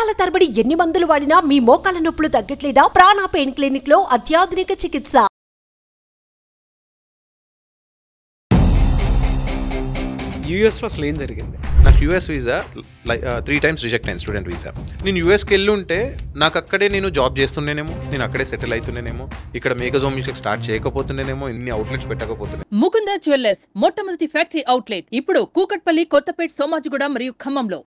సంవత్సరాల తరబడి ఎన్ని మందులు వాడినా మీ మోకాల నొప్పులు తగ్గట్లేదా? ప్రాణ పెయిన్ క్లినిక్ లో అత్యాధునిక చికిత్స. యూఎస్లో అసలు ఏం జరిగింది? నాకు యూఎస్ వీసా 3 times రిజెక్ట్ అయింది, స్టూడెంట్ వీసా. నేను యూఎస్కి వెళ్ళి ఉంటే నాకు అక్కడే నేను జాబ్ చేస్తుండేనేమో, నేను అక్కడే సెటిల్ అవుతుండేనేమో, ఇక్కడ మేకజోమ్ మిల్క్ స్టార్ట్ చేయకపోతుండేనేమో, ఇన్ని అవుట్లెట్స్ పెట్టకపోతుండే. ముకుంద జ్యువెలర్స్ మొట్టమొదటి ఫ్యాక్టరీ అవుట్లెట్ ఇప్పుడు కూకట్పల్లి, కొత్తపేట, సోమాజిగూడ మరియు ఖమ్మంలో.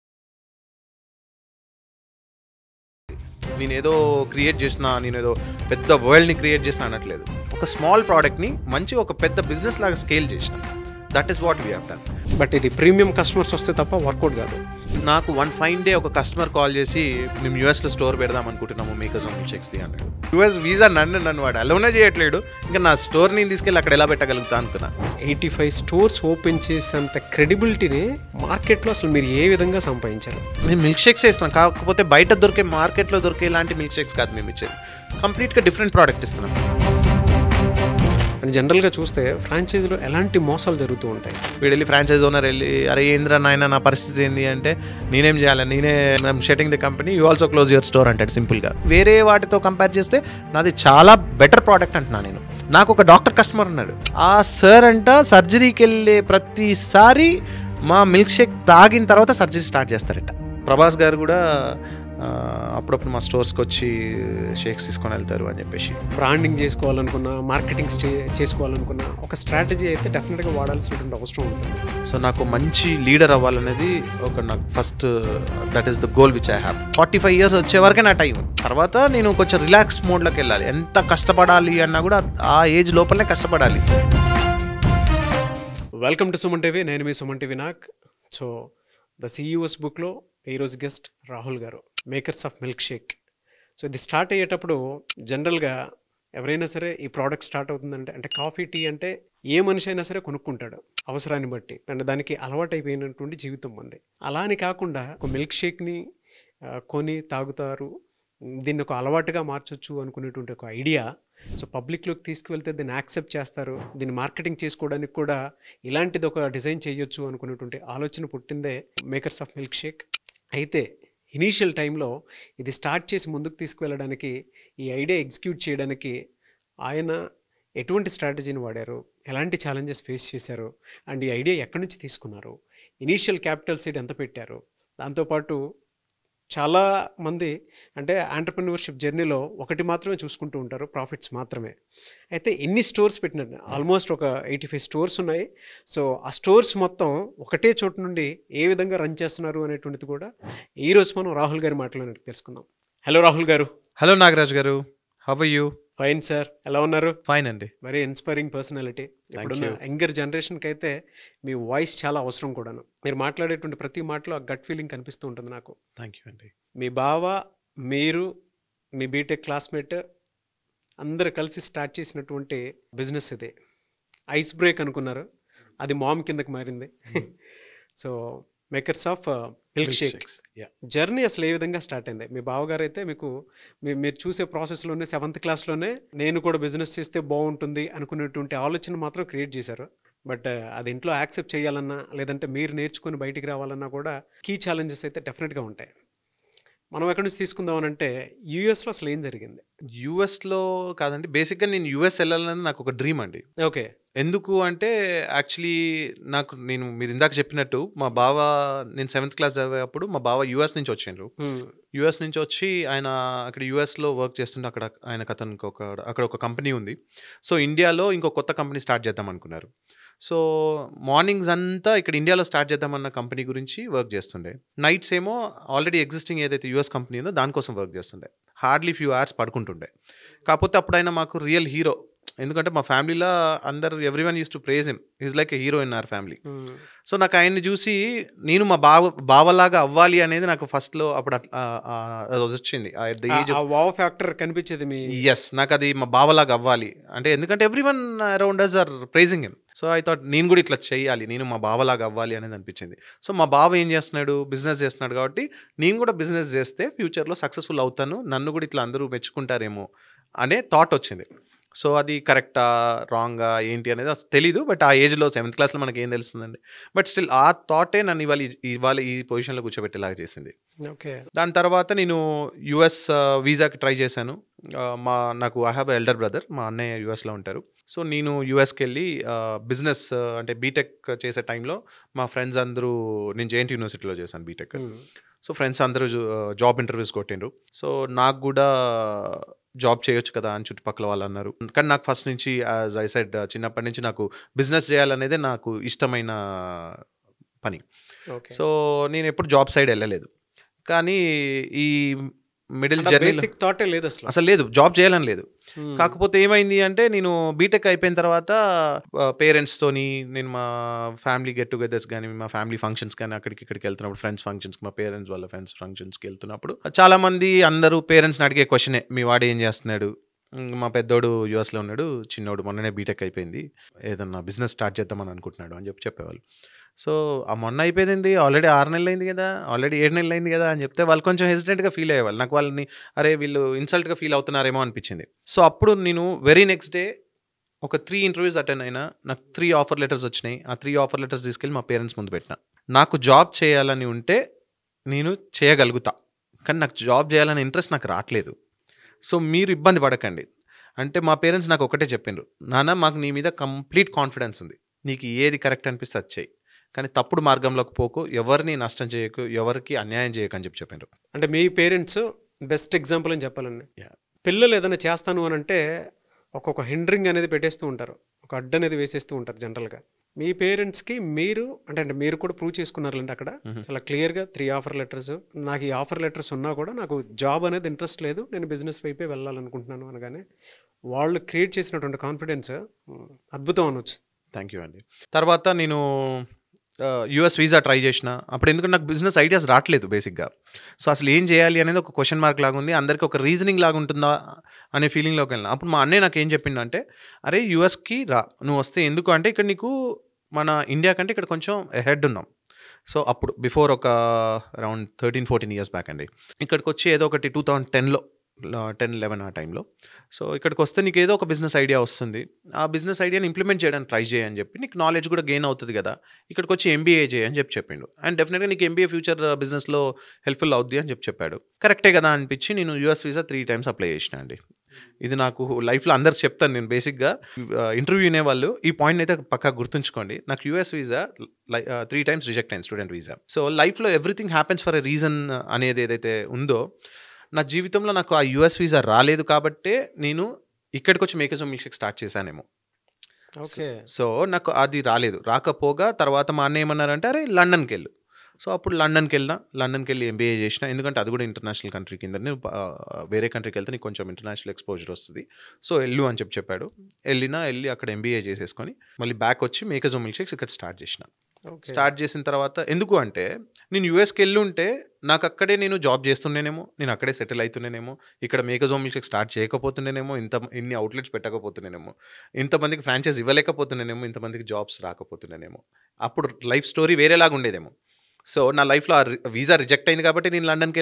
నేనేదో క్రియేట్ చేసిన, నేనేదో పెద్ద వరల్డ్ని క్రియేట్ చేసిన అనట్లేదు. ఒక స్మాల్ ప్రోడక్ట్ని మంచి ఒక పెద్ద బిజినెస్ లాగా స్కేల్ చేసిన. That is what we have done. But ఇది ప్రీమియం కస్టమర్స్ వస్తే తప్ప వర్కౌట్ కాదు. నాకు వన్ ఫైన్ డే ఒక కస్టమర్ కాల్ చేసి, మేము యూఎస్లో స్టోర్ పెడదాం అనుకుంటున్నాము మేకజోమ్ మిల్క్షేక్స్ది అన్నాడు. యూఎస్ వీసా నన్ను వాడు అలోనే చేయట్లేడు, ఇంకా నా స్టోర్ని తీసుకెళ్ళి అక్కడ ఎలా పెట్టగలుగుతా అనుకున్నా. 85 స్టోర్స్ ఓపెన్ చేసేంత క్రెడిబిలిటీని మార్కెట్లో అసలు మీరు ఏ విధంగా సంపాదించారు? మేము మిల్క్ షేక్స్ ఇస్తున్నాం, కాకపోతే బయట దొరికే మార్కెట్లో దొరికే ఇలాంటి మిల్క్ షేక్స్ కాదు మేము ఇచ్చేది. కంప్లీట్గా డిఫరెంట్ ప్రోడక్ట్ ఇస్తున్నాం. అని జనరల్గా చూస్తే ఫ్రాంచైజీలో ఎలాంటి మోసాలు జరుగుతూ ఉంటాయి? వీడు వెళ్ళి ఫ్రాంచైజ్ ఓనర్ వెళ్ళి, అరే ఏంద్రా నాయన నా పరిస్థితి ఏంది అంటే, నేనేం చేయాలి, నేనే shutting the company, you also close your store అంటాడు సింపుల్గా. వేరే వాటితో కంపేర్ చేస్తే నాది చాలా బెటర్ ప్రోడక్ట్ అంటున్నా నేను. నాకు ఒక డాక్టర్ కస్టమర్ ఉన్నాడు, ఆ సార్ అంట సర్జరీకి వెళ్ళే ప్రతిసారి మా మిల్క్ షేక్ తాగిన తర్వాత సర్జరీ స్టార్ట్ చేస్తారట. ప్రభాస్ గారు కూడా అప్పుడప్పుడు మా స్టోర్స్కి వచ్చి షేక్స్ తీసుకొని వెళ్తారు అని చెప్పేసి. బ్రాండింగ్ చేసుకోవాలనుకున్నా, మార్కెటింగ్ చేసుకోవాలనుకున్నా ఒక స్ట్రాటజీ అయితే డెఫినెట్గా వాడాల్సినటువంటి అవసరం ఉంటుంది. సో నాకు మంచి లీడర్ అవ్వాలనేది ఒక నాకు first, that is the goal which I have. 45 years వచ్చే వరకే నా టైం. తర్వాత నేను కొంచెం రిలాక్స్ మోడ్లోకి వెళ్ళాలి. ఎంత కష్టపడాలి అన్నా కూడా ఆ ఏజ్ లోపలనే కష్టపడాలి. Welcome to Suman TV. నేను మీ Suman TV Nag. So the CEO's బుక్లో ఈరోజు guest Rahul garu, makers of milk shake. So ఇది స్టార్ట్ అయ్యేటప్పుడు జనరల్గా ఎవరైనా సరే ఈ ప్రోడక్ట్ స్టార్ట్ అవుతుందంటే, అంటే కాఫీ, టీ అంటే ఏ మనిషి అయినా సరే కొనుక్కుంటాడు అవసరాన్ని బట్టి, అంటే దానికి అలవాటు అయిపోయినటువంటి జీవితం ఉంది. అలా అని కాకుండా ఒక మిల్క్ షేక్ని కొని తాగుతారు, దీన్ని ఒక అలవాటుగా మార్చొచ్చు అనుకునేటువంటి ఒక ఐడియా. సో పబ్లిక్లోకి తీసుకువెళ్తే దీన్ని యాక్సెప్ట్ చేస్తారు, దీన్ని మార్కెటింగ్ చేసుకోవడానికి కూడా ఇలాంటిది ఒక డిజైన్ చేయొచ్చు అనుకునేటువంటి ఆలోచన పుట్టిందే మేకర్స్ ఆఫ్ మిల్క్ షేక్. అయితే ఇనీషియల్ టైంలో ఇది స్టార్ట్ చేసి ముందుకు తీసుకువెళ్ళడానికి, ఈ ఐడియా ఎగ్జిక్యూట్ చేయడానికి ఆయన ఎటువంటి స్ట్రాటజీని వాడారు, ఎలాంటి ఛాలెంజెస్ ఫేస్ చేశారు, అండ్ ఈ ఐడియా ఎక్కడి నుంచి తీసుకున్నారు, ఇనీషియల్ క్యాపిటల్ సీడ్ ఎంత పెట్టారు, దాంతోపాటు చాలా మంది అంటే ఆంటర్‌ప్రెన్యూర్‌షిప్ జర్నీలో ఒకటి మాత్రమే చూసుకుంటూ ఉంటారు, ప్రాఫిట్స్ మాత్రమే. అయితే ఎన్ని స్టోర్స్ పెట్టినట్టు, ఆల్మోస్ట్ ఒక 85 స్టోర్స్ ఉన్నాయి. సో ఆ స్టోర్స్ మొత్తం ఒకటే చోటు నుండి ఏ విధంగా రన్ చేస్తున్నారు అనేటువంటిది కూడా ఈరోజు మనం రాహుల్ గారి మాటలో తెలుసుకుందాం. హలో రాహుల్ గారు. హలో నాగరాజ్ గారు, how are you? Fine sir, ఎలా ఉన్నారు? ఫైన్ అండి. Very inspiring personality. ఇప్పుడున్న యంగర్ జనరేషన్కి అయితే మీ వాయిస్ చాలా అవసరం కూడాను. మీరు మాట్లాడేటువంటి ప్రతి మాటలో ఆ గట్ ఫీలింగ్ కనిపిస్తూ ఉంటుంది నాకు. థ్యాంక్ యూ అండి. మీ బావ, మీరు, మీ బీటెక్ క్లాస్మేట్ అందరు కలిసి స్టార్ట్ చేసినటువంటి బిజినెస్ ఇది. ఐస్ బ్రేక్ అనుకున్నారు, అది మామ్ కిందకి మారింది. So makers of milk Sheikh journey అసలు ఏ విధంగా స్టార్ట్ అయింది? మీ బావగారు అయితే మీకు మీరు చూసే ప్రాసెస్లోనే 7th క్లాస్లోనే నేను కూడా బిజినెస్ చేస్తే బాగుంటుంది అనుకునేటువంటి ఆలోచన మాత్రం క్రియేట్ చేశారు. బట్ అది ఇంట్లో యాక్సెప్ట్ చేయాలన్నా, లేదంటే మీరు నేర్చుకుని బయటికి రావాలన్నా కూడా కీ ఛాలెంజెస్ అయితే డెఫినెట్గా ఉంటాయి. మనం ఎక్కడి నుంచి తీసుకుందాం అంటే, యూఎస్లో అసలు ఏం జరిగింది? యూఎస్లో కాదండి, బేసిక్గా నేను యూఎస్ వెళ్ళాలనేది నాకు ఒక డ్రీమ్ అండి. ఓకే. ఎందుకు అంటే యాక్చువల్లీ మీరు ఇందాక చెప్పినట్టు మా బావ, నేను 7th క్లాస్ చదివేటప్పుడు మా బావ యూఎస్ నుంచి వచ్చిండ్రు. యూఎస్ నుంచి వచ్చి ఆయన అక్కడ యూఎస్లో వర్క్ చేస్తుంటే అతనికి అక్కడ ఒక కంపెనీ ఉంది. సో ఇండియాలో ఇంకో కొత్త కంపెనీ స్టార్ట్ చేద్దాం అనుకున్నారు. సో మార్నింగ్స్ అంతా ఇక్కడ ఇండియాలో స్టార్ట్ చేద్దామన్న కంపెనీ గురించి వర్క్ చేస్తుండే, నైట్స్ ఏమో ఆల్రెడీ ఎగ్జిస్టింగ్ ఏదైతే యూఎస్ కంపెనీ ఉందో దానికోసం వర్క్ చేస్తుండే. హార్డ్లీ ఫ్యూ అవర్స్ పడుకుంటుండే. కాకపోతే అప్పుడు ఆయన మాకు రియల్ హీరో. ఎందుకంటే మా ఫ్యామిలీలో అందరు everyone use to praise him, is like a hero in our family. So నాకు ఆయన్ని చూసి నేను మా బావలాగా అవ్వాలి అనేది నాకు ఫస్ట్లో అప్పుడు అది వచ్చింది. ఫ్యాక్టర్ కనిపించేది. ఎస్, నాకు అది మా బావలాగా అవ్వాలి అంటే, ఎందుకంటే everyone around us are praising him. So I thought నేను కూడా ఇట్లా చేయాలి, నేను మా బావలాగా అవ్వాలి అనేది అనిపించింది. సో మా బావ ఏం చేస్తున్నాడు, బిజినెస్ చేస్తున్నాడు కాబట్టి నేను కూడా బిజినెస్ చేస్తే ఫ్యూచర్లో సక్సెస్ఫుల్ అవుతాను, నన్ను కూడా ఇట్లా అందరూ మెచ్చుకుంటారేమో అనే థాట్ వచ్చింది. సో అది కరెక్టా రాంగా ఏంటి అనేది అసలు తెలీదు. బట్ ఆ ఏజ్లో 7th క్లాస్లో మనకి ఏం తెలుస్తుందండి. బట్ స్టిల్ ఆ థాటే నన్ను ఇవాళ ఈ పొజిషన్లో కూర్చోబెట్టేలాగా చేసింది. ఓకే. దాని తర్వాత నేను యూఎస్ వీసాకి ట్రై చేశాను. నాకు ఐ హ్యావ్ ఎల్డర్ బ్రదర్, మా అన్నయ్య యూఎస్లో ఉంటారు. సో నేను యూఎస్కి వెళ్ళి బిజినెస్ అంటే బీటెక్ చేసే టైంలో మా ఫ్రెండ్స్ అందరూ, నేను జేఎన్టీ యూనివర్సిటీలో చేశాను బీటెక్. సో ఫ్రెండ్స్ అందరూ జాబ్ ఇంటర్వ్యూస్ కొట్టిండ్రు. సో నాకు కూడా జాబ్ చేయొచ్చు కదా అని చుట్టుపక్కల వాళ్ళు అన్నారు. కానీ నాకు ఫస్ట్ నుంచి యాజ్ ఐ సెడ్ చిన్నప్పటి నుంచి నాకు బిజినెస్ చేయాలనేదే నాకు ఇష్టమైన పని. సో నేను ఎప్పుడు జాబ్ సైడ్ వెళ్ళలేదు. కానీ ఈ మిడిల్ జర్నీ బేసిక్ థాటే లేదు అసలు లేదు, జాబ్ చేయాలని లేదు. కాకపోతే ఏమైంది అంటే నేను బీటెక్ అయిపోయిన తర్వాత పేరెంట్స్తోని నేను మా ఫ్యామిలీ గెట్ టుగెదర్స్ కానీ మా ఫ్యామిలీ ఫంక్షన్స్ కానీ అక్కడికి ఇక్కడికి వెళ్తున్నప్పుడు, ఫ్రెండ్స్ ఫంక్షన్స్కి, మా పేరెంట్స్ వాళ్ళ ఫ్రెండ్స్ ఫంక్షన్స్కి వెళ్తున్నప్పుడు చాలా మంది అందరూ పేరెంట్స్ని అడిగే క్వశ్చనే, మీ వాడు ఏం చేస్తున్నాడు, మా పెద్దోడు యూఎస్లో ఉన్నాడు, చిన్నోడు మొన్ననే బీటెక్ అయిపోయింది, ఏదన్నా బిజినెస్ స్టార్ట్ చేద్దామని అనుకుంటున్నాడు అని చెప్పేవాళ్ళు. సో ఆ మొన్న అయిపోయింది, ఆల్రెడీ 6 నెలలు అయింది కదా, ఆల్రెడీ 7 నెలలు అయింది కదా అని చెప్తే వాళ్ళు కొంచెం హెసిటెంట్గా ఫీల్ అయ్యేవాళ్ళు. నాకు వాళ్ళని అరే వీళ్ళు ఇన్సల్ట్గా ఫీల్ అవుతున్నారేమో అనిపించింది. సో అప్పుడు నేను వెరీ నెక్స్ట్ డే ఒక 3 ఇంటర్వ్యూస్ అటెండ్ అయినా. నాకు 3 ఆఫర్ లెటర్స్ వచ్చినాయి. ఆ 3 ఆఫర్ లెటర్స్ తీసుకెళ్ళి మా పేరెంట్స్ ముందు పెట్టిన. నాకు జాబ్ చేయాలని ఉంటే నేను చేయగలుగుతా, కానీ నాకు జాబ్ చేయాలని ఇంట్రెస్ట్ నాకు రావట్లేదు. సో మీరు ఇబ్బంది పడకండి అంటే మా పేరెంట్స్ నాకు ఒకటే చెప్పిండ్రు, నాన్న మాకు నీ మీద కంప్లీట్ కాన్ఫిడెన్స్ ఉంది, నీకు ఏది కరెక్ట్ అనిపిస్తే అది చేయి, కానీ తప్పుడు మార్గంలోకి పోకు, ఎవరిని నష్టం చేయకు, ఎవరికి అన్యాయం చేయకు అని చెప్పిండ్రు. అంటే మీ పేరెంట్స్ బెస్ట్ ఎగ్జాంపుల్ అని చెప్పాలండి. పిల్లలు ఏదైనా చేస్తాను అని అంటే ఒక్కొక్క హిండరింగ్ అనేది పెట్టేస్తూ ఉంటారు, ఒక అడ్డు అనేది వేసేస్తూ ఉంటారు జనరల్గా. మీ పేరెంట్స్కి మీరు అంటే మీరు కూడా ప్రూవ్ చేసుకున్నారండి అక్కడ చాలా క్లియర్గా 3 ఆఫర్ లెటర్స్. నాకు ఈ ఆఫర్ లెటర్స్ ఉన్నా కూడా నాకు జాబ్ అనేది ఇంట్రెస్ట్ లేదు, నేను బిజినెస్ వైపే వెళ్ళాలనుకుంటున్నాను అనగానే వాళ్ళు క్రియేట్ చేసినటువంటి కాన్ఫిడెన్స్ అద్భుతం అనొచ్చు. థ్యాంక్ యూ అండి. తర్వాత నేను యూఎస్ వీసా ట్రై చేసిన. అప్పుడు ఎందుకంటే నాకు బిజినెస్ ఐడియాస్ రావట్లేదు బేసిక్గా. సో అసలు ఏం చేయాలి అనేది ఒక క్వశ్చన్ మార్క్ లాగా ఉంది, అందరికీ ఒక రీజనింగ్ లాగా ఉంటుందా అనే ఫీలింగ్లోకి వెళ్ళిన. అప్పుడు మా అన్నయ్య నాకు ఏం చెప్పిండంటే, అరే యూఎస్కి రా, నువ్వు వస్తే ఎందుకు అంటే ఇక్కడ నీకు మన ఇండియా కంటే ఇక్కడ కొంచెం హెడ్ ఉన్నాం. సో అప్పుడు బిఫోర్ ఒక అరౌండ్ 13-14 ఇయర్స్ బ్యాక్ అండి. ఇక్కడికి వచ్చి ఏదో ఒకటి 2010లో 10-11 ఆ టైంలో. సో ఇక్కడికి వస్తే నీకు ఏదో ఒక బిజినెస్ ఐడియా వస్తుంది, ఆ బిజినెస్ ఐడియాని ఇంప్లిమెంట్ చేయడానికి ట్రై చేయని చెప్పి, నీకు నాలెడ్జ్ కూడా గెయిన్ అవుతుంది కదా, ఇక్కడికి వచ్చి ఎంబీఏ చేయని చెప్పిండు. అండ్ డెఫినెట్గా నీకు ఎంబీఏ ఫ్యూచర్ బిజినెస్లో హెల్ప్ఫుల్ అవుద్ది అని చెప్పాడు. కరెక్టే కదా అనిపించి నేను యూఎస్ వీసా 3 times అప్లై చేసిన అండి. ఇది నాకు లైఫ్లో అందరికి చెప్తాను నేను. బేసిక్గా ఇంటర్వ్యూ వినేవాళ్ళు ఈ పాయింట్ అయితే పక్కా గుర్తుంచుకోండి, నాకు యూఎస్ వీసా 3 times రిజెక్ట్ అయింది, స్టూడెంట్ వీసా. సో లైఫ్లో everything happens for a reason అనేది ఏదైతే ఉందో, నా జీవితంలో నాకు ఆ యూఎస్ వీసా రాలేదు కాబట్టే నేను ఇక్కడికి వచ్చి makers of milk shake start చేశానేమో. ఓకే. సో నాకు అది రాలేదు. రాకపోగా తర్వాత మా అన్న ఏమన్నారంటే, అరే లండన్కి వెళ్ళు. సో అప్పుడు లండన్కి వెళ్ళి ఎంబీఏ చేసిన. ఎందుకంటే అది కూడా ఇంటర్నేషనల్ కంట్రీ కింద, వేరే కంట్రీకి వెళ్తే నీకు కొంచెం ఇంటర్నేషనల్ ఎక్స్పోజర్ వస్తుంది. సో వెళ్ళు అని చెప్పాడు. వెళ్ళి అక్కడ ఎంబీఏ చేసేసుకొని మళ్ళీ బ్యాక్ వచ్చి మేకర్స్ ఆఫ్ మిల్క్ షేక్స్ ఇక్కడ స్టార్ట్ చేసిన. స్టార్ట్ చేసిన తర్వాత ఎందుకు అంటే నేను యూఎస్కి వెళ్ళి ఉంటే నాకు అక్కడే నేను జాబ్ చేస్తుండేనేమో, నేను అక్కడే సెటిల్ అవుతుండేనేమో, ఇక్కడ makers of milk shake start చేయకపోతుండేనేమో, ఇన్ని అవుట్లెట్స్ పెట్టకపోతుండేనేమో, ఇంతమందికి ఫ్రాంచైజ్ ఇవ్వలేకపోతుండేనేమో, ఇంతమందికి జాబ్స్ రాకపోతుండేనేమో, అప్పుడు లైఫ్ స్టోరీ వేరేలాగా ఉండేదేమో. సో నా లైఫ్లో ఆ వీసా రిజెక్ట్ అయింది కాబట్టి నేను లండన్కి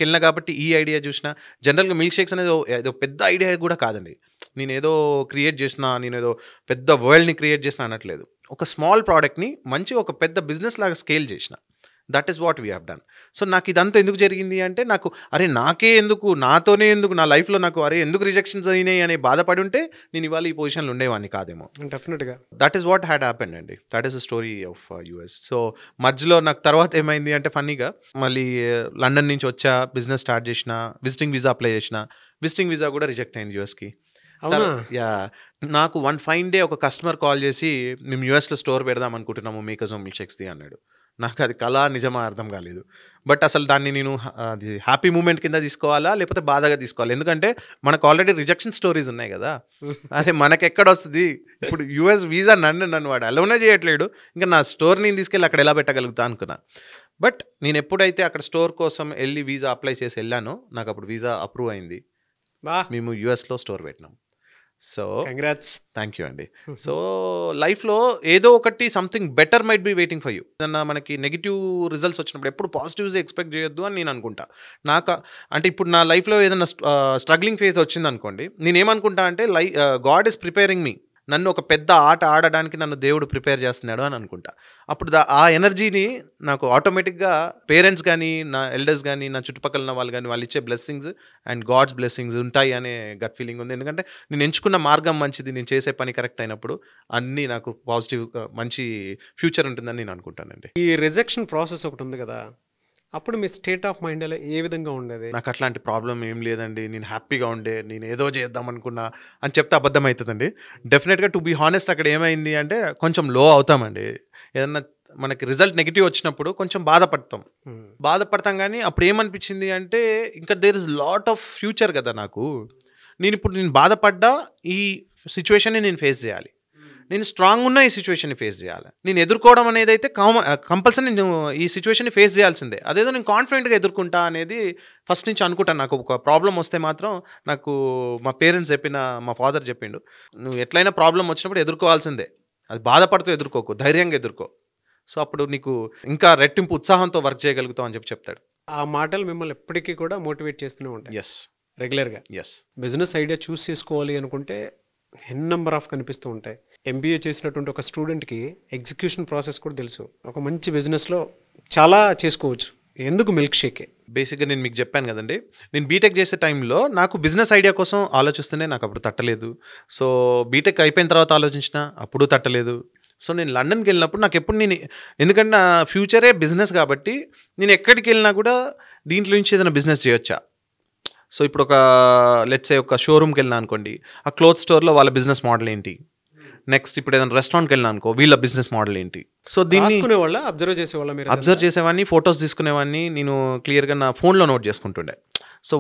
వెళ్ళినా కాబట్టి ఈ ఐడియా చూసిన. జనరల్గా మిల్క్ షేక్స్ అనేది ఏదో పెద్ద ఐడియా కూడా కాదండి, నేను ఏదో క్రియేట్ చేసిన, నేను ఏదో పెద్ద వరల్డ్ని క్రియేట్ చేసిన అనట్లేదు. ఒక స్మాల్ ప్రోడక్ట్ని మంచి ఒక పెద్ద బిజినెస్ లాగా స్కేల్ చేసిన. That is what we have done. So నాకు ఇదంతా ఎందుకు జరిగింది అంటే, నాకు అరే నాతోనే ఎందుకు నా లైఫ్లో నాకు అరే ఎందుకు రిజెక్షన్స్ అయినాయి అనే బాధపడి ఉంటే నేను ఇవాళ ఈ పొజిషన్లో ఉండేవాడిని కాదేమో. డెఫినెట్గా that is what had happened అండి. That is the story of US. So మధ్యలో నాకు తర్వాత ఏమైంది అంటే ఫన్నీగా మళ్ళీ లండన్ నుంచి వచ్చా, బిజినెస్ స్టార్ట్ చేసిన, విజిటింగ్ వీసా అప్లై చేసిన. విజిటింగ్ వీసా కూడా రిజెక్ట్ అయింది యూఎస్కి. నాకు వన్ ఫైన్ డే ఒక కస్టమర్ కాల్ చేసి, మేము యూఎస్లో స్టోర్ పెడదాం అనుకుంటున్నాము మేకర్స్ ఆఫ్ మిల్క్ షేక్స్ది అన్నాడు. నాకు అది కళ నిజమా అర్థం కాలేదు. బట్ అసలు దాన్ని నేను అది హ్యాపీ మూమెంట్ కింద తీసుకోవాలా లేకపోతే బాధగా తీసుకోవాలి, ఎందుకంటే మనకు ఆల్రెడీ రిజెక్షన్ స్టోరీస్ ఉన్నాయి కదా. అరే మనకి ఎక్కడ వస్తుంది ఇప్పుడు యూఎస్ వీసా, నన్ను వాడు అలౌనే చేయట్లేడు, ఇంకా నా స్టోర్ నేను తీసుకెళ్ళి అక్కడ ఎలా పెట్టగలుగుతా అనుకున్నా. బట్ నేను ఎప్పుడైతే అక్కడ స్టోర్ కోసం వెళ్ళి వీసా అప్లై చేసి వెళ్ళానో, నాకు అప్పుడు వీసా అప్రూవ్ అయింది, మేము యూఎస్లో స్టోర్ పెట్టినాం. So congrats. థ్యాంక్ యూ అండి. సో లైఫ్లో ఏదో ఒకటి something better might be waiting for you. ఏదన్నా మనకి నెగిటివ్ రిజల్ట్స్ వచ్చినప్పుడు ఎప్పుడు పాజిటివ్స్ ఎక్స్పెక్ట్ చేయొద్దు అని నేను అనుకుంటా. అంటే ఇప్పుడు నా లైఫ్లో ఏదైనా స్ట్రగ్లింగ్ ఫేజ్ వచ్చింది అనుకోండి, నేనేమనుకుంటా అంటే గాడ్ ఈస్ ప్రిపేరింగ్ మీ, నన్ను ఒక పెద్ద ఆట ఆడడానికి నన్ను దేవుడు ప్రిపేర్ చేస్తున్నాడు అని అనుకుంటా. అప్పుడు ఆ ఎనర్జీని నాకు ఆటోమేటిక్గా పేరెంట్స్ కానీ, నా ఎల్డర్స్ కానీ, నా చుట్టుపక్కల ఉన్న వాళ్ళు కానీ, వాళ్ళు ఇచ్చే బ్లెస్సింగ్స్ అండ్ గాడ్స్ బ్లెస్సింగ్స్ ఉంటాయి అనే గట్ ఫీలింగ్ ఉంది. ఎందుకంటే నేను ఎంచుకున్న మార్గం మంచిది, నేను చేసే పని కరెక్ట్ అయినప్పుడు అన్నీ నాకు పాజిటివ్ మంచి ఫ్యూచర్ ఉంటుందని నేను అనుకుంటానండి. ఈ రిజెక్షన్ ప్రాసెస్ ఒకటి ఉంది కదా, అప్పుడు మీ స్టేట్ ఆఫ్ మైండ్ ఏ విధంగా ఉండేది? నాకు అట్లాంటి ప్రాబ్లం ఏం లేదండి, నేను హ్యాపీగా ఉండే, నేను ఏదో చేద్దాం అనుకున్నా అని చెప్తే అబద్ధం అవుతుందండి. డెఫినెట్గా టు బీ హానెస్ట్ అక్కడ ఏమైంది అంటే కొంచెం లో అవుతామండి. ఏదన్నా మనకి రిజల్ట్ నెగిటివ్ వచ్చినప్పుడు కొంచెం బాధపడతాం. కానీ అప్పుడు ఏమనిపించింది అంటే ఇంకా there is lot of future కదా నాకు. నేను బాధపడ్డా ఈ సిచ్యువేషన్ని నేను ఫేస్ చేయాలి, నేను స్ట్రాంగ్ ఉన్న ఈ సిచ్యువేషన్ని ఫేస్ చేయాలి. నేను ఎదుర్కోవడం అనేది అయితే కంపల్సరీ నేను ఈ సిచ్యువేషన్ని ఫేస్ చేయాల్సిందే. అదేదో నేను కాన్ఫిడెంట్గా ఎదుర్కొంటా అనేది ఫస్ట్ నుంచి అనుకుంటాను. నాకు ఒక ప్రాబ్లం వస్తే మాత్రం నాకు మా పేరెంట్స్ మా ఫాదర్ చెప్పిండు, నువ్వు ఎట్లయినా ప్రాబ్లం వచ్చినప్పుడు ఎదుర్కోవాల్సిందే, అది బాధపడుతూ ఎదుర్కోకు, ధైర్యంగా ఎదుర్కో. సో అప్పుడు నీకు ఇంకా రెట్టింపు ఉత్సాహంతో వర్క్ చేయగలుగుతావు అని చెప్తాడు. ఆ మాటలు మిమ్మల్ని ఎప్పటికీ కూడా మోటివేట్ చేస్తూనే ఉంటాయి. ఎస్, రెగ్యులర్గా. ఎస్. బిజినెస్ ఐడియా చూస్ చేసుకోవాలి అనుకుంటే ఎన్ నెంబర్ ఆఫ్ కనిపిస్తూ ఉంటాయి. MBA చేసినటువంటి ఒక స్టూడెంట్కి ఎగ్జిక్యూషన్ ప్రాసెస్ కూడా తెలుసు. ఒక మంచి బిజినెస్లో చాలా చేసుకోవచ్చు. ఎందుకు మిల్క్ షేకే? బేసిక్గా నేను మీకు చెప్పాను కదండి, నేను బీటెక్ చేసే టైంలో నాకు బిజినెస్ ఐడియా కోసం ఆలోచిస్తూనే నాకు అప్పుడు తట్టలేదు. సో బీటెక్ అయిపోయిన తర్వాత ఆలోచించిన అప్పుడు తట్టలేదు. సో నేను లండన్కి వెళ్ళినప్పుడు నాకు ఎప్పుడు ఎందుకంటే నా ఫ్యూచరే బిజినెస్ కాబట్టి నేను ఎక్కడికి వెళ్ళినా కూడా దీంట్లో నుంచి ఏదైనా బిజినెస్ చేయొచ్చా. సో ఇప్పుడు లెట్స్ సే ఒక షోరూమ్కి వెళ్ళినా అనుకోండి, ఆ క్లోత్ స్టోర్లో వాళ్ళ బిజినెస్ మోడల్ ఏంటి, నెక్స్ట్ ఇప్పుడు ఏదైనా రెస్టారెంట్కి వెళ్ళినా అనుకో వీళ్ళ బిజినెస్ మోడల్ ఏంటి. సో దీన్ని అబ్జర్వ్ చేసేవాడిని, ఫొటోస్ తీసుకునేవాడిని, నేను క్లియర్గా నా ఫోన్లో నోట్ చేసుకుంటుండే. సో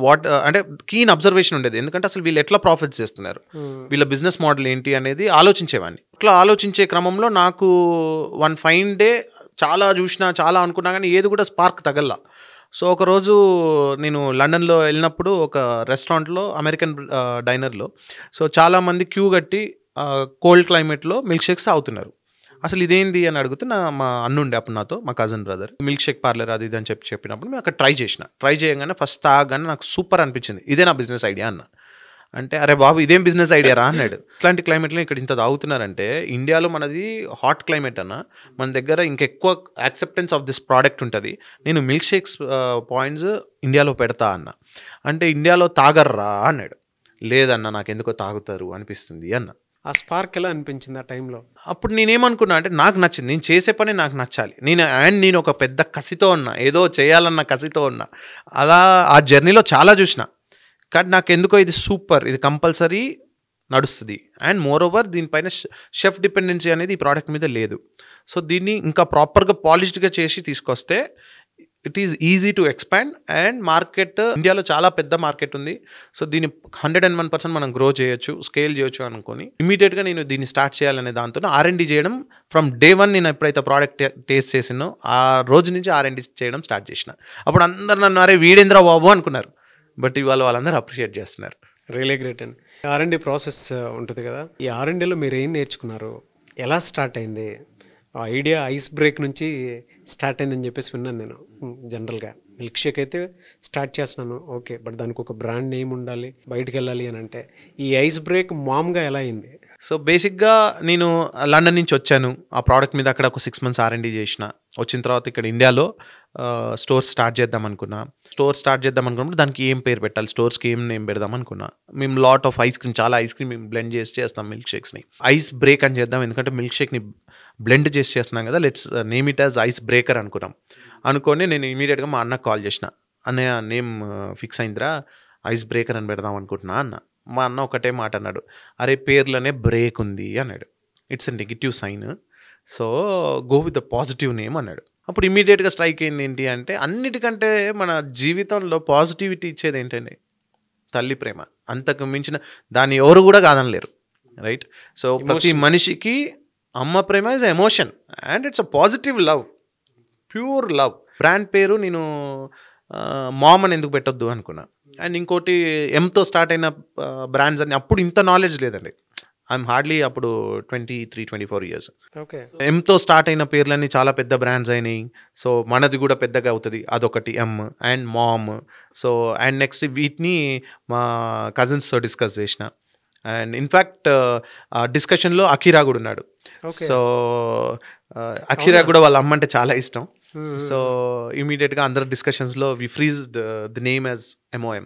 అంటే కీన్ అబ్జర్వేషన్ ఉండేది, ఎందుకంటే అసలు వీళ్ళు ఎట్లా ప్రాఫిట్స్ చేస్తున్నారు, వీళ్ళ బిజినెస్ మోడల్ ఏంటి అనేది ఆలోచించేవాడిని. అట్లా ఆలోచించే క్రమంలో నాకు వన్ ఫైన్ డే చాలా చూసినా, చాలా అనుకున్నా, కానీ ఏది కూడా స్పార్క్ తగల్లా. సో ఒకరోజు నేను లండన్లో వెళ్ళినప్పుడు ఒక రెస్టారెంట్లో, అమెరికన్ డైనర్లో, సో చాలామంది క్యూ కట్టి కోల్డ్ క్లైమేట్లో మిల్క్ షేక్స్ తాగుతున్నారు. అసలు ఇదేంది అని అడిగితే మా అన్నుండే అప్పుడు నాతో, మా cousin brother, milk shake parlour అది ఇది అని చెప్పినప్పుడు మేము అక్కడ ట్రై చేయగానే ఫస్ట్ తాగగానే నాకు సూపర్ అనిపించింది. ఇదే నా బిజినెస్ ఐడియా అన్న. అంటే అరే బాబు ఇదేం బిజినెస్ ఐడియా రా అన్నాడు. ఇట్లాంటి క్లైమేట్లో ఇక్కడ ఇంత తాగుతున్నారంటే, ఇండియాలో మనది హాట్ క్లైమేట్ అన్న, మన దగ్గర ఇంకెక్కువ యాక్సెప్టెన్స్ ఆఫ్ దిస్ ప్రోడక్ట్ ఉంటుంది, నేను మిల్క్ షేక్స్ పాయింట్స్ ఇండియాలో పెడతా అన్న. అంటే ఇండియాలో తాగర్రా అన్నాడు. లేదన్న నాకు ఎందుకో తాగుతారు అనిపిస్తుంది అన్న. ఆ స్పార్క్ ఎలా అనిపించింది ఆ టైంలో? అప్పుడు నేనేమనుకున్నా అంటే నాకు నచ్చింది, నేను చేసే పని నాకు నచ్చాలి, నేను ఒక పెద్ద కసితో ఉన్నా, ఏదో చేయాలన్న కసితో ఉన్నా. అలా ఆ జర్నీలో చాలా చూసిన, కానీ నాకు ఎందుకో ఇది సూపర్, ఇది కంపల్సరీ నడుస్తుంది. అండ్ మోర్ ఓవర్ దీనిపైన షెఫ్ డిపెండెన్సీ అనేది ఈ ప్రోడక్ట్ మీద లేదు. సో దీన్ని ఇంకా ప్రాపర్గా పాలిష్డ్గా చేసి తీసుకొస్తే it is easy to expand. And market ఇండియాలో చాలా పెద్ద మార్కెట్ ఉంది. సో దీన్ని 101% మనం గ్రో చేయొచ్చు, స్కేల్ చేయొచ్చు అనుకొని ఇమీడియట్గా నేను దీన్ని స్టార్ట్ చేయాలనే దాంతో R&D చేయడం ఫ్రమ్ డే 1 నేను ఎప్పుడైతే ప్రోడక్ట్ టేస్ట్ చేసినో ఆ రోజు నుంచి R&D చేయడం స్టార్ట్ చేసిన. అప్పుడు అందరు నన్ను అరే వీడేంద్ర బాబు అనుకున్నారు, బట్ ఇవాళ వాళ్ళందరూ అప్రిషియేట్ చేస్తున్నారు. రియలీ గ్రేట్ అండి. R&D ప్రాసెస్ ఉంటుంది కదా, ఈ R&Dలో మీరు ఏం నేర్చుకున్నారు, ఎలా స్టార్ట్ అయింది? ఆ ఐడియా ఐస్ బ్రేక్ నుంచి స్టార్ట్ అయిందని చెప్పేసి విన్నాను నేను. జనరల్గా మిల్క్ షేక్ అయితే స్టార్ట్ చేస్తున్నాను, ఓకే, బట్ దానికి ఒక బ్రాండ్ నేమ్ ఉండాలి, బయటకు వెళ్ళాలి అని అంటే ఈ ఐస్ బ్రేక్ మామ్గా ఎలా అయింది? సో బేసిక్గా నేను లండన్ నుంచి వచ్చాను, ఆ ప్రోడక్ట్ మీద అక్కడ ఒక 6 months R&D చేసిన. వచ్చిన తర్వాత ఇక్కడ ఇండియాలో స్టోర్ స్టార్ట్ చేద్దాం అనుకున్నప్పుడు దానికి ఏం పేరు పెట్టాలి, స్టోర్స్కి ఏం నేమ్ పెడదాం అనుకున్నా. మేము లాట్ ఆఫ్ చాలా ఐస్ క్రీమ్ మేము బ్లెండ్ చేస్తాం మిల్క్ షేక్స్ని. ఐస్ బ్రేక్ అని చేద్దాం, ఎందుకంటే మిల్క్ షేక్ని బ్లెండ్ చేస్తున్నాం కదా, let's name it as ice breaker అనుకొని నేను ఇమీడియట్గా మా అన్నకు కాల్ చేసిన, అన్నయ్య నేమ్ ఫిక్స్ అయిందిరా, ఐస్ బ్రేకర్ అని పెడదాం అనుకుంటున్నా అన్న. మా అన్న ఒకటే మాట అన్నాడు, అరే పేర్లోనే బ్రేక్ ఉంది అన్నాడు, it's a negative sign, so go with the positive name అన్నాడు. అప్పుడు ఇమీడియట్గా స్ట్రైక్ అయింది ఏంటి అంటే, అన్నిటికంటే మన జీవితంలో పాజిటివిటీ ఇచ్చేది ఏంటండి, తల్లి ప్రేమ. అంతకు మించిన దాన్ని ఎవరు కూడా కాదనలేరు, రైట్? సో ప్రతి మనిషికి అమ్మ ప్రేమ is emotion and it's a positive love, pure love. Brand పేరు నేను మామ్ అని ఎందుకు పెట్టొద్దు అనుకున్నా, అండ్ ఇంకోటి ఎంతో స్టార్ట్ అయిన బ్రాండ్స్ అని అప్పుడు ఇంత నాలెడ్జ్ లేదండి. ఐఎమ్ హార్డ్లీ అప్పుడు 23-24 ఇయర్స్. ఓకే. ఎంతో స్టార్ట్ అయిన పేర్లన్నీ చాలా పెద్ద బ్రాండ్స్ అయినాయి. సో మనది కూడా పెద్దగా అవుతుంది, అదొకటి M and mom. So and next వీటిని మా కజిన్స్తో డిస్కస్ చేసిన. అండ్ ఇన్ఫ్యాక్ట్ డిస్కషన్లో అకీరా కూడా ఉన్నాడు. సో అకీరా కూడా వాళ్ళ అమ్మ అంటే చాలా ఇష్టం. సో ఇమీడియట్గా అందరు డిస్కషన్స్లో we freezed the name as MOM,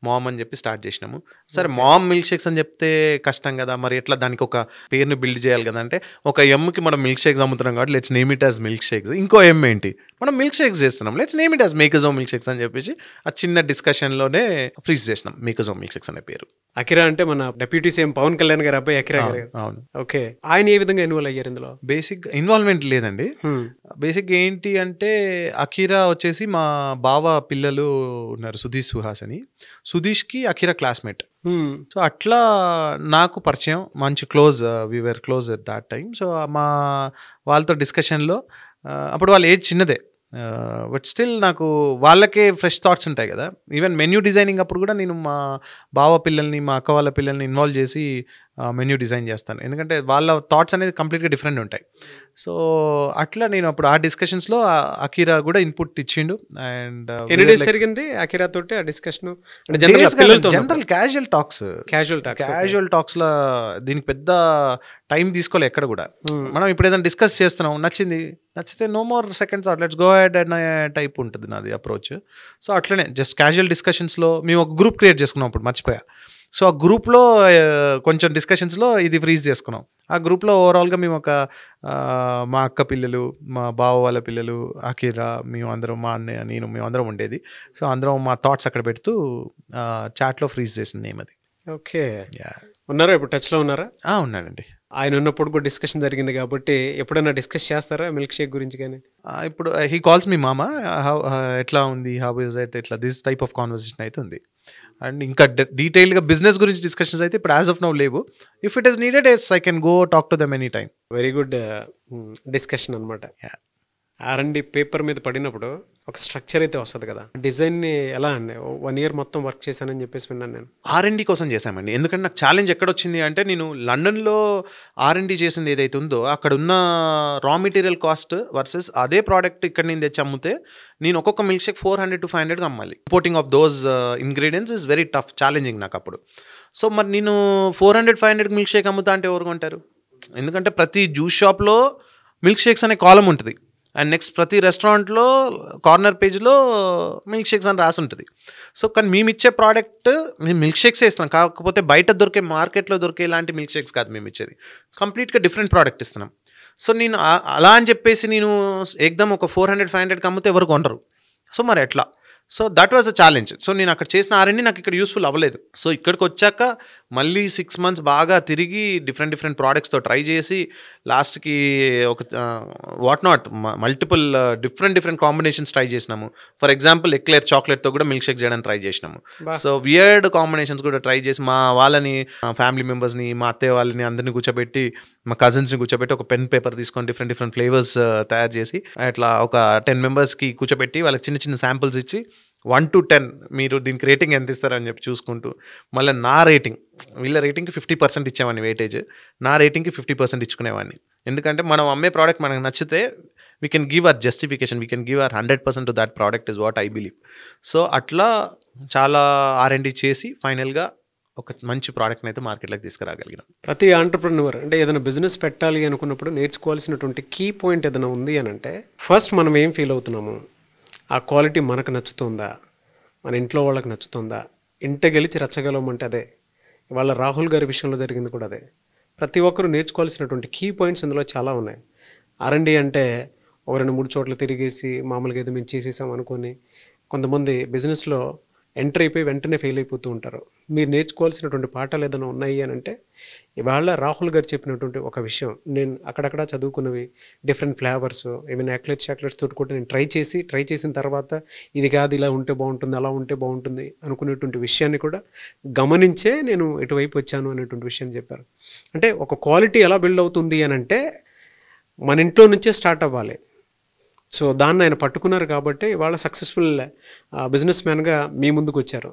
mom అని చెప్పి స్టార్ట్ చేసినాము. సరే మామ్ మిల్క్ షేక్స్ అని చెప్తే కష్టం కదా, మరి ఎట్లా దానికి ఒక పేరుని బిల్డ్ చేయాలి కదా అంటే, ఒక ఎమ్కి మనం మిల్క్ షేక్స్ అమ్ముతున్నాం కాబట్టి let's name it as milk shakes. ఇంకో ఎమ్ ఏంటి, మనం మిల్క్ షేక్స్ చేస్తున్నాం, లెట్స్ నేమ్ ఇట్ యాజ్ మేకజో మిల్క్ షేక్స్ అని చెప్పేసి ఆ చిన్న డిస్కషన్లోనే ఫ్రీజ్ చేసినాం మేకజో మిల్క్ షేక్స్ అనే పేరు. అకిరా అంటే మన డెప్యూటీ సీఎం పవన్ కళ్యాణ్ గారు అబ్బాయి అకిరా గారు. అవును. ఓకే. ఆయన ఏ విధంగా ఇన్వాల్వ్ అయ్యారు ఇందులో? బేసిక్ ఇన్వాల్వ్మెంట్ లేదండి. బేసిక్ ఏంటి అంటే అకిరా వచ్చేసి మా బావ పిల్లలు ఉన్నారు, సుధీష్ సుహాస్ అని. సుధీష్కి అకిరా క్లాస్మేట్. సో అట్లా నాకు పరిచయం, మంచి close, we're close at that time. So మా వాళ్ళతో డిస్కషన్లో అప్పుడు వాళ్ళ ఏజ్ చిన్నదే, బట్ స్టిల్ నాకు వాళ్ళకే ఫ్రెష్ థాట్స్ ఉంటాయి కదా. ఈవెన్ మెన్యూ డిజైనింగ్ అప్పుడు కూడా నేను మా బావ పిల్లల్ని, మా అక్క వాళ్ళ పిల్లల్ని ఇన్వాల్వ్ చేసి మెన్యూ డిజైన్ చేస్తాను, ఎందుకంటే వాళ్ళ థాట్స్ అనేది కంప్లీట్గా డిఫరెంట్ ఉంటాయి. సో అట్లా నేను అప్పుడు ఆ డిస్కషన్స్లో అకీరా కూడా ఇన్పుట్ ఇచ్చిండు. అండ్ ఎన్ని డేస్ జరిగింది అకిరా తోటి ఆ డిస్కషన్? జనరల్ క్యాజువల్ టాక్స్లో దీనికి పెద్ద టైం తీసుకోలే ఎక్కడ కూడా. మనం ఇప్పుడు ఏదైనా డిస్కస్ చేస్తున్నాం, నచ్చితే no more second thought, let's go head అనే టైప్ ఉంటుంది నాది అప్రోచ్. సో అట్లనే జస్ట్ క్యాజువల్ డిస్కషన్స్లో మేము ఒక గ్రూప్ క్రియేట్ చేసుకున్నాం, అప్పుడు మర్చిపోయా. సో ఆ గ్రూప్లో కొంచెం డిస్కషన్స్లో ఇది ఫ్రీజ్ చేసుకున్నాం. ఆ గ్రూప్లో ఓవరాల్గా మేము ఒక మా అక్క పిల్లలు, మా బావ వాళ్ళ పిల్లలు, అకీరా, మేము అందరం, మా అన్నయ్య, నేను, మేము అందరం ఉండేది. సో అందరం మా థాట్స్ అక్కడ పెడుతూ చాట్లో ఫ్రీజ్ చేసింది నేమ్ అది. ఓకే. ఉన్నారా ఇప్పుడు టచ్లో ఉన్నారా? ఉన్నాడండి. ఆయన ఉన్నప్పుడు కూడా డిస్కషన్ జరిగింది కాబట్టి ఎప్పుడైనా డిస్కస్ చేస్తారా మిల్క్ షేక్ గురించి? కానీ ఇప్పుడు హీ కాల్స్ మీ మామ, ఎట్లా ఉంది, హౌ ఇస్ ఇట్, ఇట్లా దిస్ టైప్ ఆఫ్ కాన్వర్సేషన్ అయితే ఉంది. అండ్ ఇంకా డీటెయిల్గా బిజినెస్ గురించి డిస్కషన్స్ అయితే ఇప్పుడు యాజ్ ఆఫ్ నౌ లేవు. If it is needed I can go talk to them any time. Very good discussion అనమాట. R&D పేపర్ మీద పడినప్పుడు ఒక స్ట్రక్చర్ అయితే వస్తుంది కదా, డిజైన్ని ఎలా అండి 1 year మొత్తం వర్క్ చేశానని చెప్పేసి విన్నాను నేను. R&D కోసం చేశామండి. ఎందుకంటే నాకు ఛాలెంజ్ ఎక్కడొచ్చింది అంటే, నేను లండన్లో R&D చేసింది ఏదైతే ఉందో అక్కడ ఉన్న రా మెటీరియల్ కాస్ట్ వర్సెస్ అదే ప్రోడక్ట్ ఇక్కడ నేను తెచ్చి అమ్మితే నేను ఒక్కొక్క మిల్క్ షేక్ 400 to 500 అమ్మాలి. Importing of those ingredients is very tough, challenging నాకు అప్పుడు. సో మరి నేను 400-500 మిల్క్ షేక్ అమ్ముతా అంటే ఎవరు కొంటారు? ఎందుకంటే ప్రతి జ్యూస్ షాప్లో మిల్క్ షేక్స్ అనే కాలం ఉంటుంది. అండ్ నెక్స్ట్ ప్రతి రెస్టారెంట్లో కార్నర్ పేజ్లో మిల్క్ షేక్స్ అని రాసి ఉంటుంది. సో కానీ మేము ఇచ్చే ప్రోడక్ట్ మేము మిల్క్ షేక్స్ ఇస్తున్నాం, కాకపోతే బయట దొరికే మార్కెట్లో దొరికే ఇలాంటి మిల్క్ షేక్స్ కాదు మేము ఇచ్చేది, కంప్లీట్గా డిఫరెంట్ ప్రోడక్ట్ ఇస్తున్నాం. సో నేను అలా అని చెప్పేసి నేను ఏకదమ్ ఒక 400-500 అమ్మితే ఎవరు కొనరు. సో మరి ఎట్లా? So that was a challenge. So నేను అక్కడ చేసిన R&D నాకు ఇక్కడ యూస్ఫుల్ అవ్వలేదు. సో ఇక్కడికి వచ్చాక మళ్ళీ 6 months బాగా తిరిగి డిఫరెంట్ ప్రోడక్ట్స్తో ట్రై చేసి లాస్ట్కి ఒక what not multiple different combinations try చేసినాము. ఫర్ ఎగ్జాంపుల్ ఎక్లేర్ చాక్లెట్తో కూడా మిల్క్ షేక్ చేయడానికి ట్రై చేసినాము. సో వియర్డ్ కాంబినేషన్స్ కూడా ట్రై చేసి మా వాళ్ళని, ఫ్యామిలీ మెంబర్స్ని, మా అత్తయ్య వాళ్ళని అందరినీ కూర్చోబెట్టి, మా కజిన్స్ని కూర్చోబెట్టి ఒక పెన్ పేపర్ తీసుకొని డిఫరెంట్ ఫ్లేవర్స్ తయారు చేసి అట్లా ఒక 10 members కూర్చోబెట్టి వాళ్ళకి చిన్న శాంపుల్స్ ఇచ్చి 1 to 10 మీరు దీనికి రేటింగ్ ఎంత ఇస్తారని చెప్పి చూసుకుంటూ, మళ్ళీ నా రేటింగ్, వీళ్ళ రేటింగ్కి 50% ఇచ్చేవాడిని వెయిటేజ్, నా రేటింగ్కి 50% ఇచ్చుకునేవాడిని. ఎందుకంటే మనం అమ్మే ప్రోడక్ట్ మనకు నచ్చితే we can give our justification, we can give our 100% to that product is what I believe. So అట్లా చాలా R&D చేసి ఫైనల్గా ఒక మంచి ప్రోడక్ట్ని అయితే మార్కెట్లోకి తీసుకురాగలిగినాం. ప్రతి ఆంటర్ప్రెన్యూర్ అంటే ఏదైనా బిజినెస్ పెట్టాలి అనుకున్నప్పుడు నేర్చుకోవాల్సినటువంటి కీ పాయింట్ ఏదైనా ఉంది అని అంటే, ఫస్ట్ మనం ఏం ఫీల్ అవుతున్నాము, ఆ క్వాలిటీ మనకు నచ్చుతుందా, మన ఇంట్లో వాళ్ళకి నచ్చుతుందా, ఇంట గెలిచి రచ్చగలమంటే అదే. ఇవాళ రాహుల్ గారి విషయంలో జరిగింది కూడా అదే. ప్రతి ఒక్కరూ నేర్చుకోవాల్సినటువంటి కీ పాయింట్స్ ఇందులో చాలా ఉన్నాయి. R&D అంటే ఒక 2-3 చోట్ల తిరిగేసి మామూలుగా ఏదో మేము చేసేసాం అనుకొని కొంతమంది బిజినెస్లో ఎంటర్ అయిపోయి వెంటనే ఫెయిల్ అయిపోతూ ఉంటారు. మీరు నేర్చుకోవాల్సినటువంటి పాఠాలు ఏదైనా ఉన్నాయి అని అంటే, ఇవాళ రాహుల్ గారు చెప్పినటువంటి ఒక విషయం, నేను అక్కడక్కడ చదువుకున్నవి డిఫరెంట్ ఫ్లేవర్స్, ఈవెన్ చాక్లెట్స్ తోటి కూడా నేను ట్రై చేసిన తర్వాత ఇది కాదు, ఇలా ఉంటే బాగుంటుంది, అలా ఉంటే బాగుంటుంది అనుకునేటువంటి విషయాన్ని కూడా గమనించే నేను ఇటువైపు వచ్చాను అనేటువంటి విషయాన్ని చెప్పారు. అంటే ఒక క్వాలిటీ ఎలా బిల్డ్ అవుతుంది అని అంటే మన ఇంట్లో నుంచే స్టార్ట్ అవ్వాలి. సో దాన్ని ఆయన పట్టుకున్నారు కాబట్టి ఇవాళ సక్సెస్ఫుల్ బిజినెస్ మ్యాన్గా మీ ముందుకు వచ్చారు.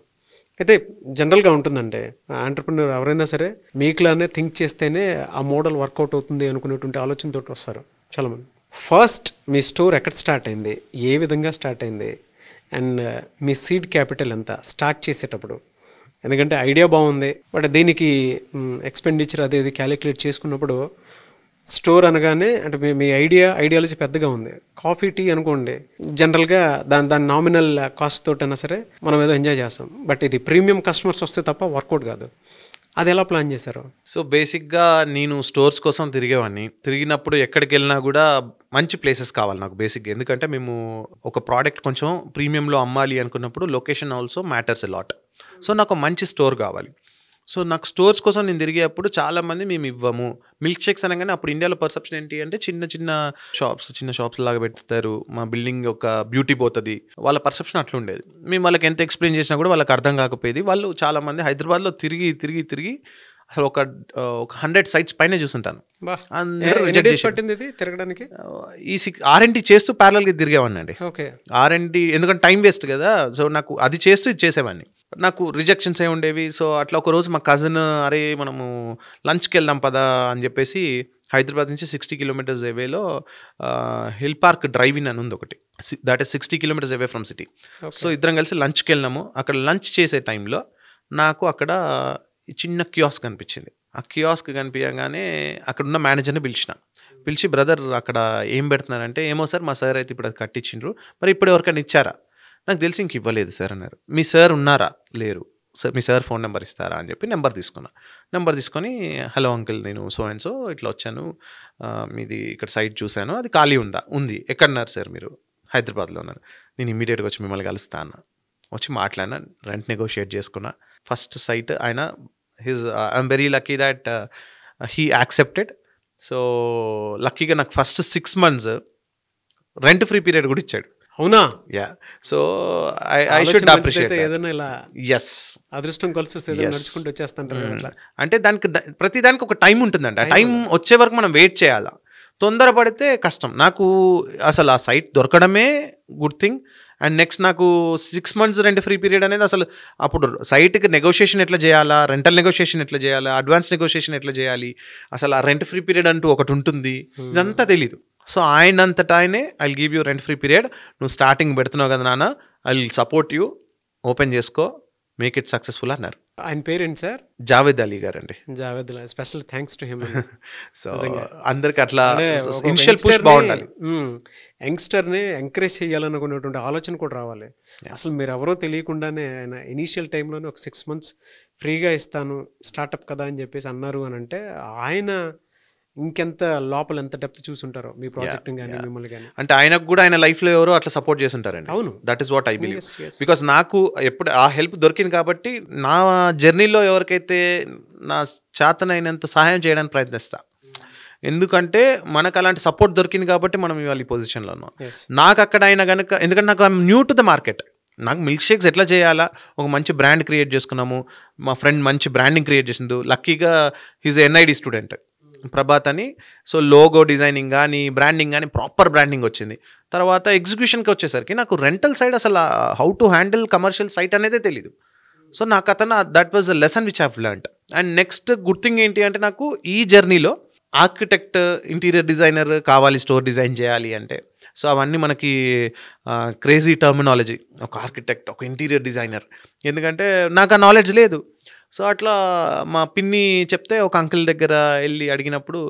అయితే జనరల్గా ఉంటుందంటే ఆంటర్ప్రినర్ ఎవరైనా సరే మీకులానే థింక్ చేస్తేనే ఆ మోడల్ వర్కౌట్ అవుతుంది అనుకునేటువంటి ఆలోచనతో వస్తారు చాలామంది. ఫస్ట్ మీ స్టోర్ ఎక్కడ స్టార్ట్ అయింది, ఏ విధంగా స్టార్ట్ అయింది, అండ్ మీ సీడ్ క్యాపిటల్ ఎంత స్టార్ట్ చేసేటప్పుడు? ఎందుకంటే ఐడియా బాగుంది, బట్ దీనికి ఎక్స్పెండిచర్ అది క్యాలిక్యులేట్ చేసుకున్నప్పుడు స్టోర్ అనగానే అంటే మీ ఐడియాలజీ పెద్దగా ఉంది. కాఫీ టీ అనుకోండి, జనరల్గా దాని నామినల్ కాస్ట్ తోటైనా సరే మనం ఏదో ఎంజాయ్ చేస్తాం, బట్ ఇది ప్రీమియం కస్టమర్స్ వస్తే తప్ప వర్కౌట్ కాదు. అది ఎలా ప్లాన్ చేశారు? సో బేసిక్గా నేను స్టోర్స్ కోసం తిరిగేవాడిని. తిరిగినప్పుడు ఎక్కడికి వెళ్ళినా కూడా మంచి ప్లేసెస్ కావాలి నాకు బేసిక్గా. ఎందుకంటే మేము ఒక ప్రోడక్ట్ కొంచెం ప్రీమియంలో అమ్మాలి అనుకున్నప్పుడు location also matters a lot. So నాకు మంచి స్టోర్ కావాలి. సో నాకు స్టోర్స్ కోసం నేను తిరిగేప్పుడు చాలామంది మేము ఇవ్వము మిల్క్ షేక్స్ అనగానే అప్పుడు ఇండియాలో పర్సెప్షన్ ఏంటి అంటే చిన్న షాప్స్ లాగా పెడతారు, మా బిల్డింగ్ ఒక బ్యూటీ పోతుంది, వాళ్ళ పర్సెప్షన్ అట్లా ఉండేది. మేము వాళ్ళకి ఎంత ఎక్స్ప్లెయిన్ చేసినా కూడా వాళ్ళకి అర్థం కాకపోయేది. వాళ్ళు చాలామంది హైదరాబాద్లో తిరిగి అసలు ఒక 100 సైట్స్ పైన చూస్తుంటాను. పట్టింది ఇది తిరగడానికి. ఈ R&D చేస్తూ ప్యారలల్గా తిరిగేవాడిని. ఓకే, R&D ఎందుకంటే టైం వేస్ట్ కదా. సో నాకు అది చేస్తూ ఇది చేసేవాడిని. నాకు రిజెక్షన్స్ ఏ ఉండేవి. సో అట్లా ఒక రోజు మా కజిన్ అరే మనము లంచ్కి వెళ్దాం పదా అని చెప్పేసి హైదరాబాద్ నుంచి 60 కిలోమీటర్స్ అవేలో హిల్ పార్క్ డ్రైవ్ ఇన్ అని ఉంది ఒకటి, that is 60 kilometres away from city. So ఇద్దరం కలిసి లంచ్కి వెళ్ళినాము. అక్కడ లంచ్ చేసే టైంలో నాకు అక్కడ చిన్న కియాస్క్ కనిపించింది. ఆ కియాస్క్ కనిపించగానే అక్కడ ఉన్న మేనేజర్ని పిలిచి బ్రదర్ అక్కడ ఏం పెడుతున్నారంటే, ఏమో సార్ మా సార్ అయితే ఇప్పుడు అది కట్టించిండ్రు, మరి ఇప్పుడు ఎవరికైనా ఇచ్చారా? నాకు తెలిసి ఇంక ఇవ్వలేదు సార్ అన్నారు. మీ సార్ ఉన్నారా? లేరు సార్. మీ సార్ ఫోన్ నెంబర్ ఇస్తారా అని చెప్పి నెంబర్ తీసుకొని హలో అంకుల్ నేను సో అండ్ సో ఇట్లా వచ్చాను, మీది ఇక్కడ సైట్ చూశాను, అది ఖాళీ ఉంది, ఎక్కడున్నారు సార్? మీరు హైదరాబాద్లో ఉన్నారు. నేను ఇమీడియట్గా వచ్చి మిమ్మల్ని కలుస్తా అన్న. వచ్చి మాట్లాడినా, రెంట్ నెగోషియేట్ చేసుకున్నా. ఫస్ట్ సైట్ ఆయన I'm very lucky that he accepted. So లక్కీగా నాకు first 6 months rent free period కూడా ఇచ్చాడు. అవునా? Yeah. So I should appreciate. ఏదైనా ఇలా ఎస్, అదృష్టం కలిసి నడుచుకుంటూ వచ్చేస్తుంటారు. అంటే ప్రతి దానికి ఒక టైం ఉంటుందండి. ఆ టైం వచ్చే వరకు మనం వెయిట్ చేయాలా. తొందరపడితే కష్టం. నాకు అసలు ఆ సైట్ దొరకడమే గుడ్ థింగ్. అండ్ నెక్స్ట్ నాకు 6 months రెంట్ ఫ్రీ పీరియడ్ అనేది అసలు అప్పుడు సైట్కి నెగోషియేషన్ ఎట్లా చేయాలా, రెంటల్ నెగోషియేషన్ ఎట్లా చేయాలా, అడ్వాన్స్ నెగోషియేషన్ ఎట్లా చేయాలి, అసలు ఆ రెంట్ ఫ్రీ పీరియడ్ అంటూ ఒకటి ఉంటుంది, ఇదంతా తెలీదు. సో ఆయనంతటా ఆయనే I will give you rent free period, నువ్వు స్టార్టింగ్ పెడుతున్నావు కదా నాన్న, I will support you, open చేసుకో, మేక్ ఇట్ సక్సెస్ఫుల్ అన్నారు. ఆయన పేరేంటి సార్? జావేద్ అలీ గారు అండి. Javed Ali, special thanks to him. So అందరికి అట్లా ఇనిషియల్ పుష్ బాగుండాలి. యంగ్స్టర్ని ఎంకరేజ్ చేయాలనుకునేటువంటి ఆలోచన కూడా రావాలి. అసలు మీరు ఎవరో తెలియకుండానే ఆయన ఇనీషియల్ టైంలోనే ఒక 6 months ఫ్రీగా ఇస్తాను స్టార్టప్ కదా అని చెప్పేసి అన్నారు అని అంటే ఆయన ఇంకెంత లోపల ఎంత డెప్త్ చూసుంటారో మీ ప్రాజెక్ట్ కానీ మిమ్మల్ని కానీ. అంటే ఆయనకు కూడా ఆయన లైఫ్లో ఎవరో అట్లా సపోర్ట్ చేసి ఉంటారండి. అవును, that is what I believe. Because నాకు ఎప్పుడు ఆ హెల్ప్ దొరికింది కాబట్టి నా జర్నీలో ఎవరికైతే నా చేతనైనంత సహాయం చేయడానికి ప్రయత్నిస్తా. ఎందుకంటే మనకు అలాంటి సపోర్ట్ దొరికింది కాబట్టి మనం ఇవాళ ఈ పొజిషన్లో ఉన్నాం. నాకు అక్కడ అయినా కనుక, ఎందుకంటే నాకు I'm new to the market, నాకు మిల్క్ షేక్స్ ఎట్లా చేయాలా ఒక మంచి బ్రాండ్ క్రియేట్ చేసుకున్నాము. మా ఫ్రెండ్ మంచి బ్రాండింగ్ క్రియేట్ చేసిండు. లక్కీగా హీజ్ NID స్టూడెంట్ ప్రభాత్ అని. సో లోగో డిజైనింగ్ కానీ బ్రాండింగ్ కానీ ప్రాపర్ బ్రాండింగ్ వచ్చింది. తర్వాత ఎగ్జిక్యూషన్కి వచ్చేసరికి నాకు రెంటల్ సైడ్ అసలు how to handle commercial site అనేదే తెలీదు. సో నాకు అతను that was the lesson which have learned. And next good thing ఏంటి అంటే నాకు ఈ జర్నీలో ఆర్కిటెక్ట్, ఇంటీరియర్ డిజైనర్ కావాలి స్టోర్ డిజైన్ చేయాలి అంటే. సో అవన్నీ మనకి క్రేజీ టర్మినాలజీ, ఒక ఆర్కిటెక్ట్, ఒక ఇంటీరియర్ డిజైనర్, ఎందుకంటే నాకు ఆ నాలెడ్జ్ లేదు. సో అట్లా మా పిన్ని చెప్తే ఒక అంకుల్ దగ్గర వెళ్ళి అడిగినప్పుడు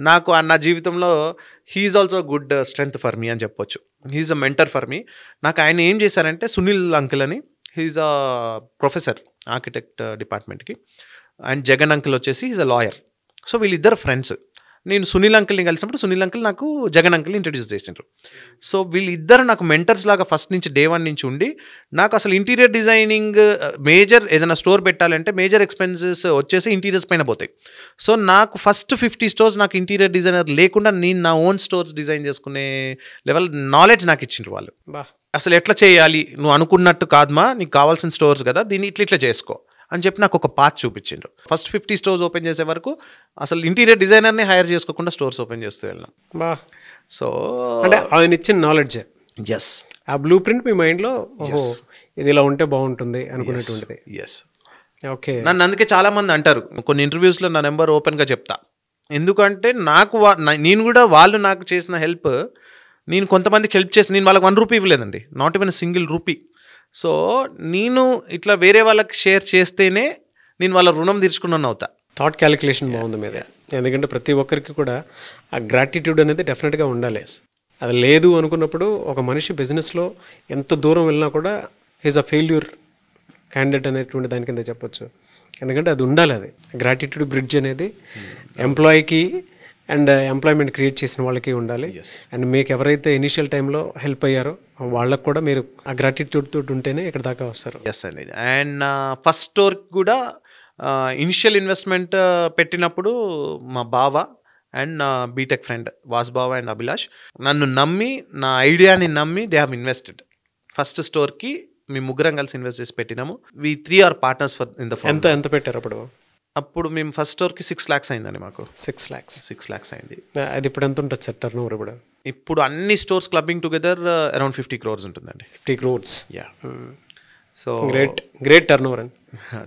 నాకు నా జీవితంలో he's also good strength for me అని చెప్పొచ్చు. He's a mentor for me. నాకు ఆయన ఏం చేశారంటే సునీల్ అంకుల్ అని, హీఈస్ అ ప్రొఫెసర్ ఆర్కిటెక్ట్ డిపార్ట్మెంట్కి, అండ్ జగన్ అంకుల్ వచ్చేసి హీఈస్ అ లాయర్. సో వీళ్ళిద్దరు ఫ్రెండ్స్. నేను సునీల్ అంకుల్ని కలిసినప్పుడు సునీల్ అంకుల్ నాకు జగన్ అంకుల్ని ఇంట్రడ్యూస్ చేసిండ్రు. సో వీళ్ళిద్దరు నాకు మెంటర్స్ లాగా ఫస్ట్ నుంచి డే 1 నుంచి ఉండి నాకు అసలు ఇంటీరియర్ డిజైనింగ్ మేజర్ ఏదైనా స్టోర్ పెట్టాలంటే మేజర్ ఎక్స్పెన్సెస్ వచ్చేసి ఇంటీరియర్స్ పైన పోతాయి. సో నాకు ఫస్ట్ 50 stores నాకు ఇంటీరియర్ డిజైనర్ లేకుండా నేను నా ఓన్ స్టోర్స్ డిజైన్ చేసుకునే లెవెల్ నాలెడ్జ్ నాకు ఇచ్చిండ్రు వాళ్ళు. అసలు ఎట్లా చేయాలి, నువ్వు అనుకున్నట్టు కాదమా, నీకు కావాల్సిన స్టోర్స్ కదా, దీన్ని ఇట్లా చేసుకో అని చెప్పి నాకు ఒక పాత్ చూపించిండ్రు. ఫస్ట్ 50 stores ఓపెన్ చేసే వరకు అసలు ఇంటీరియర్ డిజైనర్ని హైర్ చేసుకోకుండా స్టోర్స్ ఓపెన్ చేస్తూ వెళ్ళాం. సో అంటే ఆయన ఇచ్చిన నాలెడ్జ్, ఎస్, ఆ బ్లూ ప్రింట్ మీ మైండ్లో ఓహో ఇది ఇలా ఉంటే బాగుంటుంది అనుకునేటువంటిది. ఎస్. ఓకే. నన్ను అందుకే చాలా మంది అంటారు, కొన్ని ఇంటర్వ్యూస్లో నా నెంబర్ ఓపెన్గా చెప్తా. ఎందుకంటే నాకు నేను కూడా వాళ్ళు నాకు చేసిన హెల్ప్, నేను కొంతమందికి హెల్ప్ చేసి నేను వాళ్ళకి 1 రూపీ ఇవ్వలేదండి, not even single rupee. So నేను ఇట్లా వేరే వాళ్ళకి షేర్ చేస్తేనే నేను వాళ్ళ రుణం తీర్చుకున్నాను అవుతా. థాట్ క్యాలిక్యులేషన్ బాగుంది మీద. ఎందుకంటే ప్రతి ఒక్కరికి కూడా ఆ గ్రాటిట్యూడ్ అనేది డెఫినెట్గా ఉండాలి. అది లేదు అనుకున్నప్పుడు ఒక మనిషి బిజినెస్లో ఎంత దూరం వెళ్ళినా కూడా ఈజ్ అ ఫెయిల్యూర్ క్యాండిడేట్ అనేటువంటి దాని కింద చెప్పొచ్చు. ఎందుకంటే అది ఉండాలి. అది గ్రాటిట్యూడ్ బ్రిడ్జ్ అనేది ఎంప్లాయీకి అండ్ ఎంప్లాయ్మెంట్ క్రియేట్ చేసిన వాళ్ళకి ఉండాలి. అండ్ మీకు ఎవరైతే ఇనిషియల్ టైంలో హెల్ప్ అయ్యారో వాళ్ళకు కూడా మీరు ఆ గ్రాటిట్యూడ్ తోటి ఉంటేనే ఇక్కడ దాకా వస్తారు. ఎస్ అండి. అండ్ ఫస్ట్ స్టోర్కి కూడా ఇనిషియల్ ఇన్వెస్ట్మెంట్ పెట్టినప్పుడు మా బావ అండ్ నా బీటెక్ ఫ్రెండ్ వాసుబావ అండ్ అభిలాష్ నన్ను నమ్మి, నా ఐడియాని నమ్మి దే హ్యావ్ ఇన్వెస్టెడ్. ఫస్ట్ స్టోర్కి మేము ముగ్గురం కలిసి ఇన్వెస్ట్ చేసి పెట్టినాము. We 3 are partners for in the firm. ఎంత పెట్టారు అప్పుడు? అప్పుడు మేము ఫస్ట్ స్టోర్కి 6 lakhs అయిందండి మాకు. 6 lakhs అయింది. అది ఇప్పుడు ఎంత ఉంటుంది సార్ టర్న్ ఓవర్? ఇప్పుడు అన్ని stores clubbing together around 50 crores ఉంటుందండి. 50 crores. Yeah. So great turnover అండి.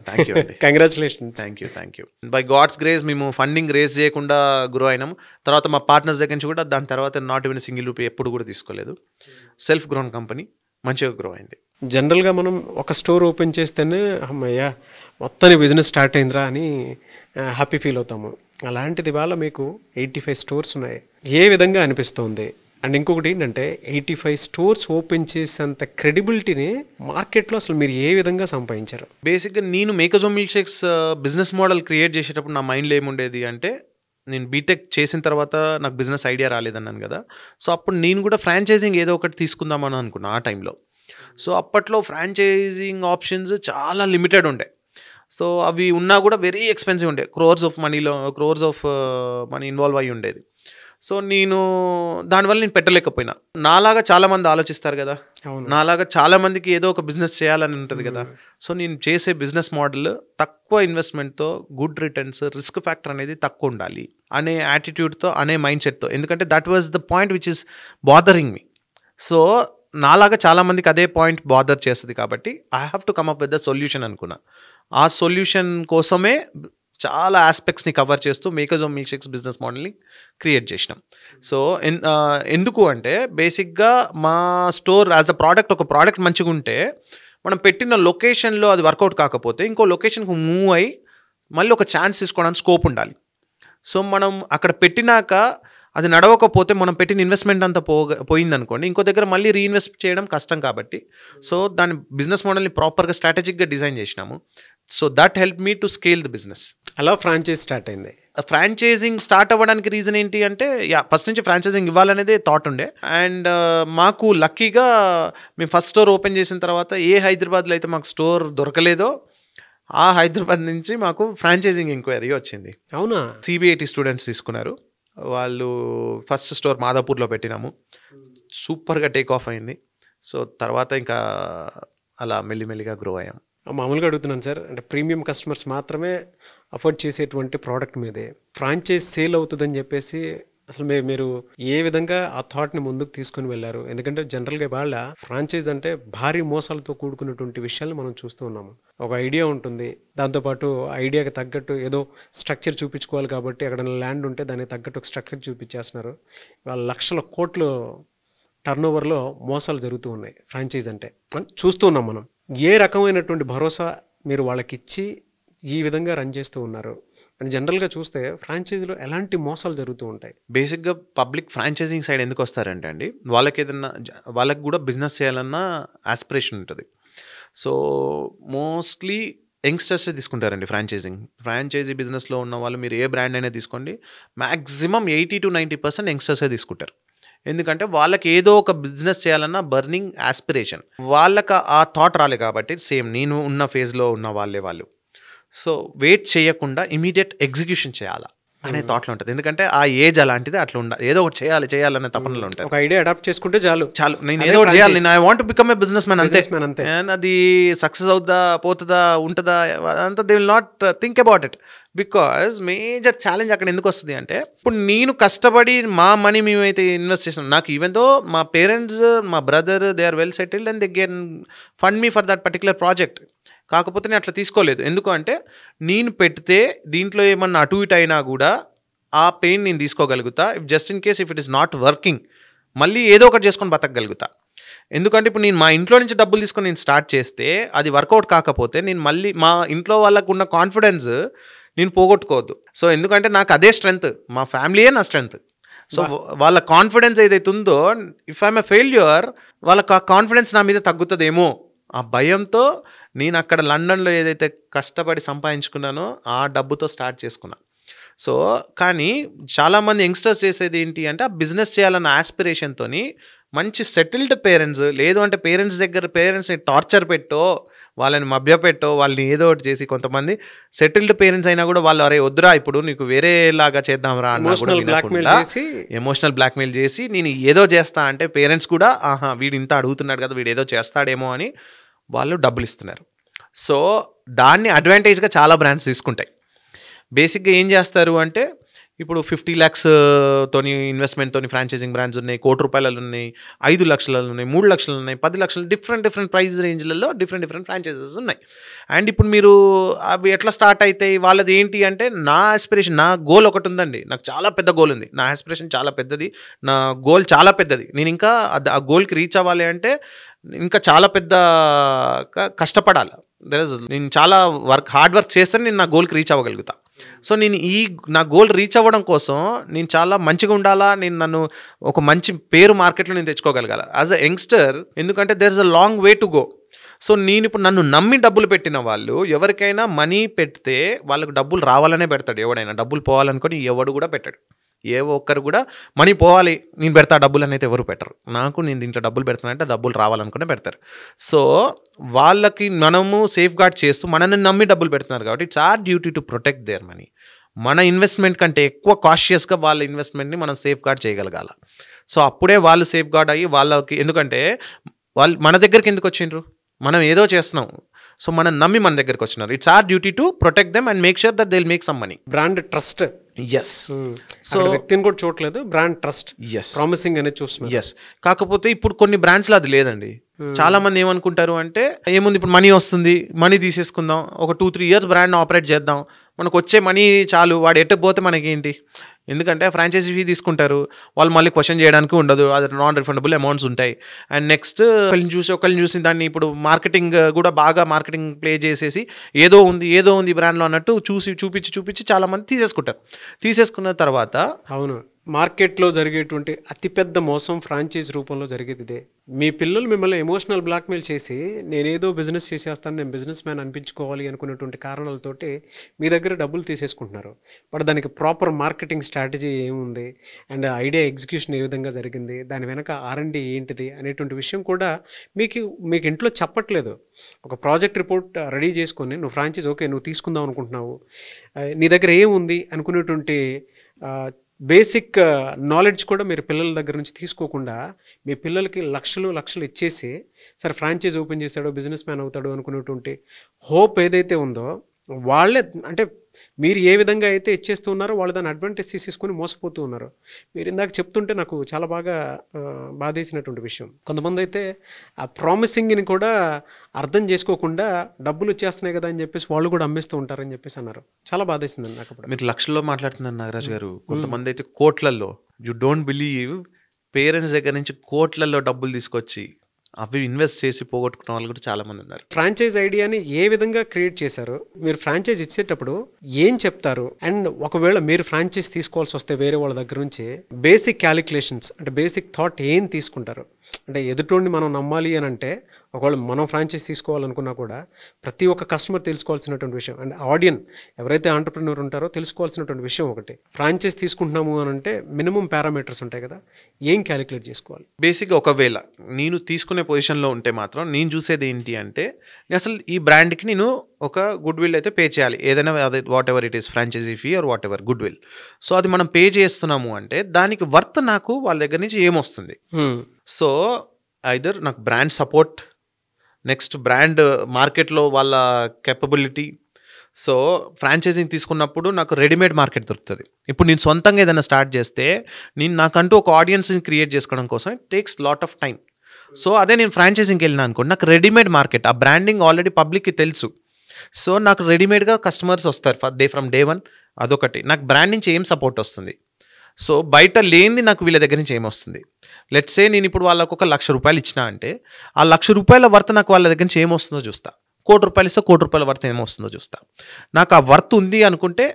థ్యాంక్ యూ అండి. Congratulations. Thank you. By God's grace మేము ఫండింగ్ రేస్ చేయకుండా గ్రో అయినాము. తర్వాత మా పార్ట్నర్స్ దగ్గర నుంచి కూడా దాని తర్వాత నాట్ ఈవెన్ సింగిల్ రూపీ ఎప్పుడు కూడా తీసుకోలేదు. సెల్ఫ్ గ్రోన్ కంపెనీ మంచిగా గ్రో అయింది. జనరల్గా మనం ఒక స్టోర్ ఓపెన్ చేస్తేనే అమ్మయ్యా మొత్తాన్ని బిజినెస్ స్టార్ట్ అయిందిరా అని హ్యాపీ ఫీల్ అవుతాము. అలాంటిది వాళ్ళ మీకు 85 stores ఉన్నాయి. ఏ విధంగా అనిపిస్తుంది? అండ్ ఇంకొకటి ఏంటంటే 85 stores ఓపెన్ చేసేంత క్రెడిబిలిటీని మార్కెట్లో అసలు మీరు ఏ విధంగా సంపాదించారు? బేసిక్గా నేను మేకజోమ్ milk shakes business model create చేసేటప్పుడు నా మైండ్లో ఏముండేది అంటే, నేను బీటెక్ చేసిన తర్వాత నాకు బిజినెస్ ఐడియా రాలేదన్నాను కదా. సో అప్పుడు నేను కూడా ఫ్రాంచైజింగ్ ఏదో ఒకటి తీసుకుందామని అనుకున్నా ఆ టైంలో. సో అప్పట్లో ఫ్రాంచైజింగ్ ఆప్షన్స్ చాలా లిమిటెడ్ ఉండే. సో అవి ఉన్నా కూడా వెరీ ఎక్స్పెన్సివ్ ఉండే. క్రోర్స్ ఆఫ్ మనీ ఇన్వాల్వ్ అయ్యి ఉండేది. సో నేను దానివల్ల నేను పెట్టలేకపోయినా. నాలాగా చాలామంది ఆలోచిస్తారు కదా, నాలాగా చాలామందికి ఏదో ఒక బిజినెస్ చేయాలని ఉంటుంది కదా. సో నేను చేసే బిజినెస్ మోడల్ తక్కువ ఇన్వెస్ట్మెంట్తో గుడ్ రిటర్న్స్, రిస్క్ ఫ్యాక్టర్ అనేది తక్కువ ఉండాలి అనే యాటిట్యూడ్తో, అనే మైండ్ సెట్తో. ఎందుకంటే that was the point which is bothering me. So నాలాగా చాలామందికి అదే పాయింట్ బాదర్ చేస్తుంది కాబట్టి I have to come up with the solution అనుకున్నా. ఆ సొల్యూషన్ కోసమే చాలా ఆస్పెక్ట్స్ని కవర్ చేస్తూ మేకజోమ్ మిల్క్ షేక్స్ బిజినెస్ మోడల్ని క్రియేట్ చేసినాం. సో ఎందుకు అంటే బేసిక్గా మా స్టోర్ యాజ్ అ ప్రోడక్ట్, ఒక ప్రోడక్ట్ మంచిగా ఉంటే మనం పెట్టిన లొకేషన్లో అది వర్కౌట్ కాకపోతే ఇంకో లొకేషన్కి మూవ్ అయ్యి మళ్ళీ ఒక ఛాన్స్ తీసుకోవడానికి స్కోప్ ఉండాలి. సో మనం అక్కడ పెట్టినాక అది నడవకపోతే మనం పెట్టిన ఇన్వెస్ట్మెంట్ అంతా పోయిందనుకోండి, ఇంకో దగ్గర మళ్ళీ రీఇన్వెస్ట్ చేయడం కష్టం కాబట్టి సో దాని బిజినెస్ మోడల్ని ప్రాపర్గా స్ట్రాటజిక్గా డిజైన్ చేసినాము. So that help me to scale the business. అలా ఫ్రాంచైజ్ స్టార్ట్ అయింది. ఫ్రాంచైజింగ్ స్టార్ట్ అవ్వడానికి రీజన్ ఏంటి అంటే, ఫస్ట్ నుంచి ఫ్రాంచైజింగ్ ఇవ్వాలనేదే థాట్ ఉండే. అండ్ మాకు లక్కీగా మేము ఫస్ట్ స్టోర్ ఓపెన్ చేసిన తర్వాత ఏ హైదరాబాద్లో అయితే మాకు స్టోర్ దొరకలేదో ఆ హైదరాబాద్ నుంచి మాకు ఫ్రాంచైజింగ్ ఎంక్వైరీ వచ్చింది. అవునా? CBIT స్టూడెంట్స్ తీసుకున్నారు. వాళ్ళు ఫస్ట్ స్టోర్ మాదాపూర్లో పెట్టినాము. సూపర్గా టేక్ ఆఫ్ అయింది. సో తర్వాత ఇంకా అలా మెల్లిమెల్లిగా గ్రో అయ్యాం. మామూలుగా అడుగుతున్నాను సార్, అంటే ప్రీమియం కస్టమర్స్ మాత్రమే అఫోర్డ్ చేసేటువంటి ప్రోడక్ట్ మీదే ఫ్రాంచైజ్ సేల్ అవుతుందని చెప్పేసి అసలు మీరు ఏ విధంగా ఆ థాట్ని ముందుకు తీసుకుని వెళ్ళారు? ఎందుకంటే జనరల్గా వాళ్ళ ఫ్రాంచైజ్ అంటే భారీ మోసాలతో కూడుకున్నటువంటి విషయాలు మనం చూస్తూ ఉన్నాము. ఒక ఐడియా ఉంటుంది, దాంతోపాటు ఐడియాకి తగ్గట్టు ఏదో స్ట్రక్చర్ చూపించుకోవాలి కాబట్టి అక్కడ ల్యాండ్ ఉంటే దానికి తగ్గట్టు ఒక స్ట్రక్చర్ చూపించేస్తున్నారు. వాళ్ళ లక్షల కోట్లు టర్న్ ఓవర్లో మోసాలు జరుగుతూ ఉన్నాయి ఫ్రాంచైజ్ అంటే చూస్తూ ఉన్నాం మనం. ఏ రకమైనటువంటి భరోసా మీరు వాళ్ళకి ఇచ్చి ఈ విధంగా రన్ చేస్తూ ఉన్నారు? అండ్ జనరల్గా చూస్తే ఫ్రాంచైజీలో ఎలాంటి మోసాలు జరుగుతూ ఉంటాయి? బేసిక్గా పబ్లిక్ ఫ్రాంచైజింగ్ సైడ్ ఎందుకు వస్తారంటే అండి, వాళ్ళకి కూడా బిజినెస్ చేయాలన్న ఆస్పిరేషన్ ఉంటుంది. సో మోస్ట్లీ యంగ్స్టర్సే తీసుకుంటారండి ఫ్రాంచైజీ బిజినెస్లో ఉన్న వాళ్ళు. మీరు ఏ బ్రాండ్ అయినా తీసుకోండి, మ్యాక్సిమం 80 to 90% యంగ్స్టర్సే తీసుకుంటారు. ఎందుకంటే వాళ్ళకి ఏదో ఒక బిజినెస్ చేయాలన్న బర్నింగ్ ఆస్పిరేషన్, వాళ్ళకి ఆ థాట్ రాలే కాబట్టి. సేమ్ నేను ఉన్న ఫేజ్లో ఉన్న వాళ్ళు. సో వెయిట్ చేయకుండా ఇమీడియట్ ఎగ్జిక్యూషన్ చేయాలా అనే థాట్లో ఉంటుంది. ఎందుకంటే ఆ ఏజ్ అలాంటిది, అట్లా ఉండాలి, ఏదో ఒకటి చేయాలనే తపనలో ఉంటుంది. ఒక ఐడియా అడాప్ట్ చేసుకుంటే చాలు, నేను ఏదో ఒకటి చేయాలి, నేను I want to become a business man అంతే. అండ్ అది సక్సెస్ అవుతుందా, పోతుందా, ఉంటుందా, అంతా they will not think about it. Because major challenge అక్కడ ఎందుకు వస్తుంది అంటే, ఇప్పుడు నేను కష్టపడి మా మనీ మేమైతే ఇన్వెస్ట్ చేసాం, నాకు ఈవెన్ దో మా పేరెంట్స్, మా brother, they are well settled and they can fund me for that particular project. కాకపోతే నేను అట్లా తీసుకోలేదు. ఎందుకు అంటే, నేను పెడితే దీంట్లో ఏమన్నా అటు ఇటు అయినా కూడా ఆ పెయిన్ నేను తీసుకోగలుగుతా. If just in case if it is not working, మళ్ళీ ఏదో ఒకటి చేసుకొని బతకగలుగుతా. ఎందుకంటే ఇప్పుడు నేను మా ఇంట్లో నుంచి డబ్బులు తీసుకొని నేను స్టార్ట్ చేస్తే అది వర్కౌట్ కాకపోతే నేను మళ్ళీ మా ఇంట్లో వాళ్ళకు ఉన్న కాన్ఫిడెన్స్ నేను పోగొట్టుకోవద్దు. సో ఎందుకంటే నాకు అదే స్ట్రెంగ్త్, మా ఫ్యామిలీయే నా స్ట్రెంగ్త్. సో వాళ్ళ కాన్ఫిడెన్స్ ఏదైతే ఉందో, ఇఫ్ ఐఎమ్ ఎ ఫెయిల్యూర్, వాళ్ళకి ఆ కాన్ఫిడెన్స్ నా మీద తగ్గుతుందేమో ఆ భయంతో నేను అక్కడ లండన్లో ఏదైతే కష్టపడి సంపాదించుకున్నానో ఆ డబ్బుతో స్టార్ట్ చేసుకున్నా. సో కానీ చాలామంది యంగ్స్టర్స్ చేసేది ఏంటి అంటే, ఆ బిజినెస్ చేయాలన్న ఆస్పిరేషన్తో మంచి సెటిల్డ్ పేరెంట్స్, లేదు అంటే పేరెంట్స్ దగ్గర పేరెంట్స్ని టార్చర్ పెట్టో, వాళ్ళని మభ్యపెట్టో, వాళ్ళని ఏదో ఒకటి చేసి, కొంతమంది సెటిల్డ్ పేరెంట్స్ అయినా కూడా వాళ్ళు అరే వద్దురా ఇప్పుడు నీకు వేరేలాగా చేద్దాంరా అన్న ఎమోషనల్ బ్లాక్మెయిల్ చేసి నేను ఏదో చేస్తా అంటే పేరెంట్స్ కూడా ఆహా వీడు ఇంత అడుగుతున్నాడు కదా వీడు ఏదో చేస్తాడేమో అని వాళ్ళు డబ్బులు ఇస్తున్నారు. సో దాన్ని అడ్వాంటేజ్గా చాలా బ్రాండ్స్ తీసుకుంటాయి. బేసిక్గా ఏం చేస్తారు అంటే, ఇప్పుడు 50 lakhs తోని ఇన్వెస్ట్మెంట్తో ఫ్రాంచైజింగ్ బ్రాండ్స్ ఉన్నాయి, ₹1,00,00,000 ఉన్నాయి, 5 లక్షలు ఉన్నాయి, 3 లక్షలు ఉన్నాయి, 10 లక్షలు, డిఫరెంట్ ప్రైస్ రేంజ్లలో డిఫరెంట్ ఫ్రాంచైజెస్ ఉన్నాయి. అండ్ ఇప్పుడు మీరు అవి ఎట్లా స్టార్ట్ అవుతాయి, వాళ్ళది ఏంటి అంటే, నా ఆస్పిరేషన్, నా గోల్ ఒకటి ఉందండి, నాకు చాలా పెద్ద గోల్ ఉంది, నా ఆస్పిరేషన్ చాలా పెద్దది, నా గోల్ చాలా పెద్దది. నేను ఇంకా ఆ గోల్కి రీచ్ అవ్వాలి అంటే ఇంకా చాలా పెద్ద కష్టపడాలి. నేను చాలా హార్డ్ వర్క్ చేస్తే నేను నా గోల్కి రీచ్ అవ్వగలుగుతా. సో నేను నా గోల్ రీచ్ అవ్వడం కోసం నేను చాలా మంచిగా ఉండాలా, నేను నన్ను ఒక మంచి పేరు మార్కెట్లో నేను తెచ్చుకోగలగాల యాజ్ అ యంగ్స్టర్. ఎందుకంటే there is a long way to go. So నేను ఇప్పుడు నన్ను నమ్మి డబ్బులు పెట్టిన వాళ్ళు, ఎవరికైనా మనీ పెడితే వాళ్ళకు డబ్బులు రావాలనే పెడతాడు ఎవడైనా. డబ్బులు పోవాలనుకొని ఎవడు కూడా పెట్టాడు. ఏ ఒక్కరు కూడా మనీ పోవాలి నేను పెడతా డబ్బులు అనేది ఎవరు పెట్టరు. నేను దీంట్లో డబ్బులు పెడతానంటే డబ్బులు రావాలనుకునే పెడతారు. సో వాళ్ళకి మనము సేఫ్ గార్డ్ చేస్తూ మనల్ని నమ్మి డబ్బులు పెడుతున్నారు కాబట్టి it's our duty to protect their money. మన ఇన్వెస్ట్మెంట్ కంటే ఎక్కువ కాషియస్గా వాళ్ళ ఇన్వెస్ట్మెంట్ని మనం సేఫ్ గార్డ్ చేయగలగాల. సో అప్పుడే వాళ్ళు సేఫ్ గార్డ్ అయ్యి వాళ్ళకి, ఎందుకంటే వాళ్ళు మన దగ్గరికి ఎందుకు వచ్చిండ్రు, మనం ఏదో చేస్తున్నాం, సో మనం నమ్మి మన దగ్గరికి వచ్చినారు. It's our duty to protect them and make sure that they will make some money. Brand trust. Yes. So వ్యక్తిని కూడా చూడలేదు, బ్రాండ్ ట్రస్ట్, ప్రామిసింగ్ అనేది చూస్తున్నారు. ఎస్. కాకపోతే ఇప్పుడు కొన్ని బ్రాండ్స్లో అది లేదండి. చాలా మంది ఏమనుకుంటారు అంటే, ఏముంది ఇప్పుడు మనీ వస్తుంది, మనీ తీసేసుకుందాం, ఒక 2-3 years బ్రాండ్ ఆపరేట్ చేద్దాం, మనకు వచ్చే మనీ చాలు, వాడు ఎట్టకపోతే మనకేంటి. ఎందుకంటే ఫ్రాంచైజీ ఫీ తీసుకుంటారు, వాళ్ళు మళ్ళీ క్వశ్చన్ చేయడానికి ఉండదు, అది నాన్ రిఫండబుల్ అమౌంట్స్ ఉంటాయి. అండ్ నెక్స్ట్ ఒకళ్ళని చూసి దాన్ని ఇప్పుడు మార్కెటింగ్ కూడా బాగా మార్కెటింగ్ ప్లే చేసేసి ఏదో ఉంది బ్రాండ్లో అన్నట్టు చూపించి చాలామంది తీసేసుకున్న తర్వాత, అవును, మార్కెట్లో జరిగేటువంటి అతిపెద్ద మోసం ఫ్రాంచైజ్ రూపంలో జరిగేది ఇదే. మీ పిల్లలు మిమ్మల్ని ఎమోషనల్ బ్లాక్మెయిల్ చేసి నేనేదో బిజినెస్ చేసేస్తాను, నేను బిజినెస్ మ్యాన్ అనిపించుకోవాలి అనుకునేటువంటి కారణాలతోటి మీ దగ్గర డబ్బులు తీసేసుకుంటున్నారు. బట్ దానికి ప్రాపర్ మార్కెటింగ్ స్ట్రాటజీ ఏముంది అండ్ ఐడియా ఎగ్జిక్యూషన్ ఏ విధంగా జరిగింది, దాని వెనక R&D ఏంటిది అనేటువంటి విషయం కూడా మీకు ఇంట్లో చెప్పట్లేదు. ఒక ప్రాజెక్ట్ రిపోర్ట్ రెడీ చేసుకొని నువ్వు ఫ్రాంచైజ్ ఓకే నువ్వు తీసుకుందాం అనుకుంటున్నావు, నీ దగ్గర ఏముంది అనుకునేటువంటి బేసిక్ నాలెడ్జ్ కూడా మీరు పిల్లల దగ్గర నుంచి తీసుకోకుండా మీ పిల్లలకి లక్షలు ఇచ్చేసి సరే ఫ్రాంచైజ్ ఓపెన్ చేశాడో బిజినెస్ మ్యాన్ అవుతాడు అనుకునేటువంటి హోప్ ఏదైతే ఉందో, వాళ్ళే అంటే మీరు ఏ విధంగా అయితే ఇచ్చేస్తున్నారో వాళ్ళు దాన్ని అడ్వాంటేజ్ తీసేసుకొని మోసపోతూ ఉన్నారు. మీరు ఇందాక చెప్తుంటే నాకు చాలా బాగా బాధేసినటువంటి విషయం. కొంతమంది అయితే ఆ ప్రామిసింగ్ని కూడా అర్థం చేసుకోకుండా డబ్బులు వచ్చేస్తున్నాయి కదా అని చెప్పేసి వాళ్ళు కూడా అమ్మేస్తూ ఉంటారని చెప్పేసి అన్నారు. చాలా బాధేసిందండి నాకు. మీరు లక్షల్లో మాట్లాడుతున్నారు నాగరాజ్ గారు, కొంతమంది అయితే కోట్లల్లో. యూ డోంట్ బిలీవ్, పేరెంట్స్ దగ్గర నుంచి కోట్లల్లో డబ్బులు తీసుకొచ్చి అవి ఇన్వెస్ట్ చేసి పోగొట్టుకున్న వాళ్ళు కూడా చాలా మంది ఉన్నారు. ఫ్రాంచైజ్ ఐడియాని ఏ విధంగా క్రియేట్ చేశారు, మీరు ఫ్రాంచైజ్ ఇచ్చేటప్పుడు ఏం చెప్తారు, అండ్ ఒకవేళ మీరు ఫ్రాంచైజ్ తీసుకోవాల్సి వస్తే వేరే వాళ్ళ దగ్గర నుంచి బేసిక్ క్యాలిక్యులేషన్స్ అంటే బేసిక్ థాట్ ఏం తీసుకుంటారు? అంటే ఎదుటోడిని మనం నమ్మాలి అని అంటే, ఒకవేళ మనం ఫ్రాంచైజ్ తీసుకోవాలనుకున్నా కూడా ప్రతి ఒక్క కస్టమర్ తెలుసుకోవాల్సినటువంటి విషయం, అండ్ ఆడియన్స్ ఎవరైతే ఆంటర్ప్రెన్యూర్ ఉంటారో తెలుసుకోవాల్సినటువంటి విషయం ఒకటి. ఫ్రాంచైజ్ తీసుకుంటున్నాము అని అంటే మినిమం పారామీటర్స్ ఉంటాయి కదా, ఏం క్యాలిక్యులేట్ చేసుకోవాలి? బేసిక్గా ఒకవేళ నేను తీసుకునే పొజిషన్లో ఉంటే మాత్రం నేను చూసేది ఏంటి అంటే, అసలు ఈ బ్రాండ్కి నేను ఒక గుడ్ విల్ అయితే పే చేయాలి, ఏదైనా అదే whatever it is franchisee fee or whatever goodwill. So అది మనం పే చేస్తున్నాము అంటే దానికి వర్త్ నాకు వాళ్ళ దగ్గర నుంచి ఏమొస్తుంది. సో ఐదర్ నాకు బ్రాండ్ సపోర్ట్, నెక్స్ట్ బ్రాండ్ మార్కెట్లో వాళ్ళ కెపబిలిటీ, సో ఫ్రాంచైజింగ్ తీసుకున్నప్పుడు నాకు రెడీమేడ్ మార్కెట్ దొరుకుతుంది. ఇప్పుడు నేను సొంతంగా ఏదైనా స్టార్ట్ చేస్తే నాకంటూ ఒక ఆడియన్స్ని క్రియేట్ చేసుకోవడం కోసం it takes lot of time. So అదే నేను ఫ్రాంచైజింగ్కి వెళ్ళినా అనుకోండి, నాకు రెడీమేడ్ మార్కెట్, ఆ బ్రాండింగ్ ఆల్రెడీ పబ్లిక్కి తెలుసు. సో నాకు రెడీమేడ్గా కస్టమర్స్ వస్తారు ఫ్రమ్ డే వన్. అదొకటి. నాకు బ్రాండ్ నుంచి ఏం సపోర్ట్ వస్తుంది, సో బయట లేనిది నాకు వీళ్ళ దగ్గర నుంచి ఏమొస్తుంది. లెట్స్ సే నేను ఇప్పుడు వాళ్ళకు ఒక ₹1,00,000 ఇచ్చినా అంటే ఆ ₹1,00,000 వర్త్ నాకు వాళ్ళ దగ్గర నుంచి ఏమొస్తుందో చూస్తా. ₹1,00,00,000 ఇస్తే ₹1,00,00,000 వర్త్ ఏమొస్తుందో చూస్తా. నాకు ఆ వర్త్ ఉంది అనుకుంటే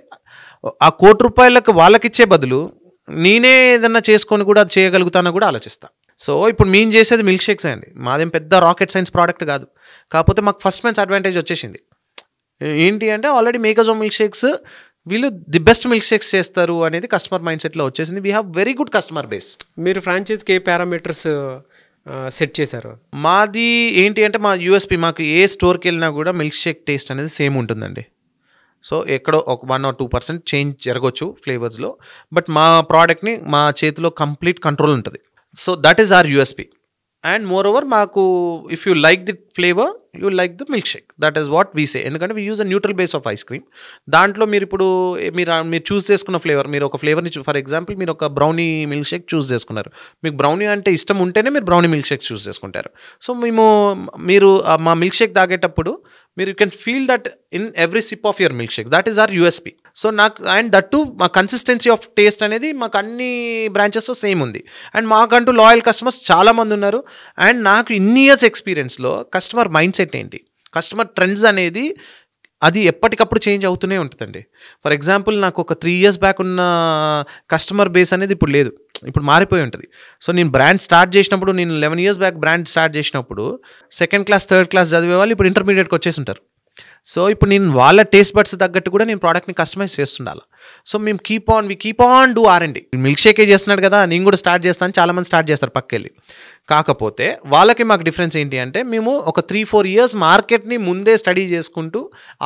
ఆ ₹1,00,00,000 వాళ్ళకిచ్చే బదులు నేనే ఏదన్నా చేసుకొని కూడా అది చేయగలుగుతానో కూడా ఆలోచిస్తా. సో ఇప్పుడు మేము చేసేది మిల్క్ షేక్స్ అండి. మాదేం పెద్ద రాకెట్ సైన్స్ ప్రోడక్ట్ కాదు. కాకపోతే మాకు ఫస్ట్ మంత్స్ అడ్వాంటేజ్ వచ్చేసింది. ఏంటి అంటే already makers of milk shakes వీళ్ళు ది బెస్ట్ మిల్క్ షేక్స్ చేస్తారు అనేది కస్టమర్ మైండ్ సెట్లో వచ్చేసింది. We have very good customer base. మీరు ఫ్రాంచైజ్కి ఏ పారామీటర్స్ సెట్ చేశారు? మాది ఏంటి అంటే మా యూఎస్పీ, మాకు ఏ స్టోర్కి వెళ్ళినా కూడా మిల్క్ షేక్ టేస్ట్ అనేది సేమ్ ఉంటుందండి. సో ఎక్కడో ఒక 1 or 2% చేంజ్ జరగవచ్చు ఫ్లేవర్స్లో, బట్ మా ప్రోడక్ట్ని మా చేతిలో కంప్లీట్ కంట్రోల్ ఉంటుంది. So that is our USP. And more over మాకు if you like the flavour you like the milk Sheikh, that is what we say. ఎందుకంటే we use a neutral base of ice cream. దాంట్లో మీరు ఇప్పుడు మీరు చూస్ చేసుకున్న flavour, మీరు ఒక ఫ్లేవర్ని for example మీరు ఒక బ్రౌనీ మిల్క్ షేక్ చూస్ చేసుకున్నారు. మీకు బ్రౌనీ అంటే ఇష్టం ఉంటేనే మీరు బ్రౌనీ మిల్క్ షేక్ చూస్ చేసుకుంటారు. సో మీరు మా మిల్క్ షేక్ తాగేటప్పుడు మీరు you can feel that in every sip of your milk shake. That is our USP. So నాకు అండ్ దట్ టు మా కన్సిస్టెన్సీ ఆఫ్ టేస్ట్ అనేది మాకు అన్ని బ్రాంచెస్లో సేమ్ ఉంది. అండ్ మాకంటూ లాయల్ కస్టమర్స్ చాలామంది ఉన్నారు. అండ్ నాకు ఇన్ని ఇయర్స్ ఎక్స్పీరియన్స్లో కస్టమర్ మైండ్ సెట్ ఏంటి, కస్టమర్ ట్రెండ్స్ అనేది అది ఎప్పటికప్పుడు చేంజ్ అవుతూనే ఉంటుందండి. ఫర్ ఎగ్జాంపుల్ నాకు ఒక 3 years బ్యాక్ ఉన్న కస్టమర్ బేస్ అనేది ఇప్పుడు లేదు, ఇప్పుడు మారిపోయి ఉంటుంది. సో నేను బ్రాండ్ స్టార్ట్ చేసినప్పుడు, నేను 11 years బ్యాక్ బ్రాండ్ స్టార్ట్ చేసినప్పుడు 2nd class 3rd class చదివే వాళ్ళు ఇప్పుడు ఇంటర్మీడియట్కి వచ్చేసి ఉంటారు. సో ఇప్పుడు నేను వాళ్ళ టేస్ట్ బడ్స్ తగ్గట్టు కూడా నేను ప్రోడక్ట్ని కస్టమైజ్ చేస్తుండాలి. సో మేము keep on do R&D. Milk షేకే చేస్తున్నాడు కదా నేను కూడా స్టార్ట్ చేస్తాను, చాలామంది స్టార్ట్ చేస్తారు పక్కెళ్ళి. కాకపోతే వాళ్ళకి మాకు డిఫరెన్స్ ఏంటి అంటే మేము ఒక 3-4 years మార్కెట్ని ముందే స్టడీ చేసుకుంటూ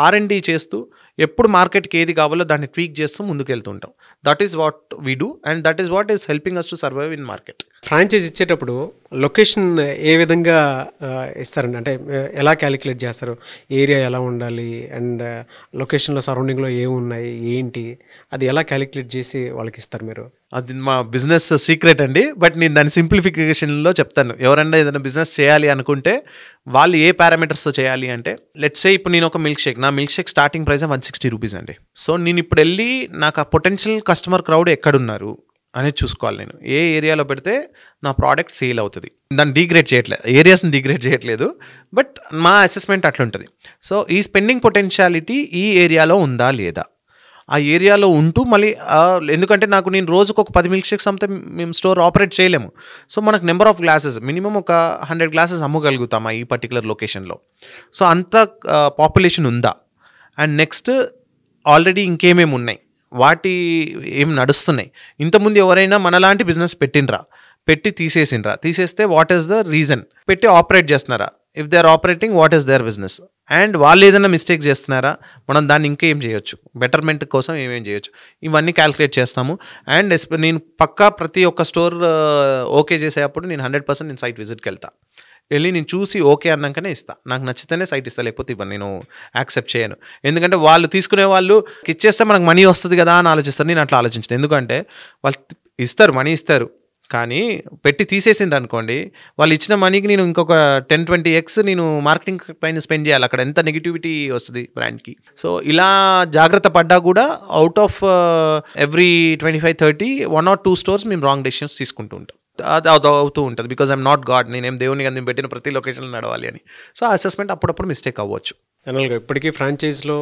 R&D చేస్తూ ఎప్పుడు మార్కెట్కి ఏది కావాలో దాన్ని ట్వీక్ చేస్తూ ముందుకు వెళ్తుంటాం. That is what we do and that is what is helping us to survive in market. Franchise ఇచ్చేటప్పుడు లొకేషన్ ఏ విధంగా ఇస్తారండి? అంటే ఎలా క్యాలిక్యులేట్ చేస్తారు? ఏరియా ఎలా ఉండాలి అండ్ లొకేషన్లో సరౌండింగ్లో ఏమున్నాయి ఏంటి, అది ఎలా క్యాలిక్యులేట్ చేసి వాళ్ళకి ఇస్తారు మీరు? అది మా బిజినెస్ సీక్రెట్ అండి. బట్ నేను దాని సింప్లిఫికేషన్లో చెప్తాను. ఎవరైనా ఏదైనా బిజినెస్ చేయాలి అనుకుంటే వాళ్ళు ఏ పారామీటర్స్తో చేయాలి అంటే, లెట్స్ సే ఇప్పుడు నేను ఒక మిల్క్ షేక్, నా మిల్క్ షేక్ స్టార్టింగ్ ప్రైస్ ₹160 అండి. సో నేను ఇప్పుడు వెళ్ళి నాకు ఆ పొటెన్షియల్ కస్టమర్ క్రౌడ్ ఎక్కడున్నారు అనేది చూసుకోవాలి. నేను ఏ ఏరియాలో పెడితే నా ప్రోడక్ట్ సేల్ అవుతుంది, దాన్ని డిగ్రేడ్ చేయట్లేదు, ఏరియాస్ని డిగ్రేడ్ చేయట్లేదు, బట్ మా అసెస్మెంట్ అట్లుంటుంది. సో ఈ స్పెండింగ్ పొటెన్షియాలిటీ ఈ ఏరియాలో ఉందా లేదా, ఆ ఏరియాలో ఉంటూ మళ్ళీ ఎందుకంటే నేను రోజుకు ఒక 10 మిల్క్ షేక్స్ అమ్మితే మేము స్టోర్ ఆపరేట్ చేయలేము. సో మనకు నెంబర్ ఆఫ్ గ్లాసెస్ మినిమం ఒక 100 glasses అమ్మగలుగుతామా ఈ పర్టికులర్ లొకేషన్లో. సో అంత పాపులేషన్ ఉందా, అండ్ నెక్స్ట్ ఆల్రెడీ ఇంకేమేమి ఉన్నాయి, వాటి ఏం నడుస్తున్నాయి, ఇంతకుముందు ఎవరైనా మనలాంటి బిజినెస్ పెట్టి తీసేస్తే వాట్ ఈస్ ద రీజన్, పెట్టి ఆపరేట్ చేస్తున్నారా, if they are operating what is their business, and వాళ్ళు ఏదైనా మిస్టేక్ చేస్తున్నారా, మనం దాన్ని ఇంకా ఏం చేయొచ్చు, బెటర్మెంట్ కోసం ఏమేం చేయొచ్చు, ఇవన్నీ క్యాలిక్యులేట్ చేస్తాము. అండ్ నేను పక్కా ప్రతి ఒక్క స్టోర్ ఓకే చేసేటప్పుడు నేను 100% నేను సైట్ విజిట్కి వెళ్ళి నేను చూసి ఓకే అన్నాకనే ఇస్తా. నాకు నచ్చితేనే సైట్ ఇస్తా, లేకపోతే ఇవ్వను, నేను యాక్సెప్ట్ చేయను. ఎందుకంటే వాళ్ళు తీసుకునే వాళ్ళు ఇచ్చేస్తే మనకు మనీ వస్తుంది కదా అని ఆలోచిస్తారు. నేను అట్లా ఆలోచించను. ఎందుకంటే వాళ్ళు ఇస్తారు, మనీ ఇస్తారు, కానీ పెట్టి తీసేసింది అనుకోండి, వాళ్ళు ఇచ్చిన మనీకి నేను ఇంకొక 10-20x నేను మార్కెటింగ్ పైన స్పెండ్ చేయాలి. అక్కడ ఎంత నెగిటివిటీ వస్తుంది బ్రాండ్కి. సో ఇలా జాగ్రత్త పడ్డా కూడా out of every 25-30 1 or 2 stores మేము రాంగ్ డెసిషన్స్ తీసుకుంటూ ఉంటాం. అది అవుతూ ఉంటుంది. బికాజ్ ఐఎమ్ నాట్ గాడ్, నేనేం దేవుని కానీ పెట్టిన ప్రతి లొకేషన్లో నడవాలి అని. సో ఆ అసెస్మెంట్ అప్పుడప్పుడు మిస్టేక్ అవ్వచ్చు. జనరల్గా ఇప్పటికీ ఫ్రాంచైజ్లో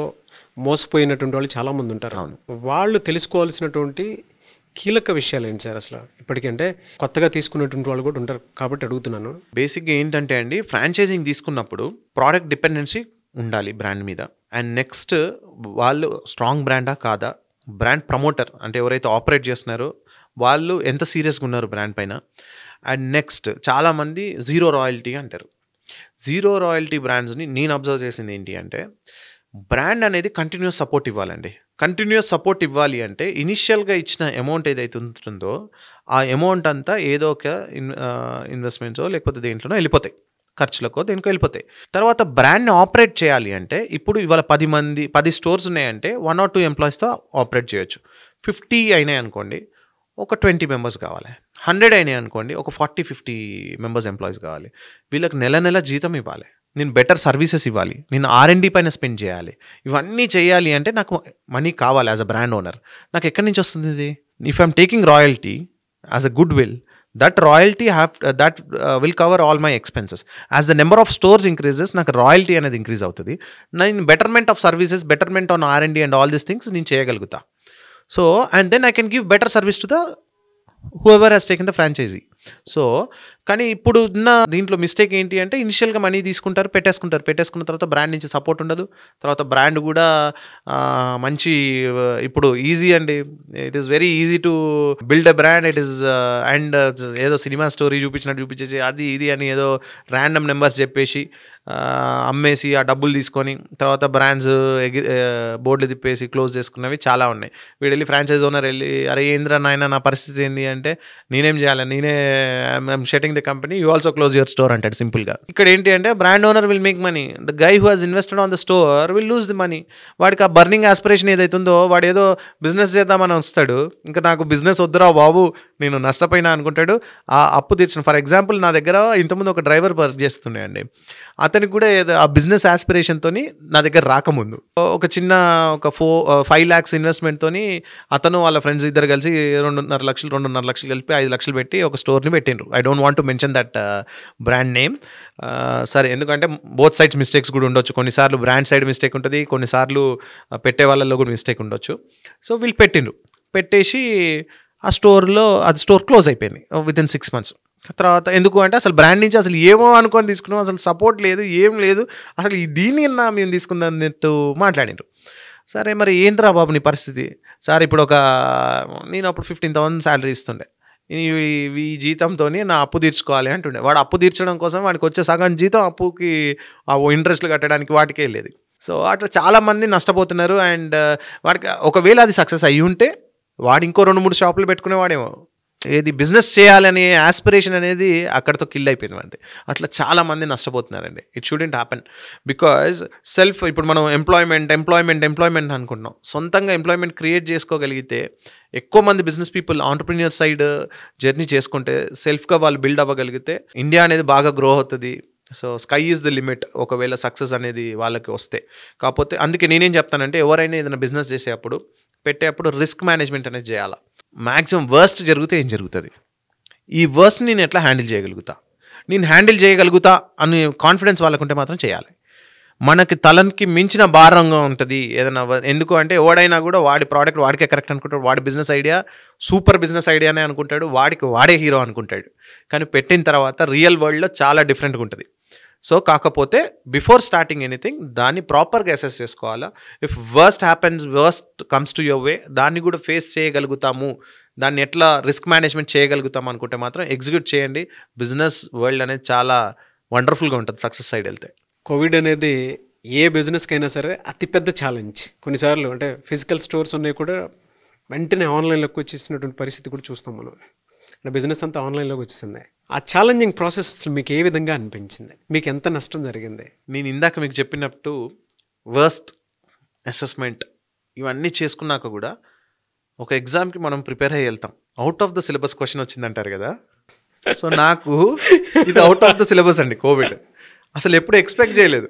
మోసపోయినటువంటి వాళ్ళు చాలామంది ఉంటారు. అవును. వాళ్ళు తెలుసుకోవాల్సినటువంటి కీలక విషయాలు ఏంటి సార్ అసలు ఇప్పటికంటే? కొత్తగా తీసుకున్నటువంటి వాళ్ళు కూడా ఉంటారు కాబట్టి అడుగుతున్నాను. బేసిక్గా ఏంటంటే అండి, ఫ్రాంచైజింగ్ తీసుకున్నప్పుడు ప్రోడక్ట్ డిపెండెన్సీ ఉండాలి బ్రాండ్ మీద. అండ్ నెక్స్ట్ వాళ్ళు స్ట్రాంగ్ బ్రాండా కాదా, బ్రాండ్ ప్రమోటర్ అంటే ఎవరైతే ఆపరేట్ చేస్తున్నారో వాళ్ళు ఎంత సీరియస్గా ఉన్నారు బ్రాండ్ పైన. అండ్ నెక్స్ట్ చాలామంది జీరో రాయల్టీ అంటారు. జీరో రాయల్టీ బ్రాండ్స్ని నేను అబ్జర్వ్ చేసింది ఏంటి అంటే, బ్రాండ్ అనేది కంటిన్యూస్ సపోర్ట్ ఇవ్వాలండి. కంటిన్యూస్ సపోర్ట్ ఇవ్వాలి అంటే ఇనిషియల్గా ఇచ్చిన అమౌంట్ ఏదైతే ఉంటుందో ఆ అమౌంట్ అంతా ఏదో ఒక ఇన్వెస్ట్మెంట్సో లేకపోతే దేంట్లోనో వెళ్ళిపోతాయి. ఖర్చులకో దేనికో వెళ్ళిపోతాయి. తర్వాత బ్రాండ్ని ఆపరేట్ చేయాలి అంటే ఇప్పుడు ఇవాళ 10 స్టోర్స్ ఉన్నాయంటే 1 or 2 ఎంప్లాయీస్తో ఆపరేట్ చేయొచ్చు. 50 అయినాయి అనుకోండి, ఒక 20 మెంబర్స్ కావాలి. 100 అయినాయి అనుకోండి, ఒక 40-50 మెంబర్స్ ఎంప్లాయీస్ కావాలి. వీళ్ళకి నెల జీతం ఇవ్వాలి, నేను బెటర్ సర్వీసెస్ ఇవ్వాలి, నేను R&D పైన స్పెండ్ చేయాలి. ఇవన్నీ చేయాలి అంటే నాకు మనీ కావాలి యాజ్ అ బ్రాండ్ ఓనర్. నాకు ఎక్కడి నుంచి వస్తుంది ఇది? If I'm taking royalty as a good will, that royalty will cover all my expenses. As the number of stores increases, నాకు royalty అనేది ఇంక్రీజ్ అవుతుంది. నేను betterment of services, betterment on R&D and all these things నేను చేయగలుగుతా. So and then I can give better service to the whoever has taken the franchisee. So కానీ ఇప్పుడు ఉన్న దీంట్లో మిస్టేక్ ఏంటి అంటే ఇనిషియల్గా మనీ తీసుకుంటారు, పెట్టేసుకున్న తర్వాత బ్రాండ్ నుంచి సపోర్ట్ ఉండదు. తర్వాత బ్రాండ్ కూడా మంచి ఇప్పుడు ఈజీ అండి, it is very easy to build a brand. It is and ఏదో సినిమా స్టోరీ చూపించేసి అది ఇది అని ఏదో ర్యాండమ్ నెంబర్స్ చెప్పేసి అమ్మేసి ఆ డబ్బులు తీసుకొని తర్వాత బ్రాండ్స్ బోర్డులు తిప్పేసి క్లోజ్ చేసుకున్నవి చాలా ఉన్నాయి. వీడు వెళ్ళి ఫ్రాంచైజ్ ఓనర్ వెళ్ళి అరే ఏంద్రా నాయన నా పరిస్థితి ఏంది అంటే నేనేం చేయాలి, నేనే I'm shutting the company, you also close your store అంటాడు సింపుల్గా. ఇక్కడ ఏంటి అంటే brand owner will make money, the guy who has invested on the store will lose the money. వాడికి ఆ బర్నింగ్ ఆస్పిరేషన్ ఏదైతుందో వాడు ఏదో బిజినెస్ చేద్దామని వస్తాడు, ఇంకా నాకు బిజినెస్ వద్దురా బాబు నేను నష్టపోయినా అనుకుంటాడు. ఆ అప్పు తీర్చిన ఫర్ ఎగ్జాంపుల్ నా దగ్గర ఇంతకుముందు ఒక డ్రైవర్ వర్క్ చేస్తుండే అండి, అతనికి కూడా ఏదో ఆ బిజినెస్ ఆస్పిరేషన్తో నా దగ్గర రాకముందు ఒక చిన్న ఒక 5 lakhs ఇన్వెస్ట్మెంట్తోని అతను వాళ్ళ ఫ్రెండ్స్ ఇద్దరు కలిసి 2.5 లక్షలు కలిపి 5 లక్షలు పెట్టి ఒక స్టోర్ని పెట్టిండ్రు. I don't want to mention that brand name. సరే, ఎందుకంటే బోత్ సైడ్స్ మిస్టేక్స్ కూడా ఉండొచ్చు. కొన్నిసార్లు బ్రాండ్ సైడ్ మిస్టేక్ ఉంటుంది, కొన్నిసార్లు పెట్టే వాళ్ళలో కూడా మిస్టేక్ ఉండొచ్చు. సో వీళ్ళు పెట్టేసి ఆ స్టోర్ క్లోజ్ అయిపోయింది వితిన్ 6 months. తర్వాత ఎందుకు అంటే అసలు బ్రాండ్ నుంచి అసలు ఏమో అనుకొని తీసుకున్నాం, అసలు సపోర్ట్ లేదు, ఏం లేదు, అసలు దీన్ని మేము తీసుకుందన్నట్టు మాట్లాడినారు. సరే మరి ఏంట్రా బాబు నీ పరిస్థితి? సార్ ఇప్పుడు నేను అప్పుడు 15,000 శాలరీ ఇస్తుండే, ఈ జీతంతో నా అప్పు తీర్చుకోవాలి అంటుండే. వాడు అప్పు తీర్చడం కోసం వాడికి వచ్చే సగం జీతం అప్పుకి ఇంట్రెస్ట్లు కట్టడానికి వాటికే వెళ్ళేది. సో అట్లా చాలామంది నష్టపోతున్నారు. అండ్ వాడికి ఒకవేళ అది సక్సెస్ అయ్యి ఉంటే వాడు ఇంకో 2-3 షాపులు పెట్టుకునేవాడేమో. ఏది బిజినెస్ చేయాలనే ఆస్పిరేషన్ అనేది అక్కడితో కిల్ అయిపోయింది అంతే. అట్లా చాలామంది నష్టపోతున్నారండి. ఇట్ షుడెంట్ హ్యాపెన్ బికాజ్ ఇప్పుడు మనం ఎంప్లాయ్మెంట్ అనుకుంటున్నాం. సొంతంగా ఎంప్లాయ్మెంట్ క్రియేట్ చేసుకోగలిగితే ఎక్కువ మంది business people entrepreneur side journey చేసుకుంటే సెల్ఫ్గా వాళ్ళు బిల్డ్ అవ్వగలిగితే ఇండియా అనేది బాగా గ్రో అవుతుంది. So sky is the limit ఒకవేళ సక్సెస్ అనేది వాళ్ళకి వస్తే. కాకపోతే అందుకే నేనేం చెప్తానంటే ఎవరైనా ఏదైనా బిజినెస్ పెట్టేటప్పుడు రిస్క్ మేనేజ్మెంట్ అనేది చేయాలి. మ్యాక్సిమం వర్స్ట్ జరిగితే ఏం జరుగుతుంది, ఈ వర్స్ట్ని నేను ఎట్లా హ్యాండిల్ చేయగలుగుతా అని కాన్ఫిడెన్స్ వాళ్ళకుంటే మాత్రం చేయాలి. మనకి తలకి మించిన భారంగా ఉంటుంది ఏదైనా. ఎందుకు అంటే ఎవడైనా కూడా వాడి ప్రోడక్ట్ వాడికే కరెక్ట్ అనుకుంటాడు, వాడి బిజినెస్ ఐడియా సూపర్ బిజినెస్ ఐడియానే అనుకుంటాడు, వాడే హీరో అనుకుంటాడు. కానీ పెట్టిన తర్వాత రియల్ వరల్డ్లో చాలా డిఫరెంట్గా ఉంటుంది. సో కాకపోతే బిఫోర్ స్టార్టింగ్ ఎనీథింగ్ దాన్ని ప్రాపర్గా అసెస్ చేసుకోవాలా. If worst comes to your way దాన్ని కూడా ఫేస్ చేయగలుగుతాము, దాన్ని ఎట్లా రిస్క్ మేనేజ్మెంట్ చేయగలుగుతాం అనుకుంటే మాత్రం ఎగ్జిక్యూట్ చేయండి. బిజినెస్ వరల్డ్ అనేది చాలా వండర్ఫుల్గా ఉంటుంది సక్సెస్ సైడ్ వెళ్తే. కోవిడ్ అనేది ఏ బిజినెస్కి అయినా సరే అతిపెద్ద ఛాలెంజ్. కొన్నిసార్లు అంటే ఫిజికల్ స్టోర్స్ ఉన్నాయి కూడా వెంటనే ఆన్లైన్లోకి వచ్చేసినటువంటి పరిస్థితి కూడా చూస్తాం మనం. బిజినెస్ అంతా ఆన్లైన్లోకి వచ్చేసింది. ఆ ఛాలెంజింగ్ ప్రాసెస్ మీకు ఏ విధంగా అనిపించింది? మీకు ఎంత నష్టం జరిగింది? నేను ఇందాక మీకు చెప్పినట్టు వర్స్ట్ అసెస్మెంట్ ఇవన్నీ చేసుకున్నాక కూడా ఒక ఎగ్జామ్కి మనం ప్రిపేర్ అయ్యి వెళ్తాం. Out of the syllabus question వచ్చిందంటారు కదా. సో నాకు ఇది అవుట్ ఆఫ్ ద సిలబస్ అండి కోవిడ్. అసలు ఎప్పుడు ఎక్స్పెక్ట్ చేయలేదు.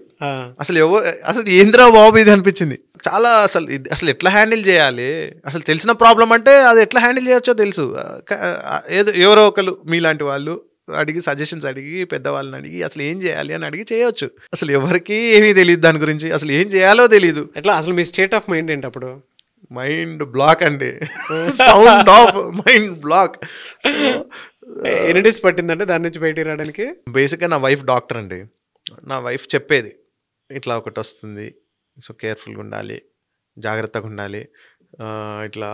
అసలు ఏంద్రా బాబు ఇది అనిపించింది చాలా. అసలు ఎట్లా హ్యాండిల్ చేయాలి, అసలు తెలిసిన ప్రాబ్లం అంటే అది ఎట్లా హ్యాండిల్ చేయొచ్చో తెలుసు. ఎవరో ఒకరు మీలాంటి వాళ్ళు అడిగి సజెషన్స్ అడిగి పెద్దవాళ్ళని అడిగి అసలు ఏం చేయాలి అని అడిగి చేయొచ్చు. అసలు ఎవరికి ఏమీ తెలియదు దాని గురించి, అసలు ఏం చేయాలో తెలియదు. ఎట్లా అసలు మీ స్టేట్ ఆఫ్ మైండ్ ఏంటి అప్పుడు? మైండ్ బ్లాక్ అండి. Sound of mind block. ఎన్ని డేస్ పట్టిందంటే దాని నుంచి బయటికి రావడానికి? బేసిక్గా నా వైఫ్ డాక్టర్ అండి. నా వైఫ్ చెప్పేది ఇట్లా ఒకటి వస్తుంది, సో కేర్ఫుల్గా ఉండాలి, జాగ్రత్తగా ఉండాలి, ఇట్లా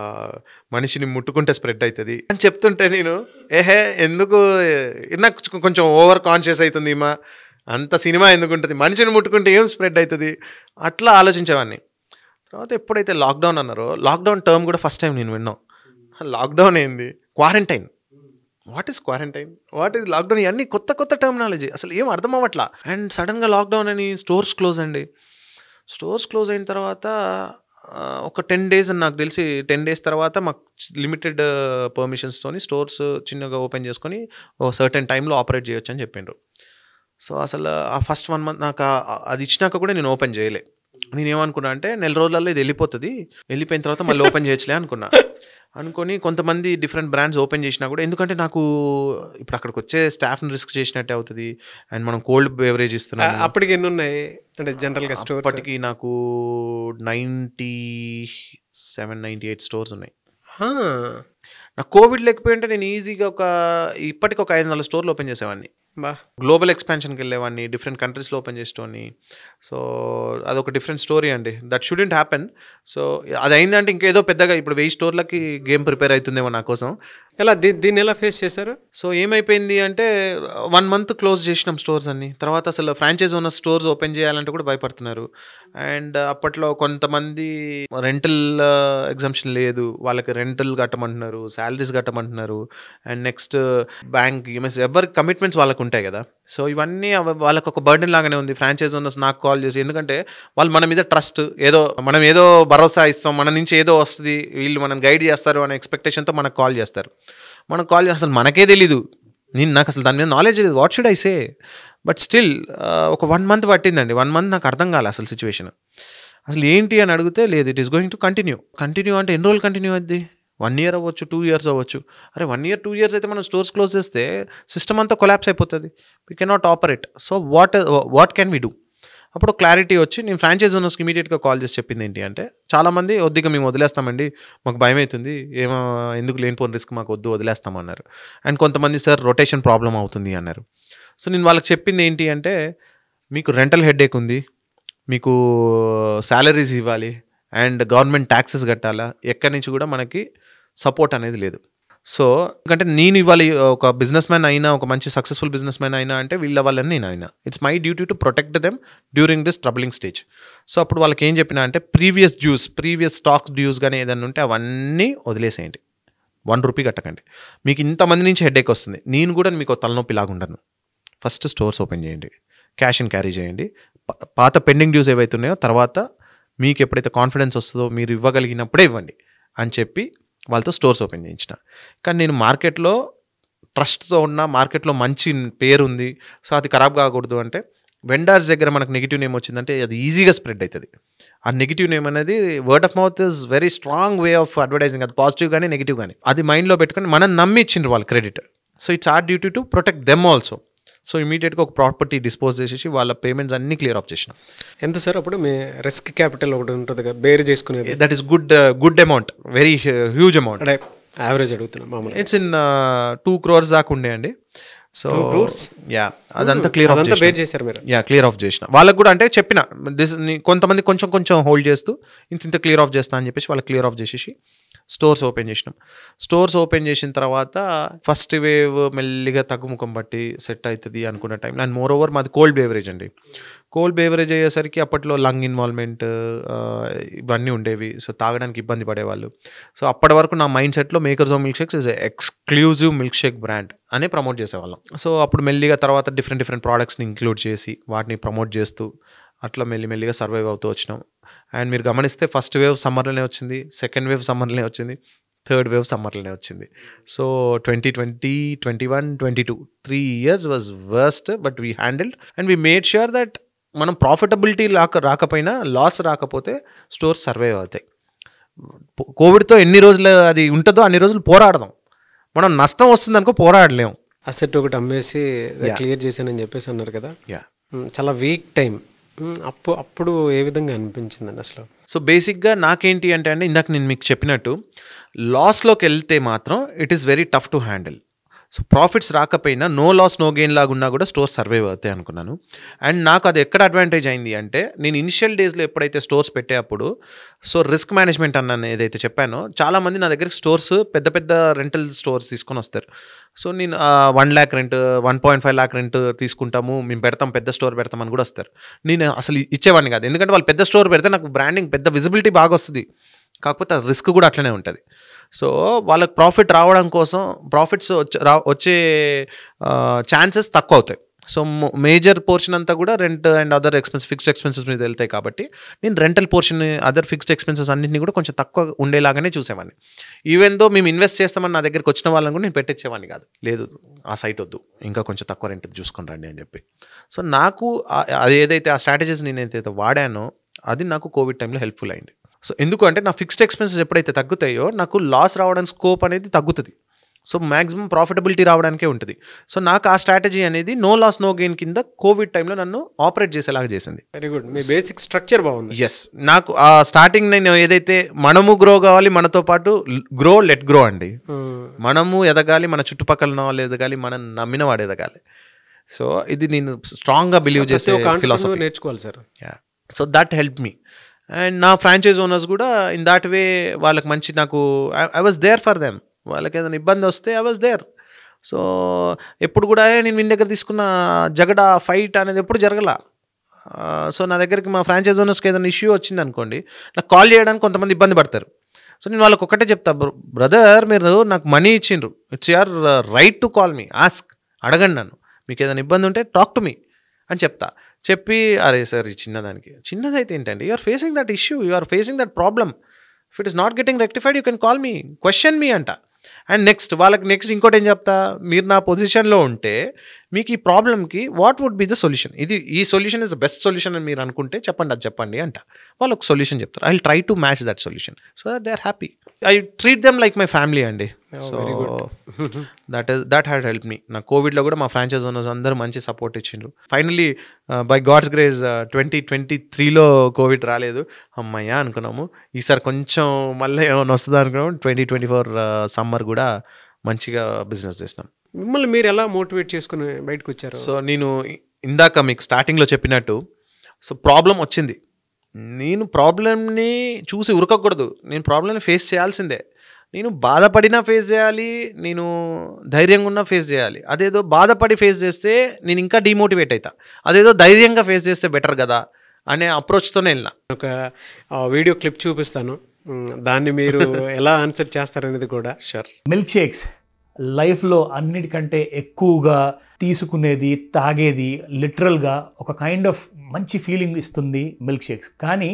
మనిషిని ముట్టుకుంటే స్ప్రెడ్ అవుతుంది అని చెప్తుంటే నేను ఎందుకు నాకు కొంచెం ఓవర్ కాన్షియస్ అవుతుంది, అంత సినిమా ఎందుకు ఉంటుంది, మనిషిని ముట్టుకుంటే ఏం స్ప్రెడ్ అవుతుంది అట్లా ఆలోచించేవాడిని. తర్వాత ఎప్పుడైతే లాక్డౌన్ అన్నారో, లాక్డౌన్ టర్మ్ కూడా ఫస్ట్ టైం నేను విన్నాం. లాక్డౌన్ ఏంది, quarantine what is quarantine, what is lockdown, ఇవన్నీ కొత్త కొత్త టర్మినాలజీ, అసలు ఏం అర్థం అవ్వట్లా. అండ్ సడన్గా లాక్డౌన్ అని స్టోర్స్ క్లోజ్ అండి. స్టోర్స్ క్లోజ్ అయిన తర్వాత ఒక 10 days అని నాకు తెలిసి 10 days తర్వాత మాకు లిమిటెడ్ పర్మిషన్స్తోని స్టోర్స్ చిన్నగా ఓపెన్ చేసుకొని ఒక సర్టెన్ టైంలో ఆపరేట్ చేయొచ్చు అని చెప్పిండ్రు. సో అసలు ఆ ఫస్ట్ 1 month నాకు అది ఇచ్చినాక కూడా నేను ఓపెన్ చేయలే. నేనేమనుకున్నా అంటే 4 రోజులలో ఇది వెళ్ళిపోతుంది, వెళ్ళిపోయిన తర్వాత మళ్ళీ ఓపెన్ చేయొచ్చులే అనుకొని కొంతమంది డిఫరెంట్ బ్రాండ్స్ ఓపెన్ చేసినా కూడా, ఎందుకంటే నాకు ఇప్పుడు అక్కడికి వచ్చే స్టాఫ్ని రిస్క్ చేసినట్టే అవుతుంది. అండ్ మనం కోల్డ్ బెవరేజ్ ఇస్తున్నాం. అప్పటికి ఎన్ని ఉన్నాయి అంటే జనరల్గా స్టోర్? అప్పటికి నాకు 97-98 స్టోర్స్ ఉన్నాయి. నాకు కోవిడ్ లేకపోయింటే నేను ఈజీగా ఇప్పటికి ఒక 500 స్టోర్లు ఓపెన్ చేసేవాడిని. గ్లోబల్ ఎక్స్పాన్షన్కి వెళ్ళేవాడిని, డిఫరెంట్ కంట్రీస్లో ఓపెన్ చేసేవాడిని. సో అదొక డిఫరెంట్ స్టోరీ అండి. That shouldn't happen. సో అది అయిందంటే ఇంకేదో పెద్దగా ఇప్పుడు 1000 స్టోర్లకి గేమ్ ప్రిపేర్ అవుతుందేమో నా కోసం. ఎలా దీన్ని ఎలా ఫేస్ చేశారు? సో ఏమైపోయింది అంటే 1 month క్లోజ్ చేసినాం స్టోర్స్ అన్ని. తర్వాత అసలు ఫ్రాంచైజ్ ఓనర్ స్టోర్స్ ఓపెన్ చేయాలంటే కూడా భయపడుతున్నారు. అండ్ అప్పట్లో కొంతమంది రెంటల్ ఎగ్జంప్షన్ లేదు, వాళ్ళకి రెంటల్ కట్టమంటున్నారు, శాలరీస్ కట్టమంటున్నారు. అండ్ నెక్స్ట్ బ్యాంక్ ఈఎంఐస్, ఎవరి కమిట్మెంట్స్ వాళ్ళకు ఉంటాయి కదా. సో ఇవన్నీ వాళ్ళకు ఒక బర్డెన్ లాగానే ఉంది. ఫ్రాంచైజ్ ఓనర్స్ నాకు కాల్ చేసి, ఎందుకంటే వాళ్ళు మన మీద ట్రస్ట్, మనం ఏదో భరోసా ఇస్తాం, మన నుంచి ఏదో వస్తుంది, వీళ్ళు మనం గైడ్ చేస్తారు అనే ఎక్స్పెక్టేషన్తో మనకు కాల్ చేస్తారు. మనకు కాల్ చేసి అసలు మనకే తెలీదు, నాకు అసలు దాని మీద నాలెడ్జ్ లేదు, what should I say. But still ఒక 1 month పట్టిందండి. 1 month నాకు అర్థం కాలే అసలు సిచ్యువేషన్ అసలు ఏంటి అని అడిగితే, లేదు it is going to continue అంటే ఎన్ని రోజులు కంటిన్యూ అవుద్ది? 1 year అవ్వచ్చు, 2 years అవ్వచ్చు. అరే 1 year 2 years అయితే మనం స్టోర్స్ క్లోజ్ చేస్తే సిస్టమ్ అంతా కొలాప్స్ అయిపోతుంది, we cannot operate. So what can we do? అప్పుడు క్లారిటీ వచ్చి నేను ఫ్రాంచైజ్ ఓనర్స్కి ఇమీడియట్గా కాల్ చేసి చెప్పింది ఏంటి అంటే, చాలామంది వద్దిగా మేము వదిలేస్తామండి, మాకు భయం అవుతుంది, ఎందుకు లేనిపోని రిస్క్ మాకు వదిలేస్తామన్నారు. అండ్ కొంతమంది సార్ రొటేషన్ ప్రాబ్లం అవుతుంది అన్నారు. సో నేను వాళ్ళకి చెప్పింది ఏంటి అంటే, మీకు రెంటల్ హెడేక్ ఉంది, మీకు శాలరీస్ ఇవ్వాలి, అండ్ గవర్నమెంట్ ట్యాక్సెస్ కట్టాలా, ఎక్కడి నుంచి కూడా మనకి సపోర్ట్ అనేది లేదు. సో ఎందుకంటే నేను ఇవాళ ఒక బిజినెస్ మ్యాన్ అయినా, ఒక మంచి సక్సెస్ఫుల్ బిజినెస్ మ్యాన్ అయినా అంటే వీళ్ళ వాళ్ళని నేను అయినా, it's my duty to protect them during this troubling stage. So అప్పుడు వాళ్ళకి ఏం చెప్పినా అంటే, ప్రీవియస్ స్టాక్ డ్యూస్ కానీ ఏదైనా ఉంటే అవన్నీ వదిలేసేయండి, 1 రూపీ కట్టకండి. మీకు ఇంతమంది నుంచి హెడేక్ వస్తుంది, నేను కూడా మీకు తలనొప్పి లాగా ఉండను. ఫస్ట్ స్టోర్స్ ఓపెన్ చేయండి, క్యాష్ అండ్ క్యారీ చేయండి, పాత పెండింగ్ డ్యూస్ ఏవైతే ఉన్నాయో తర్వాత మీకు ఎప్పుడైతే కాన్ఫిడెన్స్ వస్తుందో మీరు ఇవ్వగలిగినప్పుడే ఇవ్వండి అని చెప్పి వాళ్ళతో స్టోర్స్ ఓపెన్ చేయించిన. కానీ నేను మార్కెట్లో ట్రస్ట్తో ఉన్న, మార్కెట్లో మంచి పేరు ఉంది, సో అది ఖరాబ్ కాకూడదు అంటే వెండర్స్ దగ్గర మనకు నెగిటివ్ నేమ్ వచ్చిందంటే అది ఈజీగా స్ప్రెడ్ అవుతుంది. ఆ నెగిటివ్ నేమ్ అనేది word of mouth is very strong way of advertising. అది పాజిటివ్ కానీ నెగిటివ్ కానీ అది మైండ్లో పెట్టుకొని మనం నమ్మి ఇచ్చిండ్రు వాళ్ళు credit. So it's our duty to protect them also. So ఇమీడియట్గా ఒక ప్రాపర్టీ డిస్పోజ్ చేసేసి వాళ్ళ పేమెంట్స్ అన్ని క్లియర్ ఆఫ్ చేసినాం. ఎంత సార్ అప్పుడు మీ రిస్క్ క్యాపిటల్ ఒకటి ఉంటుంది కదా బేర్ చేసుకునేది? That is good amount, very huge amount. అంటే యావరేజ్ అడుగుతున్నాం మామూలుగా. ఇట్స్ ఇన్ 2 crores దాకా ఉండే అండి. So 2 crores? యా, అదంతా క్లియర్ ఆఫ్ బేర్ చేశారు మీరు? యా, క్లియర్ ఆఫ్ చేసిన. వాళ్ళకు కూడా అంటే చెప్పిన కొంతమంది కొంచెం హోల్డ్ చేస్తూ ఇంత క్లియర్ ఆఫ్ చేస్తా అని చెప్పేసి వాళ్ళకి క్లియర్ ఆఫ్ చేసేసి స్టోర్స్ ఓపెన్ చేసినాం. స్టోర్స్ ఓపెన్ చేసిన తర్వాత ఫస్ట్ వేవ్ మెల్లిగా తగ్గుముఖం బట్టి సెట్ అవుతుంది అనుకున్న టైంలో, అండ్ మోర్ ఓవర్ మాది కోల్డ్ బేవరేజ్ అండి. కోల్డ్ బేవరేజ్ అయ్యేసరికి అప్పట్లో లంగ్ ఇన్వాల్వ్మెంట్ ఇవన్నీ ఉండేవి, సో తాగడానికి ఇబ్బంది పడేవాళ్ళు. సో అప్పటి వరకు నా మైండ్ సెట్లో makers of milk shakes is exclusive milk shake brand అని ప్రమోట్ చేసేవాళ్ళం. సో అప్పుడు మెల్లిగా తర్వాత డిఫరెంట్ ప్రోడక్ట్స్ని ఇంక్లూడ్ చేసి వాటిని ప్రమోట్ చేస్తూ అట్లా మెల్లిమెల్లిగా సర్వైవ్ అవుతూ వచ్చినాం. అండ్ మీరు గమనిస్తే ఫస్ట్ వేవ్ సమ్మర్లోనే వచ్చింది, సెకండ్ వేవ్ సమ్మర్లోనే వచ్చింది, థర్డ్ వేవ్ సమ్మర్లోనే వచ్చింది. So 2020, 21, 22 3 years was worst, but we handled and we made sure that మనం ప్రాఫిటబిలిటీ రాకపోయినా, లాస్ రాకపోతే స్టోర్స్ సర్వైవ్ అవుతాయి. కోవిడ్తో ఎన్ని రోజులు అది ఉంటుందో అన్ని రోజులు పోరాడదాం. మనం నష్టం వస్తుంది అనుకో పోరాడలేము. అసెట్ ఒకటి అమ్మేసి క్లియర్ చేశానని చెప్పేసి అన్నారు కదా. యా, చాలా వీక్ టైం. అప్పుడు ఏ విధంగా అనిపించిందండి అసలు? సో బేసిక్గా నాకేంటి అంటే అండి, ఇందాక నేను మీకు చెప్పినట్టు లాస్లోకి వెళ్తే మాత్రం it is very tough to handle. So profits రాకపోయినా నో లాస్ నో గెయిన్ లాగా ఉన్నా కూడా స్టోర్స్ సర్వైవ్ అవుతాయి అనుకున్నాను. అండ్ నాకు అది ఎక్కడ అడ్వాంటేజ్ అయింది అంటే, నేను ఇనిషియల్ డేస్లో ఎప్పుడైతే స్టోర్స్ పెట్టేటప్పుడు సో రిస్క్ మేనేజ్మెంట్ అన్నాను ఏదైతే చెప్పానో, చాలామంది నా దగ్గరికి స్టోర్స్ పెద్ద రెంటల్ స్టోర్స్ తీసుకొని వస్తారు. సో నేను 1 lakh రెంట్, 1.5 lakh రెంట్ తీసుకుంటాము, మేము పెడతాం, పెద్ద స్టోర్ పెడతామని కూడా వస్తారు. నేను అసలు ఇచ్చేవాడిని కాదు, ఎందుకంటే వాళ్ళు పెద్ద స్టోర్ పెడితే నాకు బ్రాండింగ్ పెద్ద విజిబిలిటీ బాగా వస్తుంది, కాకపోతే ఆ రిస్క్ కూడా అట్లనే ఉంటుంది. సో వాళ్ళకి ప్రాఫిట్ రావడం కోసం ప్రాఫిట్స్ వచ్చే ఛాన్సెస్ తక్కువ అవుతాయి. సో మేజర్ పోర్షన్ అంతా కూడా rent and other fixed expenses మీద వెళ్తాయి. కాబట్టి నేను rental portion, other fixed expenses అన్నింటినీ కూడా కొంచెం తక్కువ ఉండేలాగానే చూసేవాడిని. ఈవెన్ దో మేము ఇన్వెస్ట్ చేస్తామని నా దగ్గరికి వచ్చిన వాళ్ళని కూడా నేను పెట్టించేవాడిని కాదు. లేదు ఆ సైట్ వద్దు, ఇంకా కొంచెం తక్కువ రెంట్ చూసుకొని రండి అని చెప్పి. సో నాకు అది ఏదైతే ఆ స్ట్రాటజీస్ నేనైతే వాడానో అది నాకు కోవిడ్ టైంలో హెల్ప్ఫుల్ అయింది. సో ఎందుకంటే నా ఫిక్స్డ్ ఎక్స్పెన్సెస్ ఎప్పుడైతే తగ్గుతాయో నాకు లాస్ రావడానికి స్కోప్ అనేది తగ్గుతుంది. సో మ్యాక్సిమం ప్రాఫిటబిలిటీ రావడానికే ఉంటుంది. సో నాకు ఆ స్ట్రాటజీ అనేది నో లాస్ నో గెయిన్ కింద కోవిడ్ టైంలో నన్ను ఆపరేట్ చేసేలాగా చేసింది. Very good. మీ బేసిక్ స్ట్రక్చర్ బాగుంది. ఎస్, నాకు ఆ స్టార్టింగ్ నేను ఏదైతే మనము గ్రో కావాలి, మనతో పాటు లెట్ గ్రో అండి. మనము ఎదగాలి, మన చుట్టుపక్కల ఉన్న వాళ్ళు ఎదగాలి, మనం నమ్మిన వాడు ఎదగాలి. సో ఇది నేను స్ట్రాంగ్గా బిలీవ్ చేసే ఫిలాసఫీ. నేర్చుకోవాలి sir. So that help me. And నా ఫ్రాంచైజ్ ఓనర్స్ కూడా ఇన్ దాట్ వే వాళ్ళకి మంచి, నాకు I was there for them. వాళ్ళకి ఏదైనా ఇబ్బంది వస్తే ఐ వాజ్ దేర్. సో ఎప్పుడు కూడా నేను మీ దగ్గర తీసుకున్న జగడ ఫైట్ అనేది ఎప్పుడు జరగల. సో నా దగ్గరికి మా ఫ్రాంచైజ్ ఓనర్స్కి ఏదైనా ఇష్యూ వచ్చింది అనుకోండి, నాకు కాల్ చేయడానికి కొంతమంది ఇబ్బంది పడతారు. సో నేను వాళ్ళకి ఒకటే చెప్తా, బ్రదర్ మీరు నాకు మనీ ఇచ్చిండ్రు, it's your right to call me, ask, అడగండి నన్ను, మీకు ఏదైనా ఇబ్బంది ఉంటే టాక్ టు మీ అని చెప్తా. చెప్పి అరే సార్ ఈ చిన్నదైతే ఏంటండి, you are facing that issue, you are facing that problem, if it is not getting rectified you can call me, question me అంట. అండ్ నెక్స్ట్ ఇంకోటి ఏం చెప్తా, మీరు నా పొజిషన్లో ఉంటే మీకు ఈ ప్రాబ్లమ్కి what would be the solution, ఈ solution is the best solution అని మీరు అనుకుంటే చెప్పండి, అది చెప్పండి అంట. వాళ్ళు ఒక సొల్యూషన్ చెప్తారు. I will try to match that solution so that they are happy. I treat them like my family అండి. So that had help me. నా కోవిడ్లో కూడా మా ఫ్రాంచైజ్ ఓనర్స్ అందరూ మంచి సపోర్ట్ ఇచ్చిండ్రు. ఫైనలీ బై గాడ్స్ గ్రేస్ 2023లో కోవిడ్ రాలేదు, అమ్మయ్యా అనుకున్నాము. ఈసారి కొంచెం మళ్ళీ ఏమైనా వస్తుందా అనుకున్నాము. 2024 సమ్మర్ కూడా మంచిగా బిజినెస్ చేసినాం. మిమ్మల్ని మీరు ఎలా మోటివేట్ చేసుకుని బయటకు వచ్చారు? సో నేను ఇందాక మీకు స్టార్టింగ్లో చెప్పినట్టు, సో ప్రాబ్లం వచ్చింది, నేను ప్రాబ్లమ్ని చూసి ఉరకకూడదు, నేను ప్రాబ్లమ్ని ఫేస్ చేయాల్సిందే. నేను బాధపడినా ఫేస్ చేయాలి, నేను ధైర్యంగా ఉన్నా ఫేస్ చేయాలి. అదేదో బాధపడి ఫేస్ చేస్తే నేను ఇంకా డిమోటివేట్ అవుతా, అదేదో ధైర్యంగా ఫేస్ చేస్తే బెటర్ కదా అనే అప్రోచ్తోనే వెళ్ళిన. ఒక వీడియో క్లిప్ చూపిస్తాను, దాన్ని మీరు ఎలా ఆన్సర్ చేస్తారనేది కూడా. షూర్. మిల్క్ షేక్స్ లైఫ్లో అన్నిటికంటే ఎక్కువగా తీసుకునేది, తాగేది లిటరల్గా ఒక కైండ్ ఆఫ్ మంచి ఫీలింగ్ ఇస్తుంది మిల్క్ షేక్స్. కానీ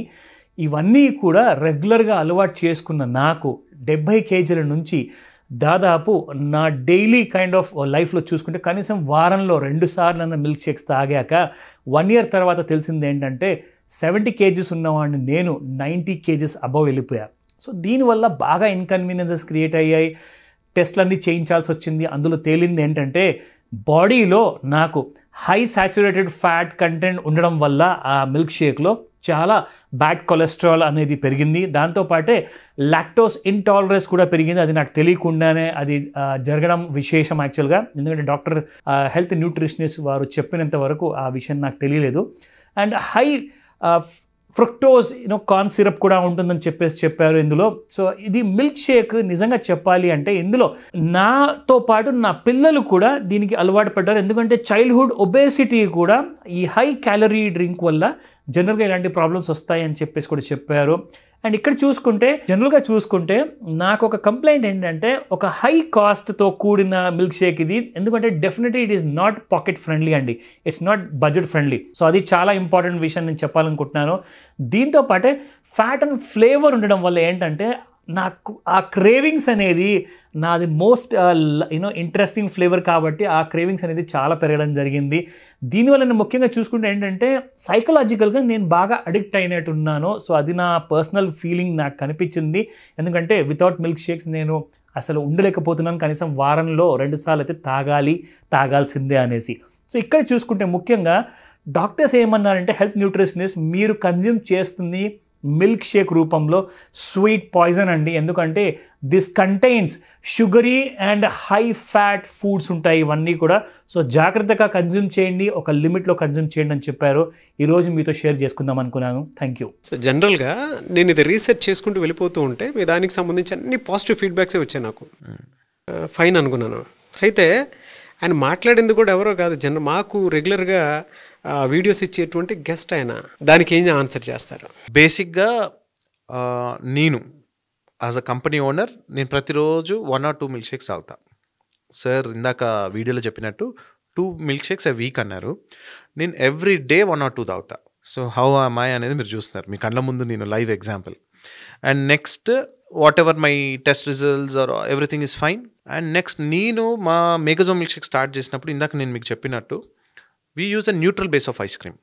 ఇవన్నీ కూడా రెగ్యులర్గా అలవాటు చేసుకున్న నాకు 70 kg నుంచి దాదాపు నా డైలీ కైండ్ ఆఫ్ లైఫ్లో చూసుకుంటే కనీసం వారంలో 2 సార్లు మిల్క్ షేక్స్ తాగాక 1 year తర్వాత తెలిసింది ఏంటంటే 70 kgs ఉన్నవాడిని నేను 90 kgs అబవ్ వెళ్ళిపోయా. సో దీనివల్ల బాగా ఇన్కన్వీనియన్సెస్ క్రియేట్ అయ్యాయి, టెస్ట్లన్నీ చేయించాల్సి వచ్చింది. అందులో తేలింది ఏంటంటే బాడీలో నాకు హై సాచురేటెడ్ ఫ్యాట్ కంటెంట్ ఉండడం వల్ల ఆ మిల్క్ షేక్లో చాలా బ్యాడ్ కొలెస్ట్రాల్ అనేది పెరిగింది. దాంతోపాటే లాక్టోస్ ఇంటాలరెన్స్ కూడా పెరిగింది. అది నాకు తెలియకుండానే అది జరగడం విశేషం యాక్చువల్గా, ఎందుకంటే డాక్టర్ హెల్త్ న్యూట్రిషనిస్ట్ వారు చెప్పినంత వరకు ఆ విషయం నాకు తెలియలేదు. And high fructose corn syrup కూడా ఉంటుందని చెప్పారు ఇందులో. సో ఇది మిల్క్ షేక్ నిజంగా చెప్పాలి అంటే ఇందులో నాతో పాటు నా పిల్లలు కూడా దీనికి అలవాటు పడ్డారు. ఎందుకంటే చైల్డ్హుడ్ ఒబేసిటీ కూడా ఈ హై క్యాలరీ డ్రింక్ వల్ల జనరల్గా ఇలాంటి ప్రాబ్లమ్స్ వస్తాయి అని చెప్పేసి కూడా చెప్పారు. అండ్ ఇక్కడ జనరల్గా చూసుకుంటే నాకు ఒక కంప్లైంట్ ఏంటంటే ఒక హై కాస్ట్తో కూడిన మిల్క్ షేక్ ఇది. ఎందుకంటే definitely it is not pocket friendly అండి, it's not budget friendly. So అది చాలా ఇంపార్టెంట్ విషయం నేను చెప్పాలనుకుంటున్నాను. దీంతో పాటే ఫ్యాట్ అండ్ ఫ్లేవర్ ఉండడం వల్ల ఏంటంటే నాకు ఆ క్రేవింగ్స్ అనేది నాది మోస్ట్ ఇంట్రెస్టింగ్ ఫ్లేవర్ కాబట్టి ఆ క్రేవింగ్స్ అనేది చాలా పెరగడం జరిగింది. దీనివల్ల నేను ముఖ్యంగా చూసుకుంటే ఏంటంటే సైకలాజికల్గా నేను బాగా అడిక్ట్ అయినట్టున్నాను. సో అది నా పర్సనల్ ఫీలింగ్ నాకు కనిపించింది. ఎందుకంటే వితౌట్ మిల్క్ షేక్స్ నేను అసలు ఉండలేకపోతున్నాను, కనీసం వారంలో 2 సార్లు అయితే తాగాల్సిందే అనేసి. సో ఇక్కడ చూసుకుంటే ముఖ్యంగా డాక్టర్స్ ఏమన్నారంటే హెల్త్ న్యూట్రిషనిస్ట్, మీరు కన్జ్యూమ్ చేస్తుంది మిల్క్ షేక్ రూపంలో స్వీట్ పాయిజన్ అండి. ఎందుకంటే this contains sugary and high fat foods ఉంటాయి ఇవన్నీ కూడా. సో జాగ్రత్తగా కన్జ్యూమ్ చేయండి, ఒక లిమిట్లో కన్జ్యూమ్ చేయండి అని చెప్పారు. ఈరోజు మీతో షేర్ చేసుకుందాం అనుకున్నాను. Thank you. సో జనరల్గా నేను ఇది రీసెర్చ్ చేసుకుంటూ వెళ్ళిపోతూ ఉంటే మీ దానికి సంబంధించి అన్ని పాజిటివ్ ఫీడ్బ్యాక్సే వచ్చాయి నాకు. ఫైన్ అనుకున్నాను. అయితే ఆయన మాట్లాడింది కూడా ఎవరో కాదు, మాకు రెగ్యులర్గా వీడియోస్ ఇచ్చేటువంటి గెస్ట్ ఆయన. దానికి ఏం ఆన్సర్ చేస్తారు? బేసిక్గా నేను యాజ్ అ కంపెనీ ఓనర్ నేను ప్రతిరోజు 1 or 2 మిల్క్ షేక్స్ తాగుతా. సార్ ఇందాక వీడియోలో చెప్పినట్టు 2 మిల్క్ షేక్స్ ఎ వీక్ అన్నారు. నేను ఎవ్రీ డే 1 or 2 తాగుతా. సో హౌ ఆమ్ ఐ అనేది మీరు చూస్తున్నారు మీ కళ్ళ ముందు, నేను live example. And next whatever my test results are everything is fine. And next నేను మా మేఘజోమ్ మిల్క్ షేక్ స్టార్ట్ చేసినప్పుడు ఇందాక నేను మీకు చెప్పినట్టు we use a neutral base of ice cream.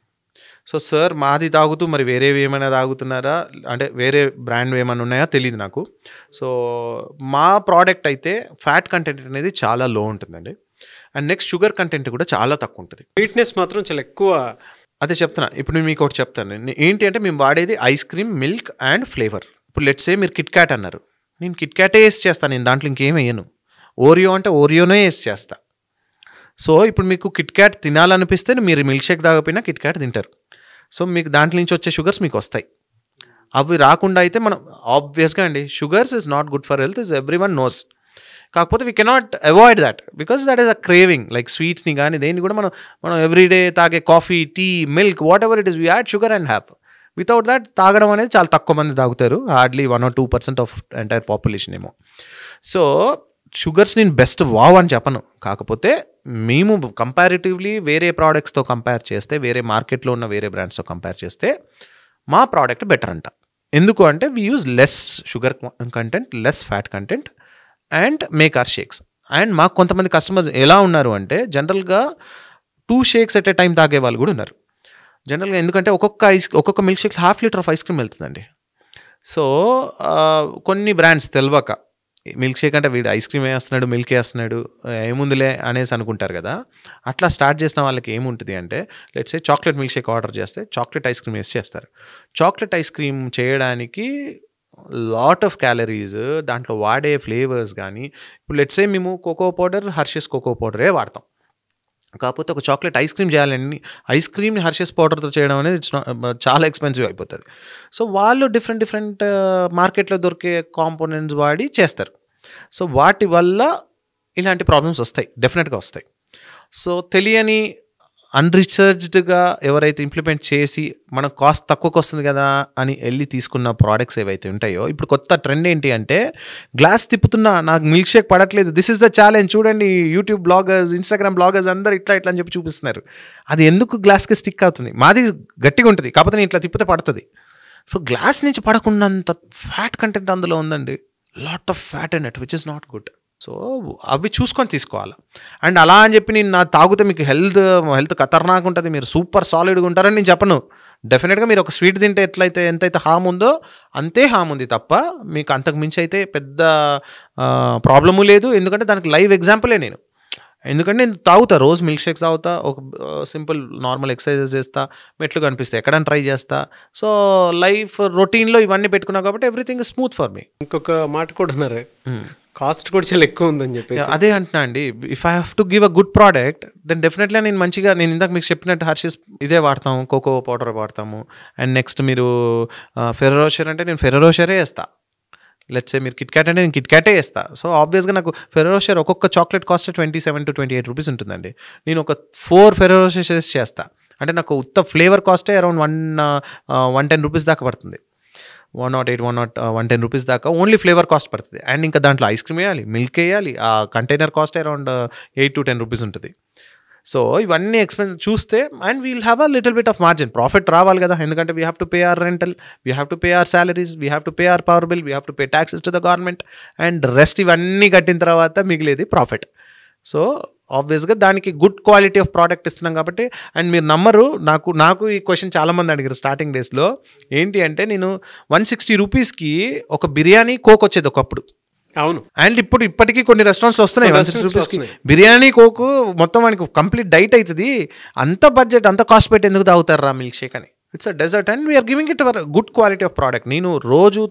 So sir మాది తాగుతూ మరి వేరేవి ఏమైనా తాగుతున్నారా, అంటే వేరే బ్రాండ్ ఏమైనా ఉన్నాయా తెలియదు నాకు. సో మా ప్రోడక్ట్ అయితే ఫ్యాట్ కంటెంట్ అనేది చాలా లో ఉంటుందండి. అండ్ నెక్స్ట్ షుగర్ కంటెంట్ కూడా చాలా తక్కువ ఉంటుంది. స్వీట్నెస్ మాత్రం చాలా ఎక్కువ. అదే చెప్తున్నా. ఇప్పుడు నేను మీకు ఒకటి చెప్తాను. ఏంటి అంటే మేము వాడేది ice cream, milk and flavour. ఇప్పుడు లెట్స్ సే మీరు కిట్ క్యాట్ అన్నారు, నేను కిట్ క్యాటే వేసి చేస్తాను, నేను దాంట్లో ఇంకేం వేయను. ఓరియో అంటే ఓరియోనే వేసి చేస్తా. సో ఇప్పుడు మీకు కిట్ క్యాట్ తినాలనిపిస్తే మీరు మిల్క్ షేక్ తాగకపోయినా కిట్ క్యాట్ తింటారు. సో మీకు దాంట్లో నుంచి వచ్చే షుగర్స్ మీకు వస్తాయి. అవి రాకుండా అయితే మనం ఆబ్వియస్గా అండి, sugars is not good for health, is every one knows. కాకపోతే we cannot avoid that because that is a craving. Like స్వీట్స్ని కానీ దేన్ని కూడా మనం ఎవ్రీడే తాగే coffee, tea, milk, whatever it is, we add sugar and have. Without that తాగడం అనేది చాలా తక్కువ మంది తాగుతారు, hardly 1 or 2% of entire population ఏమో. సో షుగర్స్ నేను బెస్ట్ వావ్ అని చెప్పను. కాకపోతే మేము కంపారిటివ్లీ వేరే ప్రోడక్ట్స్తో కంపేర్ చేస్తే, వేరే మార్కెట్లో ఉన్న వేరే బ్రాండ్స్తో కంపేర్ చేస్తే మా ప్రోడక్ట్ బెటర్ అంట. ఎందుకు అంటే we use less sugar content, less fat content and make our shakes. And మాకు కొంతమంది కస్టమర్స్ ఎలా ఉన్నారు అంటే జనరల్గా 2 shakes ఎట్ ఏ టైం తాగే వాళ్ళు కూడా ఉన్నారు జనరల్గా. ఎందుకంటే ఒక్కొక్క milk shake 1/2 liter of ice cream వెళ్తుందండి. సో కొన్ని బ్రాండ్స్ తెలియక మిల్క్ షేక్ అంటే వీడు ఐస్ క్రీమ్ వేస్తున్నాడు, మిల్క్ వేస్తున్నాడు, ఏముందిలే అనేసి అనుకుంటారు కదా. అట్లా స్టార్ట్ చేసిన వాళ్ళకి ఏముంటుంది అంటే let's say chocolate milk shake order చేస్తే చాక్లెట్ ఐస్ క్రీమ్ వేసి చేస్తారు. చాక్లెట్ ఐస్ క్రీమ్ చేయడానికి లాట్ ఆఫ్ క్యాలరీస్, దాంట్లో వాడే ఫ్లేవర్స్ కానీ, ఇప్పుడు లెట్స్ సే మేము కోకో పౌడర్, హర్షెస్ కోకో పౌడరే వాడతాం. కాకపోతే ఒక చాక్లెట్ ఐస్ క్రీమ్ చేయాలని ఐస్ క్రీమ్ని హర్షెస్ పౌడర్తో చేయడం అనేది చాలా ఎక్స్పెన్సివ్ అయిపోతుంది. సో వాళ్ళు డిఫరెంట్ మార్కెట్లో దొరికే కాంపోనెంట్స్ వాడి చేస్తారు. సో వాటి వల్ల ఇలాంటి ప్రాబ్లమ్స్ వస్తాయి, డెఫినెట్గా వస్తాయి. సో తెలియని అన్రిసర్చ్డ్గా ఎవరైతే ఇంప్లిమెంట్ చేసి మనకు కాస్ట్ తక్కువకి వస్తుంది కదా అని వెళ్ళి తీసుకున్న ప్రోడక్ట్స్ ఏవైతే ఉంటాయో, ఇప్పుడు కొత్త ట్రెండ్ ఏంటి అంటే గ్లాస్ తిప్పుతున్నా నాకు మిల్క్ షేక్ పడట్లేదు, దిస్ ఇస్ ద ఛాలెంజ్, చూడండి యూట్యూబ్ బ్లాగర్స్, ఇన్స్టాగ్రామ్ బ్లాగర్స్ అందరు ఇట్లా అని చెప్పి చూపిస్తున్నారు. అది ఎందుకు గ్లాస్కి స్టిక్ అవుతుంది? మాది గట్టిగా ఉంటుంది కాకపోతే నేను ఇట్లా తిప్పితే పడుతుంది. సో గ్లాస్ నుంచి పడకుండాంత ఫ్యాట్ కంటెంట్ అందులో ఉందండి, lot of fat in it which is not good. So అవి చూసుకొని తీసుకోవాలి. అండ్ అలా అని చెప్పి నేను నా తాగితే మీకు హెల్త్ ఖతర్నాక్ ఉంటుంది, మీరు సూపర్ సాలిడ్గా ఉంటారని నేను చెప్పను. డెఫినెట్గా మీరు ఒక స్వీట్ తింటే ఎంతైతే హామ్ ఉందో అంతే హామ్ ఉంది తప్ప మీకు అంతకు మించి అయితే పెద్ద ప్రాబ్లము లేదు. ఎందుకంటే దానికి లైవ్ ఎగ్జాంపులే నేను. ఎందుకంటే నేను తాగుతా, రోజు మిల్క్ షేక్స్ తాగుతా, ఒక సింపుల్ నార్మల్ ఎక్సర్సైజెస్ చేస్తా, మెట్లు కనిపిస్తాయి ఎక్కడైనా ట్రై చేస్తా. సో లైఫ్ రొటీన్లో ఇవన్నీ పెట్టుకున్నా కాబట్టి everything is smooth for me. ఇంకొక మాట కూడా ఉన్నారు, కాస్ట్ కూడా చాలా ఎక్కువ ఉందని చెప్పి. అదే అంటున్నా అండి, if I have to give a good product then definitely నేను ఇందాక మీకు చెప్పినట్టు హర్షెస్ ఇదే వాడతాము, కోకో పౌడర్ వాడతాము. అండ్ నెక్స్ట్ మీరు ఫెర్రో రోషర్ అంటే నేను ఫెర్రో రోషరే వేస్తా. లెట్స్ సే మీరు కిట్ క్యాట్ అంటే నేను కిట్ క్యాటే వేస్తా. సో ఆబ్వియస్గా నాకు ఫెర్రో రోషర్ ఒక్కొక్క చాక్లెట్ కాస్ట్ 27 to 28 rupees ఉంటుందండి. నేను ఒక 4 ఫెర్రో రోషర్స్ చేస్తా అంటే నాకు ఉత్త ఫ్లేవర్ కాస్టే అరౌండ్ 110 rupees దాకా పడుతుంది. 108, 110 rupees దాకా ఓన్లీ ఫ్లేవర్ కాస్ట్ పడుతుంది. అండ్ ఇంకా దాంట్లో ఐస్ క్రీమ్ వేయాలి, మిల్క్ వేయాలి, ఆ container cost around 8 to 10 rupees ఉంటుంది. సో ఇవన్నీ ఎక్స్పెన్స్ చూస్తే and we'll have a little bit of margin, profit రావాలి కదా. ఎందుకంటే we have to pay our rental, we have to pay our salaries, we have to pay our power bill, we have to pay taxes to the government and rest ఇవన్నీ కట్టిన తర్వాత మిగిలేది profit. So ఆబ్వియస్గా దానికి good quality of product ఇస్తున్నాం కాబట్టి. And మీరు నమ్మరు, నాకు ఈ క్వశ్చన్ చాలామంది అడిగారు స్టార్టింగ్ డేస్లో. ఏంటి అంటే నేను 160 rupeesకి ఒక బిర్యానీ కోక్ వచ్చేది ఒకప్పుడు. అవును. అండ్ ఇప్పటికీ కొన్ని రెస్టారెంట్స్ వస్తున్నాయి 160 rupeesకి బిర్యానీ కోక్, మొత్తం వానికి కంప్లీట్ డైట్ అవుతుంది. అంత బడ్జెట్ అంత కాస్ట్ పెట్టి ఎందుకు తాగుతారు రా మిల్క్ షేక్ అని? It's a dessert and we're giving it our good quality of product. నేను రోజు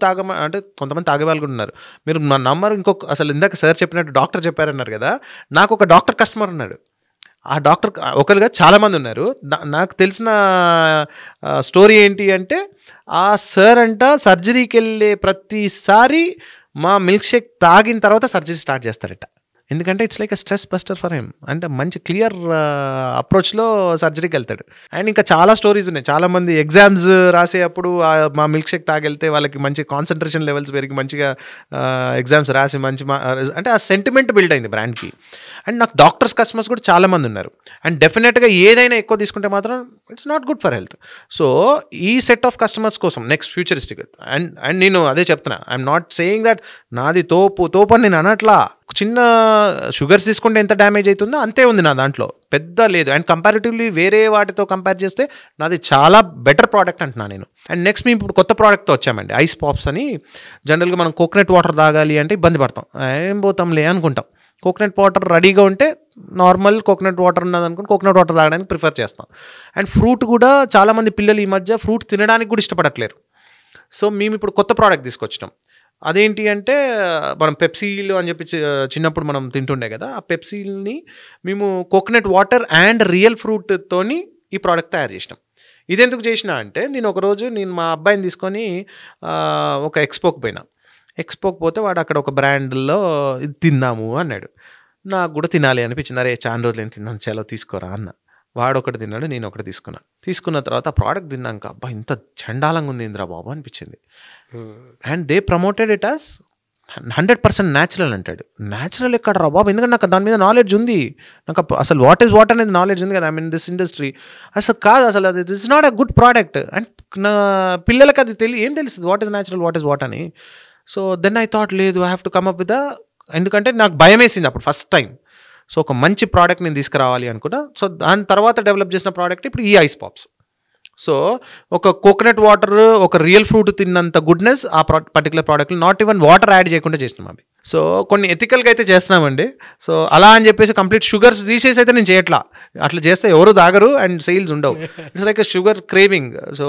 అంటే కొంతమంది తాగే వాళ్ళు కూడా ఉన్నారు. మీరు నా నంబర్ అసలు ఇందాక సార్ చెప్పినట్టు డాక్టర్ చెప్పారన్నారు కదా, నాకు ఒక డాక్టర్ కస్టమర్ ఉన్నాడు. ఆ డాక్టర్ ఒకరుగా చాలామంది ఉన్నారు. నాకు తెలిసిన స్టోరీ ఏంటి అంటే ఆ సార్ అంట సర్జరీకి వెళ్ళే ప్రతిసారి మా మిల్క్ షేక్ తాగిన తర్వాత సర్జరీ స్టార్ట్ చేస్తారట. ఎందుకంటే it's like a stress buster for him. అంటే మంచి క్లియర్ అప్రోచ్లో సర్జరీకి వెళ్తాడు. అండ్ ఇంకా చాలా స్టోరీస్ ఉన్నాయి. చాలామంది ఎగ్జామ్స్ రాసేటప్పుడు మా మిల్క్ షేక్ తాగెళ్తే వాళ్ళకి మంచి కాన్సన్ట్రేషన్ లెవెల్స్ పెరిగి మంచిగా ఎగ్జామ్స్ రాసి మంచి అంటే ఆ సెంటిమెంట్ బిల్డ్ అయింది బ్రాండ్కి. అండ్ నాకు డాక్టర్స్ కస్టమర్స్ కూడా చాలామంది ఉన్నారు. అండ్ డెఫినెట్గా ఏదైనా ఎక్కువ తీసుకుంటే మాత్రం it's not good for health. So ఈ సెట్ ఆఫ్ కస్టమర్స్ కోసం నెక్స్ట్ ఫ్యూచరిస్టిక్ అండ్ నేను అదే చెప్తున్నా, ఐఎమ్ నాట్ సేయింగ్ దట్ నాది తోపు అని నేను అనట్లా. చిన్న షుగర్స్ తీసుకుంటే ఎంత డ్యామేజ్ అవుతుందో అంతే ఉంది నా దాంట్లో, పెద్ద లేదు. అండ్ కంపారిటివ్లీ వేరే వాటితో కంపేర్ చేస్తే నాది చాలా బెటర్ ప్రోడక్ట్ అంటున్నా నేను. అండ్ నెక్స్ట్ మేము ఇప్పుడు కొత్త ప్రోడక్ట్తో వచ్చామండి, ఐస్ పాప్స్ అని. జనరల్గా మనం కోకోనట్ వాటర్ తాగాలి అంటే ఇబ్బంది పడతాం, ఏం పోతాంలే అనుకుంటాం. కోకోనట్ వాటర్ రెడీగా ఉంటే నార్మల్ కోకోనట్ వాటర్ ఉన్నది అనుకుని కోకోనట్ వాటర్ తాగడానికి ప్రిఫర్ చేస్తాం. అండ్ ఫ్రూట్ కూడా చాలామంది పిల్లలు ఈ మధ్య ఫ్రూట్ తినడానికి కూడా ఇష్టపడట్లేరు. సో మేము ఇప్పుడు కొత్త ప్రోడక్ట్ తీసుకొచ్చినాం. అదేంటి అంటే మనం పెప్సీలు అని చెప్పి చిన్నప్పుడు మనం తింటుండే కదా, ఆ పెప్సీలని మేము కోకోనట్ వాటర్ అండ్ రియల్ ఫ్రూట్తోని ఈ ప్రోడక్ట్ తయారు చేసినాం. ఇది ఎందుకు చేసినా అంటే నేను మా అబ్బాయిని తీసుకొని ఒక ఎక్స్పోకి పోయినా. ఎక్స్పోకి పోతే వాడు అక్కడ ఒక బ్రాండ్లో ఇది తిందాము అన్నాడు. నాకు కూడా తినాలి అనిపించింది. అరే చాలా రోజులు ఏం తిన్నాను, చలో తీసుకోరా అన్న. వాడు ఒకటి తిన్నాడు, నేను ఒకటి తీసుకున్న తర్వాత ఆ ప్రోడక్ట్ తిన్నాక అబ్బా ఇంత చండాలంగా ఉంది ఇంద్రా బాబు అనిపించింది. And they promoted it as 100% natural అంటాడు. న్యాచురల్ ఎక్కడ రా బాబు, ఎందుకంటే నాకు దాని మీద నాలెడ్జ్ ఉంది. నాకు అసలు వాట్ ఈస్ వాట్ అనేది నాలెడ్జ్ ఉంది కదా, ఐ మీన్ దిస్ ఇండస్ట్రీ. అసలు కాదు, అసలు అది it's not a good product. And నా పిల్లలకి అది ఏం తెలుస్తుంది what is natural what is what అని. సో దెన్ ఐ థాట్ లేదు, I have to come up with ఎందుకంటే నాకు భయం వేసింది అప్పుడు ఫస్ట్ టైం. సో ఒక మంచి ప్రోడక్ట్ నేను తీసుకురావాలి అనుకున్నా. సో దాని తర్వాత డెవలప్ చేసిన ప్రోడక్ట్ ఇప్పుడు ఈ ఐస్ పాప్స్. సో ఒక కోకోనట్ వాటర్, ఒక రియల్ ఫ్రూట్ తిన్నంత గుడ్నెస్ ఆ పర్టికులర్ ప్రోడక్ట్లో నాట్ ఈవెన్ వాటర్ యాడ్ చేయకుండా చేసినాం అవి. సో కొన్ని ఎథికల్గా అయితే చేస్తున్నామండి. సో అలా అని చెప్పేసి కంప్లీట్ షుగర్స్ తీసేసి అయితే నేను చేయట్లా. అట్లా చేస్తే ఎవరు తాగరు అండ్ సేల్స్ ఉండవు. It's like a sugar craving. So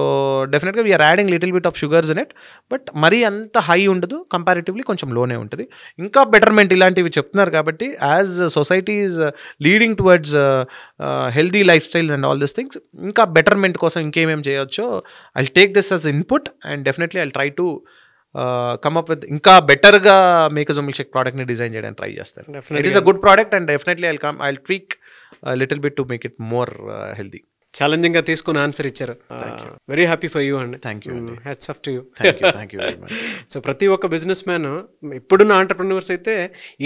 డెఫినెట్గా we are adding little bit of sugars in it, but మరీ అంత హై ఉండదు, కంపారిటివ్లీ కొంచెం లోనే ఉంటుంది. ఇంకా బెటర్మెంట్ ఇలాంటివి చెప్తున్నారు కాబట్టి as society is leading towards healthy life style and all this things, ఇంకా బెటర్మెంట్ కోసం ఇంకేమేమి చేయొచ్చో I take this as input and definitely I try to come up with ఇంకా బెటర్గా మేకర్స్ మిల్క్ షేక్ ప్రోడక్ట్ని డిజైన్ చేయడానికి ట్రై చేస్తాను. It is a good product and definitely I tweak little bit to make it more healthy. ఛాలెంజింగ్గా తీసుకుని answer ఇచ్చారు. Very happy for you అండి. Thank you అండి. Hats off to you. Thank you very much. So ప్రతి ఒక్క business man, ఇప్పుడున్న entrepreneurs అయితే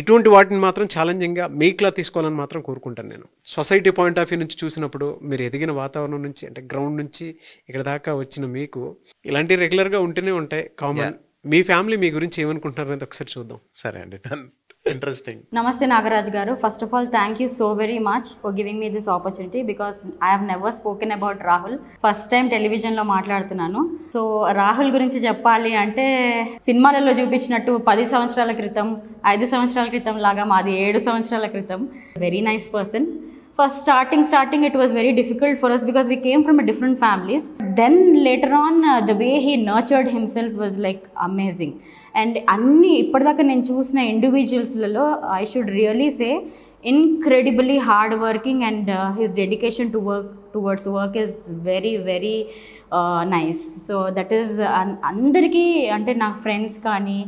ఇటువంటి వాటిని మాత్రం ఛాలెంజింగ్గా మీకులా తీసుకోవాలని మాత్రం కోరుకుంటాను నేను. సొసైటీ పాయింట్ ఆఫ్ వ్యూ నుంచి చూసినప్పుడు మీరు ఎదిగిన వాతావరణం నుంచి అంటే గ్రౌండ్ నుంచి ఇక్కడ దాకా వచ్చిన మీకు ఇలాంటివి రెగ్యులర్గా ఉంటూనే ఉంటాయి కామన్. మీ ఫ్యామిలీ మీ గురించి ఏమనుకుంటున్నారు అనేది ఒకసారి చూద్దాం. సరే అండి, interesting. Namaste Nagaraj garu. First of all, thank you so very much for giving me this opportunity because I have never spoken about Rahul. First time television lo మాట్లాడుతున్నాను. సో రాహుల్ గురించి చెప్పాలి అంటే సినిమాలలో చూపించినట్టు 10 సంవత్సరాల క్రితం 5 సంవత్సరాల క్రితం లాగా మాది 7 సంవత్సరాల క్రితం. Very nice person. First starting it was very difficult for us because we came from a different families. Then later on the way he nurtured himself was like amazing. And అన్ని ఇప్పటిదాకా నేను చూసిన ఇండివిజువల్స్లలో I should really say incredibly hard working and his dedication to towards work is very very nice. So that is అందరికీ అంటే నా friends కానీ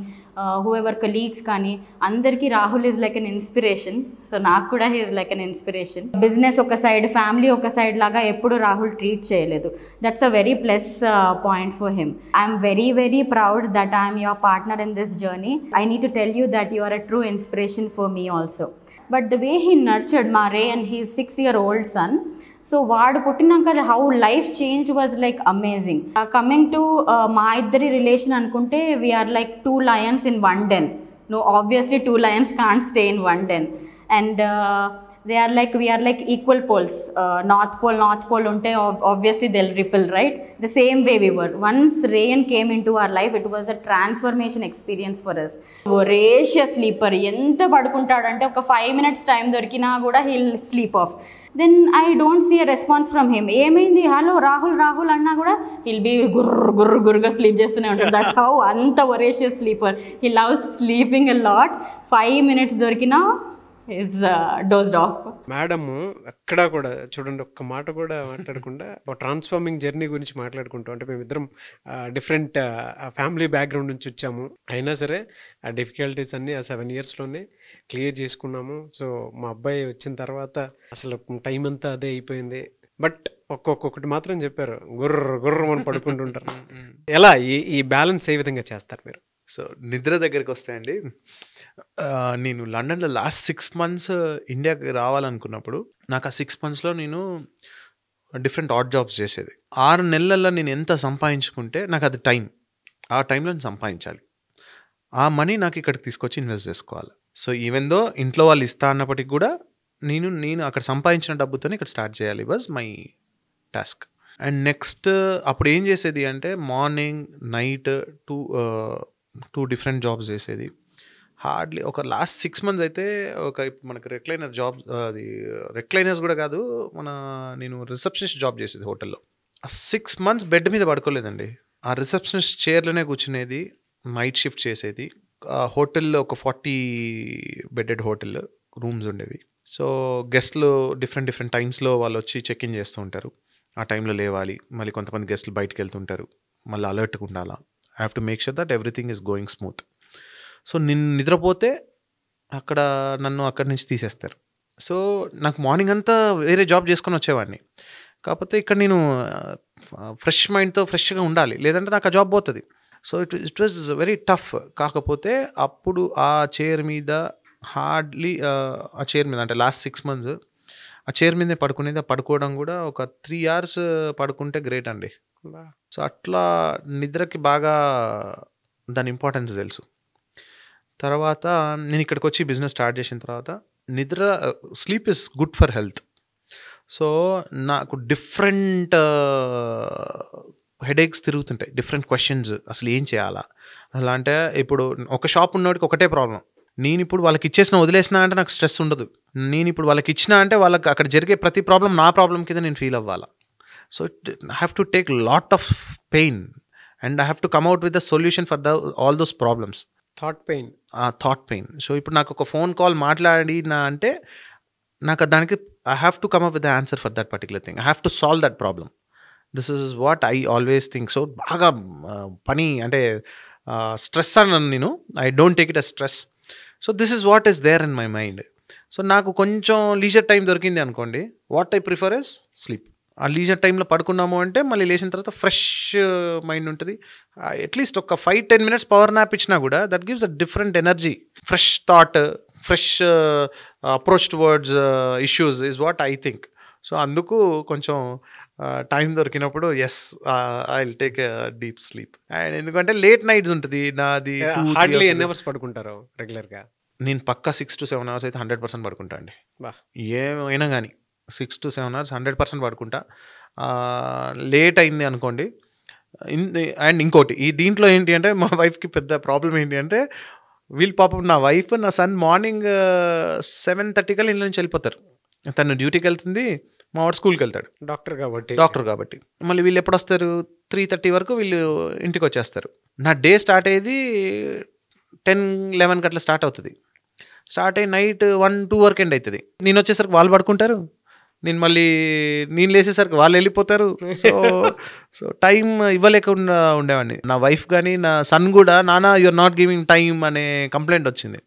whoever colleagues కానీ అందరికీ Rahul is like an inspiration. So నాకు కూడా he is like an inspiration. Business ఒక side, family ఒక సైడ్ లాగా ఎప్పుడు రాహుల్ ట్రీట్ చేయలేదు. That's a very plus point for him. I'm very very proud that I'm your partner in this journey. I need to tell you that you are a true inspiration for me also. But the way he nurtured మా రే and he 6-year-old son. So వాడు పుట్టినాక how life change was like amazing. Coming to మా ఇద్దరి relation అనుకుంటే we are like 2 lions in one den. No, obviously 2 lions can't stay in one den. And we are like equal poles. North pole unte obviously they'll repel, right? The same way we were. Once Rayan came into our life, it was a transformation experience for us. Voracious sleeper. Enta padukuntadante oka 5 minutes time dorikina kuda he'll sleep off. Then I don't see a response from him. ఏమైంది hello Rahul అన్నా కూడా he'll be గుర్రగా sleep చేస్తూనే ఉంటాడు. That's how అంత voracious sleeper. He loves sleeping a lot. 5 minutes దొరికినా is dozed off. Madam ఎక్కడా కూడా చూడండి, ఒక్క మాట కూడా మాట్లాడకుండా ఒక ట్రాన్స్ఫార్మింగ్ జర్నీ గురించి మాట్లాడుకుంటాం. అంటే మేమిద్దరం డిఫరెంట్ ఫ్యామిలీ బ్యాక్గ్రౌండ్ నుంచి వచ్చాము, అయినా సరే ఆ డిఫికల్టీస్ అన్నీ ఆ 7 yearsలోనే క్లియర్ చేసుకున్నాము. సో మా అబ్బాయి వచ్చిన తర్వాత అసలు టైం అంతా అదే అయిపోయింది. బట్ ఒక్కొక్కటి మాత్రం చెప్పారు, గుర్రమని పడుకుంటుంటారు. ఎలా ఈ బ్యాలెన్స్ ఏ విధంగా చేస్తారు మీరు? సో నిద్ర దగ్గరికి వస్తాయండి. నేను లండన్లో లాస్ట్ 6 months ఇండియాకి రావాలనుకున్నప్పుడు నాకు ఆ 6 monthsలో నేను డిఫరెంట్ ఆడ్ జాబ్స్ చేసేది. 6 నెలల్లో నేను ఎంత సంపాదించుకుంటే నాకు అది టైం, ఆ టైంలో నేను సంపాదించాలి. ఆ మనీ నాకు ఇక్కడికి తీసుకొచ్చి ఇన్వెస్ట్ చేసుకోవాలి. సో ఈవెన్ దో ఇంట్లో వాళ్ళు ఇస్తా అన్నప్పటికి కూడా నేను అక్కడ సంపాదించిన డబ్బుతో ఇక్కడ స్టార్ట్ చేయాలి, was my task. And next అప్పుడు ఏం చేసేది అంటే morning night two different jobs చేసేది. హార్డ్లీ ఒక లాస్ట్ 6 months అయితే ఒక మనకు రెక్లైనర్ జాబ్, అది రెక్లైనర్స్ కూడా కాదు, నేను రిసెప్షనిస్ట్ జాబ్ చేసేది హోటల్లో. ఆ 6 months బెడ్ మీద పడుకోలేదండి, ఆ రిసెప్షనిస్ట్ చైర్లోనే కూర్చునేది, నైట్ షిఫ్ట్ చేసేది. హోటల్లో ఒక 40 bedded హోటల్ రూమ్స్ ఉండేవి. సో గెస్ట్లు డిఫరెంట్ టైమ్స్లో వాళ్ళు వచ్చి చెక్ ఇన్ చేస్తూ ఉంటారు, ఆ టైంలో లేవాలి. మళ్ళీ కొంతమంది గెస్ట్లు బయటకు వెళ్తుంటారు, మళ్ళీ అలర్ట్గా ఉండాలా. I have to make sure that everything is going smooth. So నేను నిద్రపోతే నన్ను అక్కడి నుంచి తీసేస్తారు. సో నాకు మార్నింగ్ అంతా వేరే జాబ్ చేసుకొని వచ్చేవాడిని. కాకపోతే ఇక్కడ నేను ఫ్రెష్ మైండ్తో ఫ్రెష్గా ఉండాలి, లేదంటే నాకు ఆ జాబ్ పోతుంది. So it was very tough. కాకపోతే అప్పుడు ఆ చైర్ మీద హార్డ్లీ ఆ చైర్ మీద అంటే లాస్ట్ 6 months ఆ చైర్ మీదే పడుకునేది. పడుకోవడం కూడా ఒక 3 hours పడుకుంటే గ్రేట్ అండి. సో అట్లా నిద్రకి బాగా దాని ఇంపార్టెన్స్ తెలుసు. తర్వాత నేను ఇక్కడికి వచ్చి బిజినెస్ స్టార్ట్ చేసిన తర్వాత sleep is good for health. So నాకు డిఫరెంట్ హెడేక్స్ తిరుగుతుంటాయి, డిఫరెంట్ క్వశ్చన్స్, అసలు ఏం చేయాలా అలా. అంటే ఇప్పుడు ఒక షాప్ ఉన్నోడికి ఒకటే ప్రాబ్లం, నేను ఇప్పుడు వాళ్ళకి వదిలేసినా అంటే నాకు స్ట్రెస్ ఉండదు. నేను ఇప్పుడు వాళ్ళకి ఇచ్చినా అంటే వాళ్ళకి అక్కడ జరిగే ప్రతి ప్రాబ్లం నా ప్రాబ్లం కింద నేను ఫీల్ అవ్వాలా. So I have to take lot of pain and I have to come out with the solution for all those problems. Thought pain. So ఇప్పుడు నాకు ఒక ఫోన్ కాల్ మాట్లాడినా అంటే నాకు దానికి I have to come up with the answer for that particular thing. I have to solve that problem. This is what I always think. So బాగా పని అంటే స్ట్రెస్ అన్నాను నేను, I don't take it a stress. So this is what is there in my mind. So నాకు కొంచెం leisure time దొరికింది అనుకోండి, what I prefer is sleep. ఆ లీజర్ టైంలో పడుకున్నాము అంటే మళ్ళీ లేచిన తర్వాత ఫ్రెష్ మైండ్ ఉంటుంది. అట్లీస్ట్ ఒక 5-10 minutes పవర్ నాప్ ఇచ్చినా కూడా that gives a different energy, fresh thought, fresh approach towards issues is what I think. So అందుకు కొంచెం టైం దొరికినప్పుడు I will take deep sleep. And ఎందుకంటే లేట్ నైట్స్ ఉంటుంది నాది. హార్డ్లీ ఎన్ని అవర్స్ పడుకుంటారు రెగ్యులర్గా? నేను పక్కా 6 to 7 hours అయితే 100% పడుకుంటా అండి. ఏమైనా కానీ 6 to 7 hours 100% పడుకుంటా. లేట్ అయింది అనుకోండి. అండ్ ఇంకోటి దీంట్లో ఏంటి అంటే మా వైఫ్కి పెద్ద ప్రాబ్లం ఏంటి అంటే పాపం నా వైఫ్ నా సన్ మార్నింగ్ 7:30 కల్లా ఇంట్లో నుంచి వెళ్ళిపోతారు. తను డ్యూటీకి వెళ్తుంది, మా వాడు స్కూల్కి వెళ్తాడు, డాక్టర్ కాబట్టి. మళ్ళీ వీళ్ళు ఎప్పుడు వస్తారు? 3:30 వరకు వీళ్ళు ఇంటికి వచ్చేస్తారు. నా డే స్టార్ట్ అయ్యేది 10-11 అట్లా స్టార్ట్ అవుతుంది. స్టార్ట్ అయ్యి నైట్ 1-2 వరకు ఎండ్ అవుతుంది. నేను వచ్చేసరికి వాళ్ళు పడుకుంటారు, నేను లేచేసరికి వాళ్ళు వెళ్ళిపోతారు. సో టైం ఇవ్వలేకుండా ఉండేవాడిని. నా వైఫ్ కానీ నా సన్ కూడా నానా యూఆర్ నాట్ గివింగ్ టైం అనే కంప్లైంట్ వచ్చింది.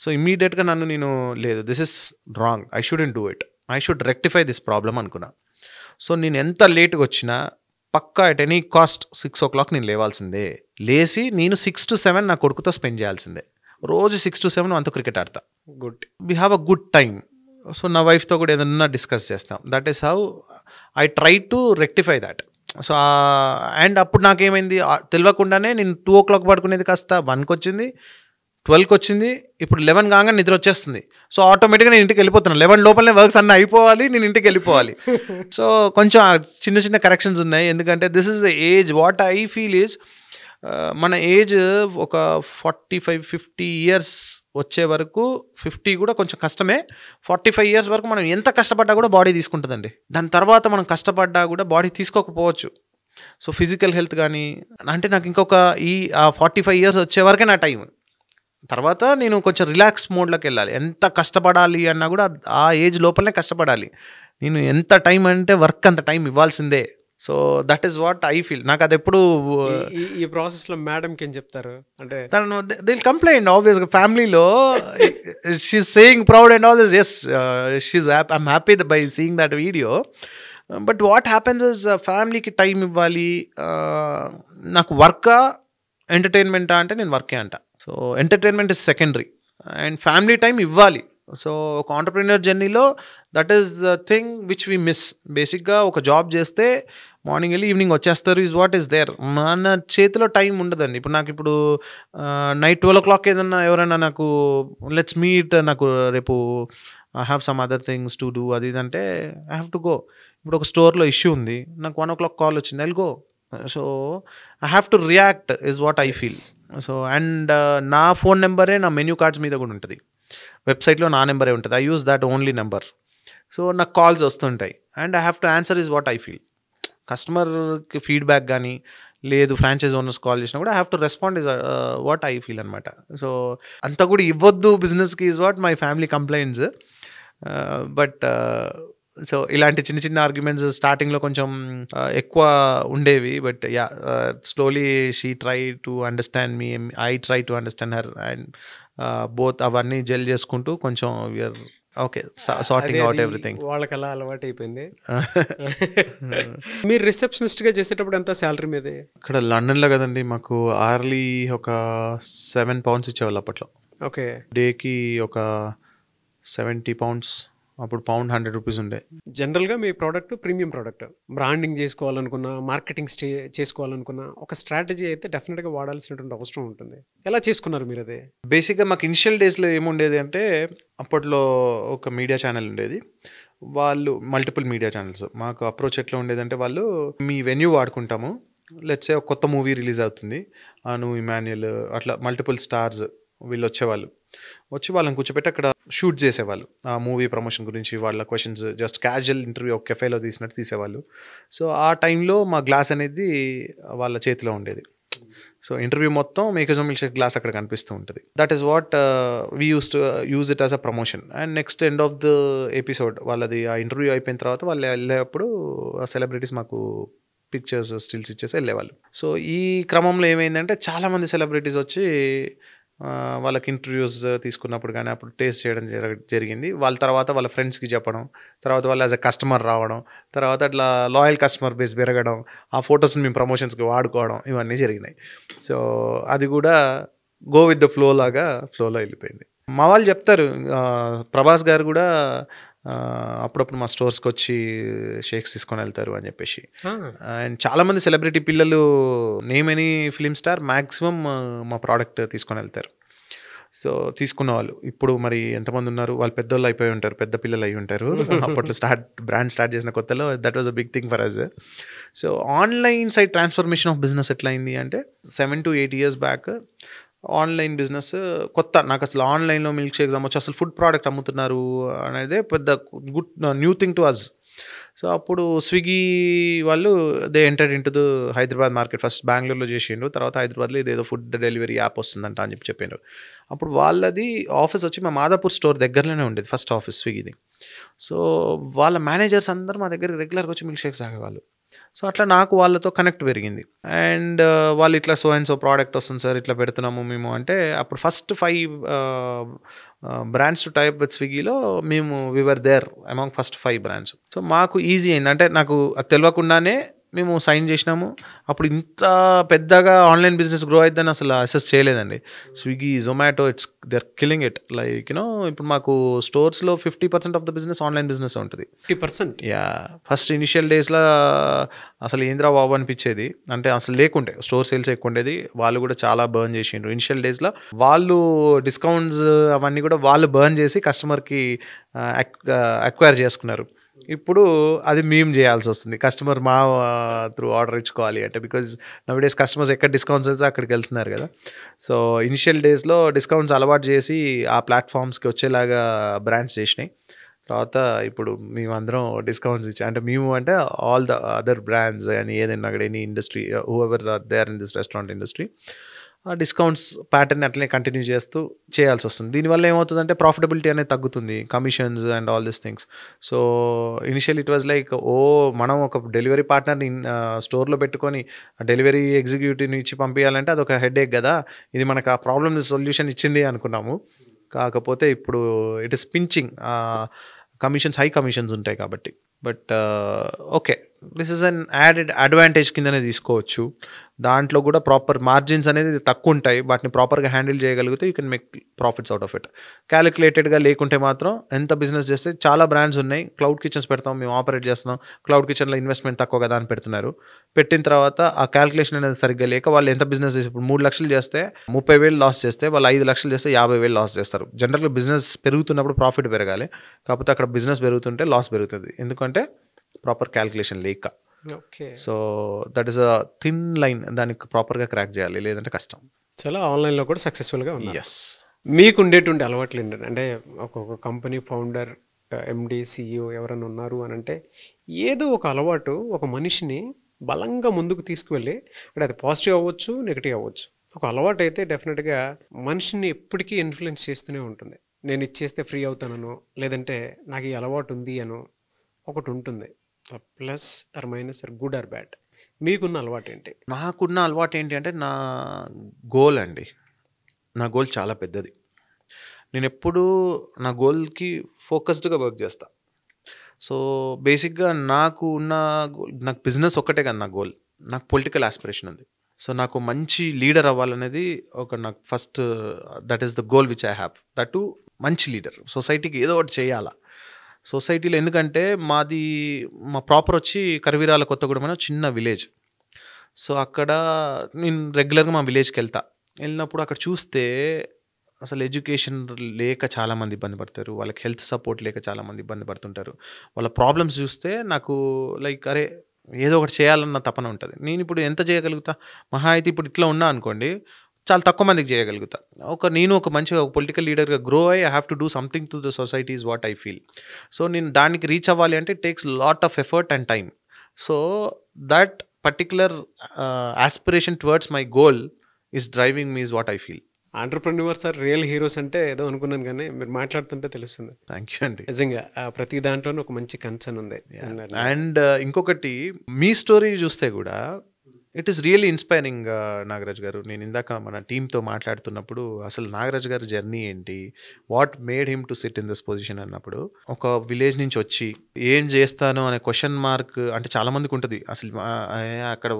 సో ఇమ్మీడియట్గా నేను లేదు, this is wrong, I shouldn't do it, I should rectify this problem అనుకున్నా. సో నేను ఎంత లేట్గా వచ్చినా పక్కా ఎట్ ఎనీ కాస్ట్ 6 o'clock నేను లేవాల్సిందే. లేచి నేను 6 to 7 నా కొడుకుతో స్పెండ్ చేయాల్సిందే. రోజు 6 to 7 అంతా క్రికెట్ ఆడతా. Good, we have a good time. So నా వైఫ్తో కూడా ఏదన్నా డిస్కస్ చేస్తాం. That is how I try to rectify that. So and అప్పుడు నాకేమైంది తెలియకుండానే నేను 2 o'clock పడుకునేది కాస్త 1కి వచ్చింది, 12కి వచ్చింది, ఇప్పుడు 11 కాగానే నిద్ర వచ్చేస్తుంది. సో ఆటోమేటిక్గా నేను ఇంటికి వెళ్ళిపోతున్నాను. 11 లోపలనే వర్క్స్ అన్నీ అయిపోవాలి, నేను ఇంటికి వెళ్ళిపోవాలి. సో కొంచెం చిన్న కరెక్షన్స్ ఉన్నాయి. ఎందుకంటే this is the age. What I feel is మన ఏజ్ ఒక 45-50 years వచ్చే వరకు, 50 కూడా కొంచెం కష్టమే, 45 years వరకు మనం ఎంత కష్టపడ్డా కూడా బాడీ తీసుకుంటుందండి. దాని తర్వాత మనం కష్టపడ్డా కూడా బాడీ తీసుకోకపోవచ్చు. సో ఫిజికల్ హెల్త్ కానీ అంటే నాకు ఇంకొక 45 years వచ్చే వరకే నా టైం. తర్వాత నేను కొంచెం రిలాక్స్ మోడ్లోకి వెళ్ళాలి. ఎంత కష్టపడాలి అన్నా కూడా ఆ ఏజ్ లోపలనే కష్టపడాలి. నేను ఎంత టైం అంటే వర్క్ అంత టైం ఇవ్వాల్సిందే. So that is what I feel. నాకు అది ఎప్పుడు ఈ ప్రాసెస్లో మేడంకి ఏం చెప్తారు అంటే తను దే కంప్లైంట్ ఆబ్వియస్గా ఫ్యామిలీలో she's saying proud and all this. Yes she's I'm happy by seeing that video. But what happens is ఫ్యామిలీకి టైం ఇవ్వాలి. నాకు వర్కా ఎంటర్టైన్మెంటా అంటే నేను వర్కే అంట. So entertainment is secondary and family time ఇవ్వాలి. సో ఒక ఆంటర్ప్రినర్ జర్నీలో that is thing which we miss. బేసిక్గా ఒక జాబ్ చేస్తే మార్నింగ్ వెళ్ళి ఈవినింగ్ వచ్చేస్తారు ఈజ్ వాట్ ఈస్ దేర్. మన చేతిలో టైం ఉండదండి. ఇప్పుడు నాకు ఇప్పుడు నైట్ 12 o'clock ఏదన్నా ఎవరైనా నాకు లెట్స్ మీట్, నాకు రేపు I have some other things to do అది ఇదంటే ఐ హ్యావ్ టు గో. ఇప్పుడు ఒక స్టోర్లో ఇష్యూ ఉంది, నాకు 1 o'clock కాల్ వచ్చింది, I'll go. So I have to react is what I feel. So and నా ఫోన్ నెంబరే నా మెన్యూ కార్డ్స్ మీద కూడా ఉంటుంది, వెబ్సైట్లో నా నెంబరే ఉంటుంది. I use that only number. So నాకు కాల్స్ వస్తుంటాయి and I have to answer is what I feel. కస్టమర్కి ఫీడ్బ్యాక్ కానీ లేదు ఫ్రాంచైజ్ ఓనర్స్ కాల్ చేసినా కూడా I have to respond is what I feel అనమాట. సో అంతా కూడా ఇవ్వద్దు బిజినెస్కి is what my family complaints. But so ఇలాంటి చిన్న చిన్న ఆర్గ్యుమెంట్స్ స్టార్టింగ్లో కొంచెం ఎక్కువ ఉండేవి. But yeah slowly she try to understand me, I try to understand her and both అవన్నీ జెల్ చేసుకుంటూ కొంచెం we're okay sorting out everything. వాళ్ళకి అలా అలవాటు అయిపోయింది. మీరు రిసెప్షనిస్ట్గా చేసేటప్పుడు ఎంత శాలరీ మీదే? ఇక్కడ లండన్లో కదండి, మాకు అవర్లీ ఒక 7 pounds ఇచ్చేవాళ్ళు అప్పట్లో. ఓకే. డేకి ఒక 70 pounds. అప్పుడు పౌండ్ 100 rupees ఉండే. జనరల్గా మీ ప్రోడక్ట్ ప్రీమియం ప్రోడక్ట్, బ్రాండింగ్ చేసుకోవాలనుకున్నా, మార్కెటింగ్ చేసుకోవాలనుకున్నా ఒక స్ట్రాటజీ అయితే డెఫినెట్గా వాడాల్సినటువంటి అవసరం ఉంటుంది. ఎలా చేసుకున్నారు మీరు అదే? బేసిక్గా మాకు ఇనిషియల్ డేస్లో ఏముండేది అంటే అప్పట్లో ఒక మీడియా ఛానల్ ఉండేది, వాళ్ళు మల్టిపుల్ మీడియా ఛానల్స్. మాకు అప్రోచ్ ఎట్లా ఉండేదంటే వాళ్ళు మీ వెన్యూ వాడుకుంటాము, లెట్స్ సే ఒక కొత్త మూవీ రిలీజ్ అవుతుంది, అను, ఇమాన్యుయల్ అట్లా మల్టిపుల్ స్టార్స్ వీళ్ళు వచ్చేవాళ్ళు. వచ్చి వాళ్ళని కూర్చోబెట్టి అక్కడ షూట్ చేసేవాళ్ళు ఆ మూవీ ప్రమోషన్ గురించి. వాళ్ళ క్వశ్చన్స్ జస్ట్ క్యాజువల్ ఇంటర్వ్యూ ఒక కెఫేలో తీసినట్టు తీసేవాళ్ళు. సో ఆ టైంలో మా గ్లాస్ అనేది వాళ్ళ చేతిలో ఉండేది. సో ఇంటర్వ్యూ మొత్తం makers of milk Sheikh glass అక్కడ కనిపిస్తూ ఉంటుంది. That is what we use it as a promotion. And next end of the episode వాళ్ళది ఆ ఇంటర్వ్యూ అయిపోయిన తర్వాత వాళ్ళు వెళ్ళేటప్పుడు సెలబ్రిటీస్ మాకు పిక్చర్స్ స్టిల్స్ ఇచ్చేసి వెళ్ళేవాళ్ళు. సో ఈ క్రమంలో ఏమైందంటే చాలామంది సెలబ్రిటీస్ వచ్చి వాళ్ళకి ఇంటర్వ్యూస్ తీసుకున్నప్పుడు కానీ అప్పుడు టేస్ట్ చేయడం జరిగింది. వాళ్ళ తర్వాత వాళ్ళ ఫ్రెండ్స్కి చెప్పడం, తర్వాత వాళ్ళు యాజ్ అ కస్టమర్ రావడం, తర్వాత అట్లా లాయల్ కస్టమర్ బేస్ పెరగడం, ఆ ఫొటోస్ని మేము ప్రమోషన్స్కి వాడుకోవడం, ఇవన్నీ జరిగినాయి. సో అది కూడా గో విత్ ద ఫ్లో లాగా ఫ్లోలో వెళ్ళిపోయింది. మా వాళ్ళు చెప్తారు, ప్రభాస్ గారు కూడా అప్పుడప్పుడు మా స్టోర్స్కి వచ్చి షేక్స్ తీసుకొని వెళ్తారు అని చెప్పేసి. అండ్ చాలామంది సెలబ్రిటీ పిల్లలు, name any film star maximum మా ప్రోడక్ట్ తీసుకొని వెళ్తారు. సో తీసుకున్న వాళ్ళు ఇప్పుడు మరి ఎంతమంది ఉన్నారు, వాళ్ళు పెద్దోళ్ళు అయిపోయి ఉంటారు, పెద్ద పిల్లలు అయి ఉంటారు. అప్పట్లో బ్రాండ్ స్టార్ట్ చేసిన కొత్తలో that was a big thing for us. So online side transformation of business ఎట్లా అయింది అంటే 7 to 8 years back online business కొత్త. నాకు అసలు ఆన్లైన్లో మిల్క్ షేక్స్ అమ్మొచ్చు, అసలు ఫుడ్ ప్రోడక్ట్ అమ్ముతున్నారు అనేది పెద్ద good new thing to us. So అప్పుడు స్విగ్గీ వాళ్ళు they entered in to the Hyderabad market. First బెంగళూరులో చేసిండ్రు, తర్వాత హైదరాబాద్లో ఇదేదో ఫుడ్ డెలివరీ యాప్ వస్తుందంట అని చెప్పిండ్రు. అప్పుడు వాళ్ళది ఆఫీస్ వచ్చి మా మాదాపూర్ స్టోర్ దగ్గరలోనే ఉండేది ఫస్ట్ ఆఫీస్ స్విగ్గీది. సో వాళ్ళ మేనేజర్స్ అందరూ మా దగ్గర రెగ్యులర్గా వచ్చి మిల్క్ షేక్స్ తాగేవాళ్ళు. సో అట్లా నాకు వాళ్ళతో కనెక్ట్ పెరిగింది. అండ్ వాళ్ళు ఇట్లా సో అండ్ సో ప్రోడక్ట్ వస్తుంది సార్, ఇట్లా పెడుతున్నాము మేము అంటే, అప్పుడు first 5 brands to type with స్విగ్గీలో మేము we're there among first 5 brands. So మాకు ఈజీ అయింది, అంటే నాకు అది తెలియకుండానే మేము సైన్ చేసినాము. అప్పుడు ఇంత పెద్దగా ఆన్లైన్ బిజినెస్ గ్రో అయిద్దని అసలు అసెస్ చేయలేదండి. Swiggy, Zomato, it's they are killing it. Like you know ఇప్పుడు మాకు స్టోర్స్లో 50% of the business online business ఉంటుంది. 50%? యా. ఫస్ట్ ఇనిషియల్ డేస్లో అసలు ఏంద్రా బాబు అనిపించేది, అంటే అసలు లేకుండే స్టోర్ సేల్స్ ఎక్కువ ఉండేది. వాళ్ళు కూడా చాలా బర్న్ చేసిండ్రు ఇనిషియల్ డేస్లో. వాళ్ళు డిస్కౌంట్స్ అవన్నీ కూడా వాళ్ళు బర్న్ చేసి కస్టమర్కి అక్వైర్ చేసుకున్నారు. ఇప్పుడు అది మేము చేయాల్సి వస్తుంది, కస్టమర్ మా త్రూ ఆర్డర్ ఇచ్చుకోవాలి అంటే, బికాజ్ నవ్ డేస్ కస్టమర్స్ ఎక్కడ డిస్కౌంట్స్ అయితే అక్కడికి వెళ్తున్నారు కదా. సో ఇనిషియల్ డేస్లో డిస్కౌంట్స్ అలవాటు చేసి ఆ ప్లాట్ఫామ్స్కి వచ్చేలాగా బ్రాండ్స్ చేసినాయి. తర్వాత ఇప్పుడు మేమందరం డిస్కౌంట్స్ ఇచ్చి, అంటే మేము అంటే ఆల్ ద అదర్ బ్రాండ్స్ అని ఏదైనా అక్కడ any industry whoever are there in this restaurant industry, ఆ డిస్కౌంట్స్ ప్యాటర్న్ అట్లనే కంటిన్యూ చేస్తూ చేయాల్సి వస్తుంది. దీనివల్ల ఏమవుతుందంటే ప్రాఫిటబిలిటీ అనేది తగ్గుతుంది, commissions and all this things. So initial it was like మనం ఒక డెలివరీ పార్ట్నర్ని స్టోర్లో పెట్టుకొని డెలివరీ ఎగ్జిక్యూటివ్ని ఇచ్చి పంపించాలంటే అదొక హెడేక్ కదా, ఇది మనకు ఆ ప్రాబ్లమ్ సొల్యూషన్ ఇచ్చింది అనుకున్నాము. కాకపోతే ఇప్పుడు it is pinching, commissions high commissions ఉంటాయి కాబట్టి. But okay, this is an added advantage కిందనే తీసుకోవచ్చు. దాంట్లో కూడా ప్రాపర్ మార్జిన్స్ అనేది తక్కువ ఉంటాయి, వాటిని ప్రాపర్గా హ్యాండిల్ చేయగలిగితే you can make profits out of it. క్యాలిక్యులేటెడ్గా లేకుంటే మాత్రం ఎంత బిజినెస్ చేస్తే చాలా బ్రాండ్స్ ఉన్నాయి, క్లౌడ్ కిచెన్స్ పెడతాం, మేము ఆపరేట్ చేస్తున్నాం, క్లౌడ్ కిచెన్లో ఇన్వెస్ట్మెంట్ తక్కువ కదా అని పెడుతున్నారు. పెట్టిన తర్వాత ఆ క్యాలిక్యులేషన్ అనేది సరిగ్గా లేక వాళ్ళు ఎంత బిజినెస్ చేసి ఇప్పుడు 3 లక్షలు చేస్తే 30,000 లాస్ చేస్తే, వాళ్ళు 5 లక్షలు చేస్తే 50,000 లాస్ చేస్తారు. జనరల్గా బిజినెస్ పెరుగుతున్నప్పుడు ప్రాఫిట్ పెరగాలి, కాకపోతే అక్కడ బిజినెస్ పెరుగుతుంటే లాస్ పెరుగుతుంది, ఎందుకంటే ప్రాపర్ క్యాలిక్యులేషన్ లేక. Okay, so that is a thin line, దానికి ప్రాపర్గా క్రాక్ చేయాలి, లేదంటే కష్టం. చాలా ఆన్లైన్లో కూడా సక్సెస్ఫుల్గా ఉంది. ఎస్. మీకు ఉండేటువంటి అలవాట్లు ఏంటంటే, అంటే ఒక్కొక్క కంపెనీ ఫౌండర్, ఎండి, సిఇఓ ఎవరైనా ఉన్నారు అని అంటే ఏదో ఒక అలవాటు ఒక మనిషిని బలంగా ముందుకు తీసుకువెళ్ళి, అంటే అది పాజిటివ్ అవ్వచ్చు, నెగిటివ్ అవ్వచ్చు, ఒక అలవాటు అయితే డెఫినెట్గా మనిషిని ఎప్పటికీ ఇన్ఫ్లుయెన్స్ చేస్తూనే ఉంటుంది. నేను ఇచ్చేస్తే ఫ్రీ అవుతానను, లేదంటే నాకు ఈ అలవాటు ఉంది అను ఒకటి ఉంటుంది, plus or minus or good or bad. మీకున్న అలవాటు ఏంటి? నాకున్న అలవాటు ఏంటి అంటే నా గోల్ అండి. నా గోల్ చాలా పెద్దది. నేను ఎప్పుడూ నా గోల్కి ఫోకస్డ్గా వర్క్ చేస్తా. సో బేసిక్గా నాకు బిజినెస్ ఒక్కటే కదా నా గోల్, నాకు పొలిటికల్ ఆస్పిరేషన్ ఉంది. సో నాకు మంచి లీడర్ అవ్వాలనేది నాకు first, that is the goal which I have. That to మంచి లీడర్, సొసైటీకి ఏదో ఒకటి చేయాలా సొసైటీలో. ఎందుకంటే మా ప్రాపర్ వచ్చి కరవీరాల కొత్తగూడెం అనే చిన్న విలేజ్. సో అక్కడ నేను రెగ్యులర్గా మా విలేజ్కి వెళ్ళినప్పుడు అక్కడ చూస్తే అసలు ఎడ్యుకేషన్ లేక చాలామంది ఇబ్బంది పడతారు, వాళ్ళకి హెల్త్ సపోర్ట్ లేక చాలామంది ఇబ్బంది పడుతుంటారు. వాళ్ళ ప్రాబ్లమ్స్ చూస్తే నాకు లైక్ అరే ఏదో ఒకటి చేయాలన్న తపన ఉంటుంది. నేను ఇప్పుడు ఎంత చేయగలుగుతా, మహా అయితే ఇప్పుడు ఇట్లా ఉన్నా అనుకోండి, చాలా తక్కువ మందికి చేయగలుగుతా. నేను ఒక మంచిగా ఒక పొలిటికల్ లీడర్గా గ్రో అయ్యి I have to do something to the society is what I feel. So నేను దానికి రీచ్ అవ్వాలి అంటే it takes lot of effort and time. So that particular aspiration towards my goal is driving me is what I feel. Entrepreneurs are real heroes అంటే ఏదో అనుకున్నాను, కానీ మీరు మాట్లాడుతుంటే తెలుస్తుంది. థ్యాంక్ యూ అండి. నిజంగా ప్రతి దాంట్లోనూ ఒక మంచి కన్సర్న్ ఉంది. అండ్ ఇంకొకటి, మీ స్టోరీ చూస్తే కూడా it is really inspiring Nagaraj గారు. నేను ఇందాక మన టీంతో మాట్లాడుతున్నప్పుడు అసలు నాగరాజ్ గారి జర్నీ ఏంటి, what made him to SIT in this position అన్నప్పుడు, ఒక విలేజ్ నుంచి వచ్చి ఏం చేస్తాను అనే క్వశ్చన్ మార్క్ అంటే చాలామందికి ఉంటుంది. అసలు అక్కడ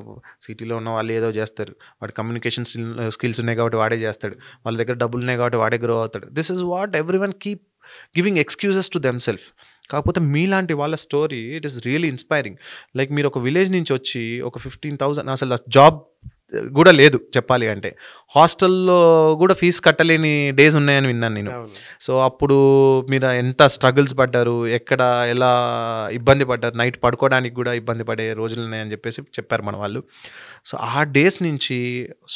సిటీలో ఉన్న వాళ్ళు ఏదో చేస్తారు, వాడి కమ్యూనికేషన్ స్కిల్స్ ఉన్నాయి కాబట్టి వాడే చేస్తాడు, వాళ్ళ దగ్గర డబ్బులు ఉన్నాయి కాబట్టి వాడే గ్రో అవుతాడు. This is what every one keep giving excuses to them self. కాకపోతే మీలాంటి వాళ్ళ story it is really inspiring. Like మీరు ఒక విలేజ్ నుంచి వచ్చి ఒక 15,000 అసలు జాబ్ కూడా లేదు చెప్పాలి అంటే, హాస్టల్లో కూడా ఫీజు కట్టలేని డేస్ ఉన్నాయని విన్నాను నేను. సో అప్పుడు మీరు ఎంత స్ట్రగుల్స్ పడ్డారు, ఎక్కడ ఎలా ఇబ్బంది పడ్డారు, నైట్ పడుకోవడానికి కూడా ఇబ్బంది పడే రోజులు ఉన్నాయని చెప్పారు మన వాళ్ళు. సో ఆ డేస్ నుంచి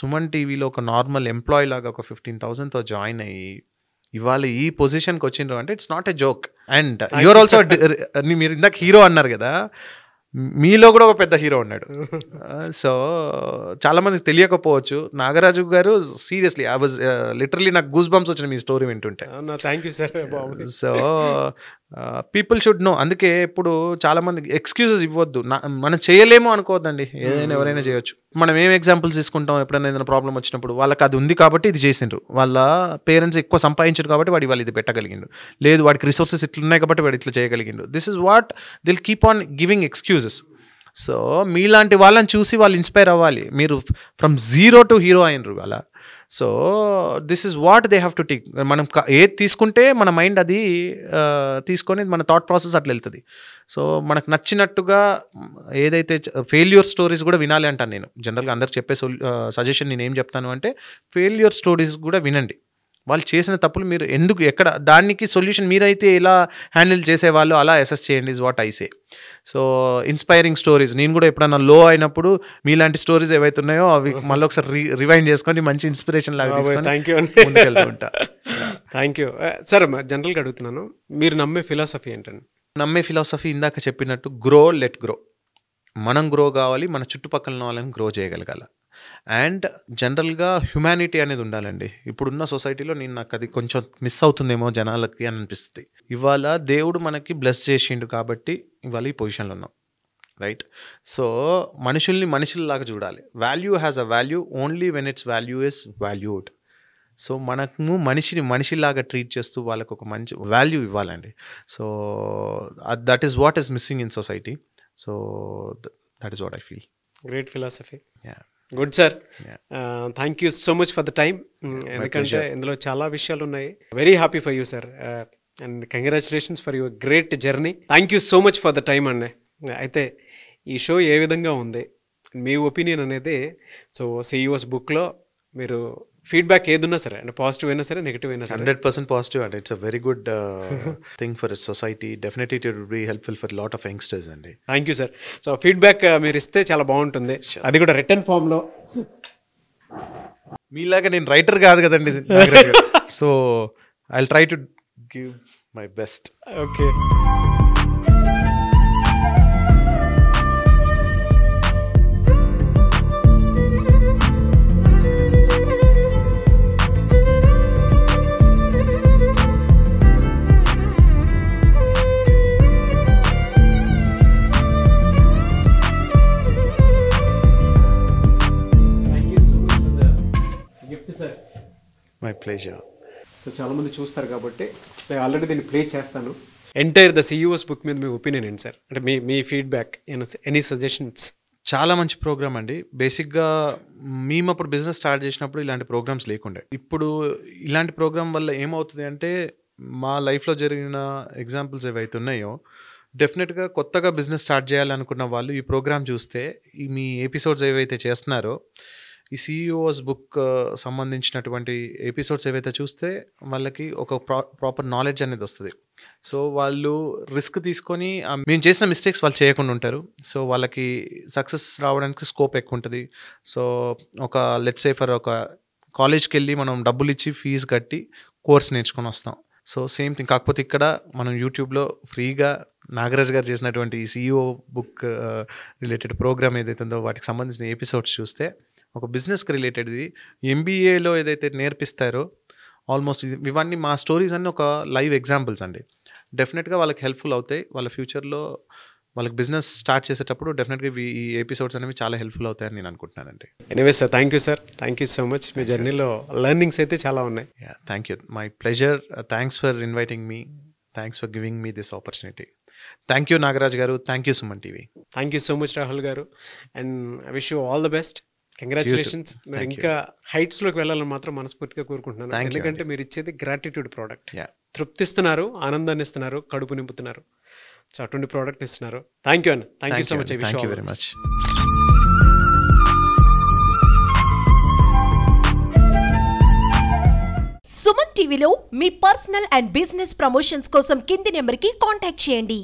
సుమన్ టీవీలో ఒక నార్మల్ ఎంప్లాయీ లాగా ఒక 15,000తో జాయిన్ అయ్యి ఇవాళ ఈ పొజిషన్కి వచ్చిండ్రు అంటే it's not a joke. And you're also, మీరు ఇందాక హీరో అన్నారు కదా, మీలో కూడా ఒక పెద్ద హీరో ఉన్నాడు. సో చాలామందికి తెలియకపోవచ్చు, నాగరాజు గారు సీరియస్లీ ఐ వాజ్ లిటరలీ నాకు గూస్ బంప్స్ వచ్చిన మీ స్టోరీ వింటుంటే. Thank you sir. So people should know. అందుకే ఇప్పుడు చాలామంది ఎక్స్క్యూజెస్ ఇవ్వద్దు, మనం చేయలేము అనుకోవద్దండి, ఏదైనా ఎవరైనా చేయొచ్చు. మనం ఏం ఎగ్జాంపుల్స్ తీసుకుంటాం, ఎప్పుడైనా ఏదైనా ప్రాబ్లం వచ్చినప్పుడు వాళ్ళకి అది ఉంది కాబట్టి ఇది చేసిండ్రు, వాళ్ళ పేరెంట్స్ ఎక్కువ సంపాదించారు కాబట్టి వాళ్ళు ఇది పెట్టగలిగిండు, లేదు వాడికి రిసోర్సెస్ ఇట్లా ఉన్నాయి కాబట్టి వాడు ఇట్లా చేయగలిగిండు. This is what they'll keep on giving excuses. So మీలాంటి వాళ్ళని చూసి వాళ్ళు ఇన్స్పైర్ అవ్వాలి. మీరు ఫ్రమ్ జీరో టు హీరో అయినరు అలా. So this is what they have to take. మనం ఏది తీసుకుంటే మన మైండ్ అది తీసుకొని మన థాట్ ప్రాసెస్ అట్లా వెళ్తుంది. సో మనకు నచ్చినట్టుగా ఏదైతే ఫెయిల్యూర్ స్టోరీస్ కూడా వినాలి అంటాను నేను. జనరల్గా అందరికి చెప్పే సజెషన్ నేను ఏం చెప్తాను అంటే, ఫెయిల్యూర్ స్టోరీస్ కూడా వినండి. వాళ్ళు చేసిన తప్పులు మీరు ఎందుకు, ఎక్కడ, దానికి సొల్యూషన్ మీరైతే ఎలా హ్యాండిల్ చేసేవాళ్ళు అలా అసెస్ చేయండి is what I say. So inspiring stories, నేను కూడా ఎప్పుడన్నా లో అయినప్పుడు మీలాంటి స్టోరీస్ ఏవైతే ఉన్నాయో అవి మళ్ళీ ఒకసారి రివైండ్ చేసుకొని మంచి ఇన్స్పిరేషన్ లాగా థ్యాంక్ యూ ముందుకెళ్తుంటా. Thank you sir. జనరల్గా అడుగుతున్నాను, మీరు నమ్మే ఫిలాసఫీ ఏంటండి? నమ్మే ఫిలాసఫీ ఇందాక చెప్పినట్టు గ్రో లెట్ గ్రో. మనం గ్రో కావాలి, మన చుట్టుపక్కల వాళ్ళని గ్రో చేయగలగాలి. అండ్ జనరల్గా హ్యుమానిటీ అనేది ఉండాలండి. ఇప్పుడున్న సొసైటీలో నాకు అది కొంచెం మిస్ అవుతుందేమో జనాలకి అని అనిపిస్తుంది. ఇవాళ దేవుడు మనకి బ్లెస్ చేసిండు కాబట్టి ఇవాళ ఈ పొజిషన్లో ఉన్నాం, రైట్? సో మనుషుల్లాగా చూడాలి. Value has a value only when it's value is valued. So మనము మనిషిలాగా ట్రీట్ చేస్తూ వాళ్ళకు ఒక మంచి వాల్యూ ఇవ్వాలండి. So that is what is missing in society. So that is what I feel. Great philosophy. Good sir, thank you so much for the time. ఎందుకంటే ఇందులో చాలా విషయాలు ఉన్నాయి. Very happy for you sir and congratulations for your great journey. Thank you so much for the time అండి. అయితే ఈ show ఏ విధంగా ఉంది మీ ఒపీనియన్ అనేది, సో CEO's బుక్లో మీరు ఫీడ్బ్యాక్ ఏదున్నా సరే, అంటే పాజిటివ్ అయినా సరే నెగిటివ్ అయినా సరే, 100% పాజిటివ్ అండి. It's a very good thing for society. Definitely it will be helpful for lot of youngsters అండి. Thank you sir. So feedback మీరు ఇస్తే చాలా బాగుంటుంది, అది కూడా రిటర్న్ ఫామ్లో. మీలాగా నేను రైటర్ కాదు కదండి, so I will try to give my best. Okay. My pleasure. So చాలామంది చూస్తారు కాబట్టి నేను ఆల్రెడీ దీన్ని ప్లే చేస్తాను. ఎంటైర్ ద CEO's బుక్ మీద మీ ఒపీనియన్ ఏంటి సార్? అంటే మీ ఫీడ్బ్యాక్, ఎనీ సజెషన్స్? చాలా మంచి ప్రోగ్రామ్ అండి. బేసిక్గా మేము అప్పుడు బిజినెస్ స్టార్ట్ చేసినప్పుడు ఇలాంటి ప్రోగ్రామ్స్ లేకుండే. ఇప్పుడు ఇలాంటి ప్రోగ్రామ్ వల్ల ఏమవుతుంది అంటే, మా లైఫ్లో జరిగిన ఎగ్జాంపుల్స్ ఏవైతే ఉన్నాయో, డెఫినెట్గా కొత్తగా బిజినెస్ స్టార్ట్ చేయాలనుకున్న వాళ్ళు ఈ ప్రోగ్రామ్ చూస్తే, మీ ఎపిసోడ్స్ ఏవైతే చేస్తున్నారో, ఈ CEO's బుక్ సంబంధించినటువంటి ఎపిసోడ్స్ ఏవైతే చూస్తే వాళ్ళకి ఒక ప్రాపర్ నాలెడ్జ్ అనేది వస్తుంది. సో వాళ్ళు రిస్క్ తీసుకొని మేము చేసిన మిస్టేక్స్ వాళ్ళు చేయకుండా ఉంటారు. సో వాళ్ళకి సక్సెస్ రావడానికి స్కోప్ ఎక్కువ ఉంటుంది. సో ఒక లెట్స్ సే ఫర్ ఒక కాలేజ్కి వెళ్ళి మనం డబ్బులు ఇచ్చి ఫీజు కట్టి కోర్స్ నేర్చుకొని వస్తాం. So same thing. కాకపోతే ఇక్కడ మనం యూట్యూబ్లో ఫ్రీగా నాగరాజ్ గారు చేసినటువంటి ఈ CEO బుక్ రిలేటెడ్ ప్రోగ్రామ్ ఏదైతే ఉందో వాటికి సంబంధించిన ఎపిసోడ్స్ చూస్తే, ఒక బిజినెస్కి రిలేటెడ్ది MBAలో ఏదైతే నేర్పిస్తారో ఆల్మోస్ట్ ఇవన్నీ మా స్టోరీస్ అన్నీ ఒక లైవ్ ఎగ్జాంపుల్స్ అండి. డెఫినెట్గా వాళ్ళకి హెల్ప్ఫుల్ అవుతాయి. వాళ్ళ ఫ్యూచర్లో వాళ్ళకి బిజినెస్ స్టార్ట్ చేసేటప్పుడు డెఫినెట్గా ఈ ఎపిసోడ్స్ అనేవి చాలా హెల్ప్ఫుల్ అవుతాయని నేను అనుకుంటున్నానండి. Anyway sir, thank you sir, thank you so much. మీ జర్నీలో లెర్నింగ్స్ అయితే చాలా ఉన్నాయి. Thank you. My pleasure. Thanks for inviting me. Thanks for giving me this opportunity. Thank you Nagaraj garu. Thank you Suman TV. Thank you so much Rahul garu. And I wish you all the best. Congratulations. మీరు ఇంకా హైట్స్లోకి వెళ్ళాలని మాత్రం మనస్ఫూర్తిగా కోరుకుంటున్నాను. ఎందుకంటే మీరు ఇచ్చేది gratitude product. తృప్తిస్తున్నారు, ఆనందాన్ని ఇస్తున్నారు, కడుపు నింపుతున్నారు. సో అటువంటి ప్రోడక్ట్ ఇస్తున్నారు. థ్యాంక్ యూ అన్న. Thank you so much. Thank you very much. Suman టీవీలో మీ పర్సనల్ అండ్ బిజినెస్ ప్రమోషన్స్ కోసం కింది నెంబర్కి కాంటాక్ట్ చేయండి.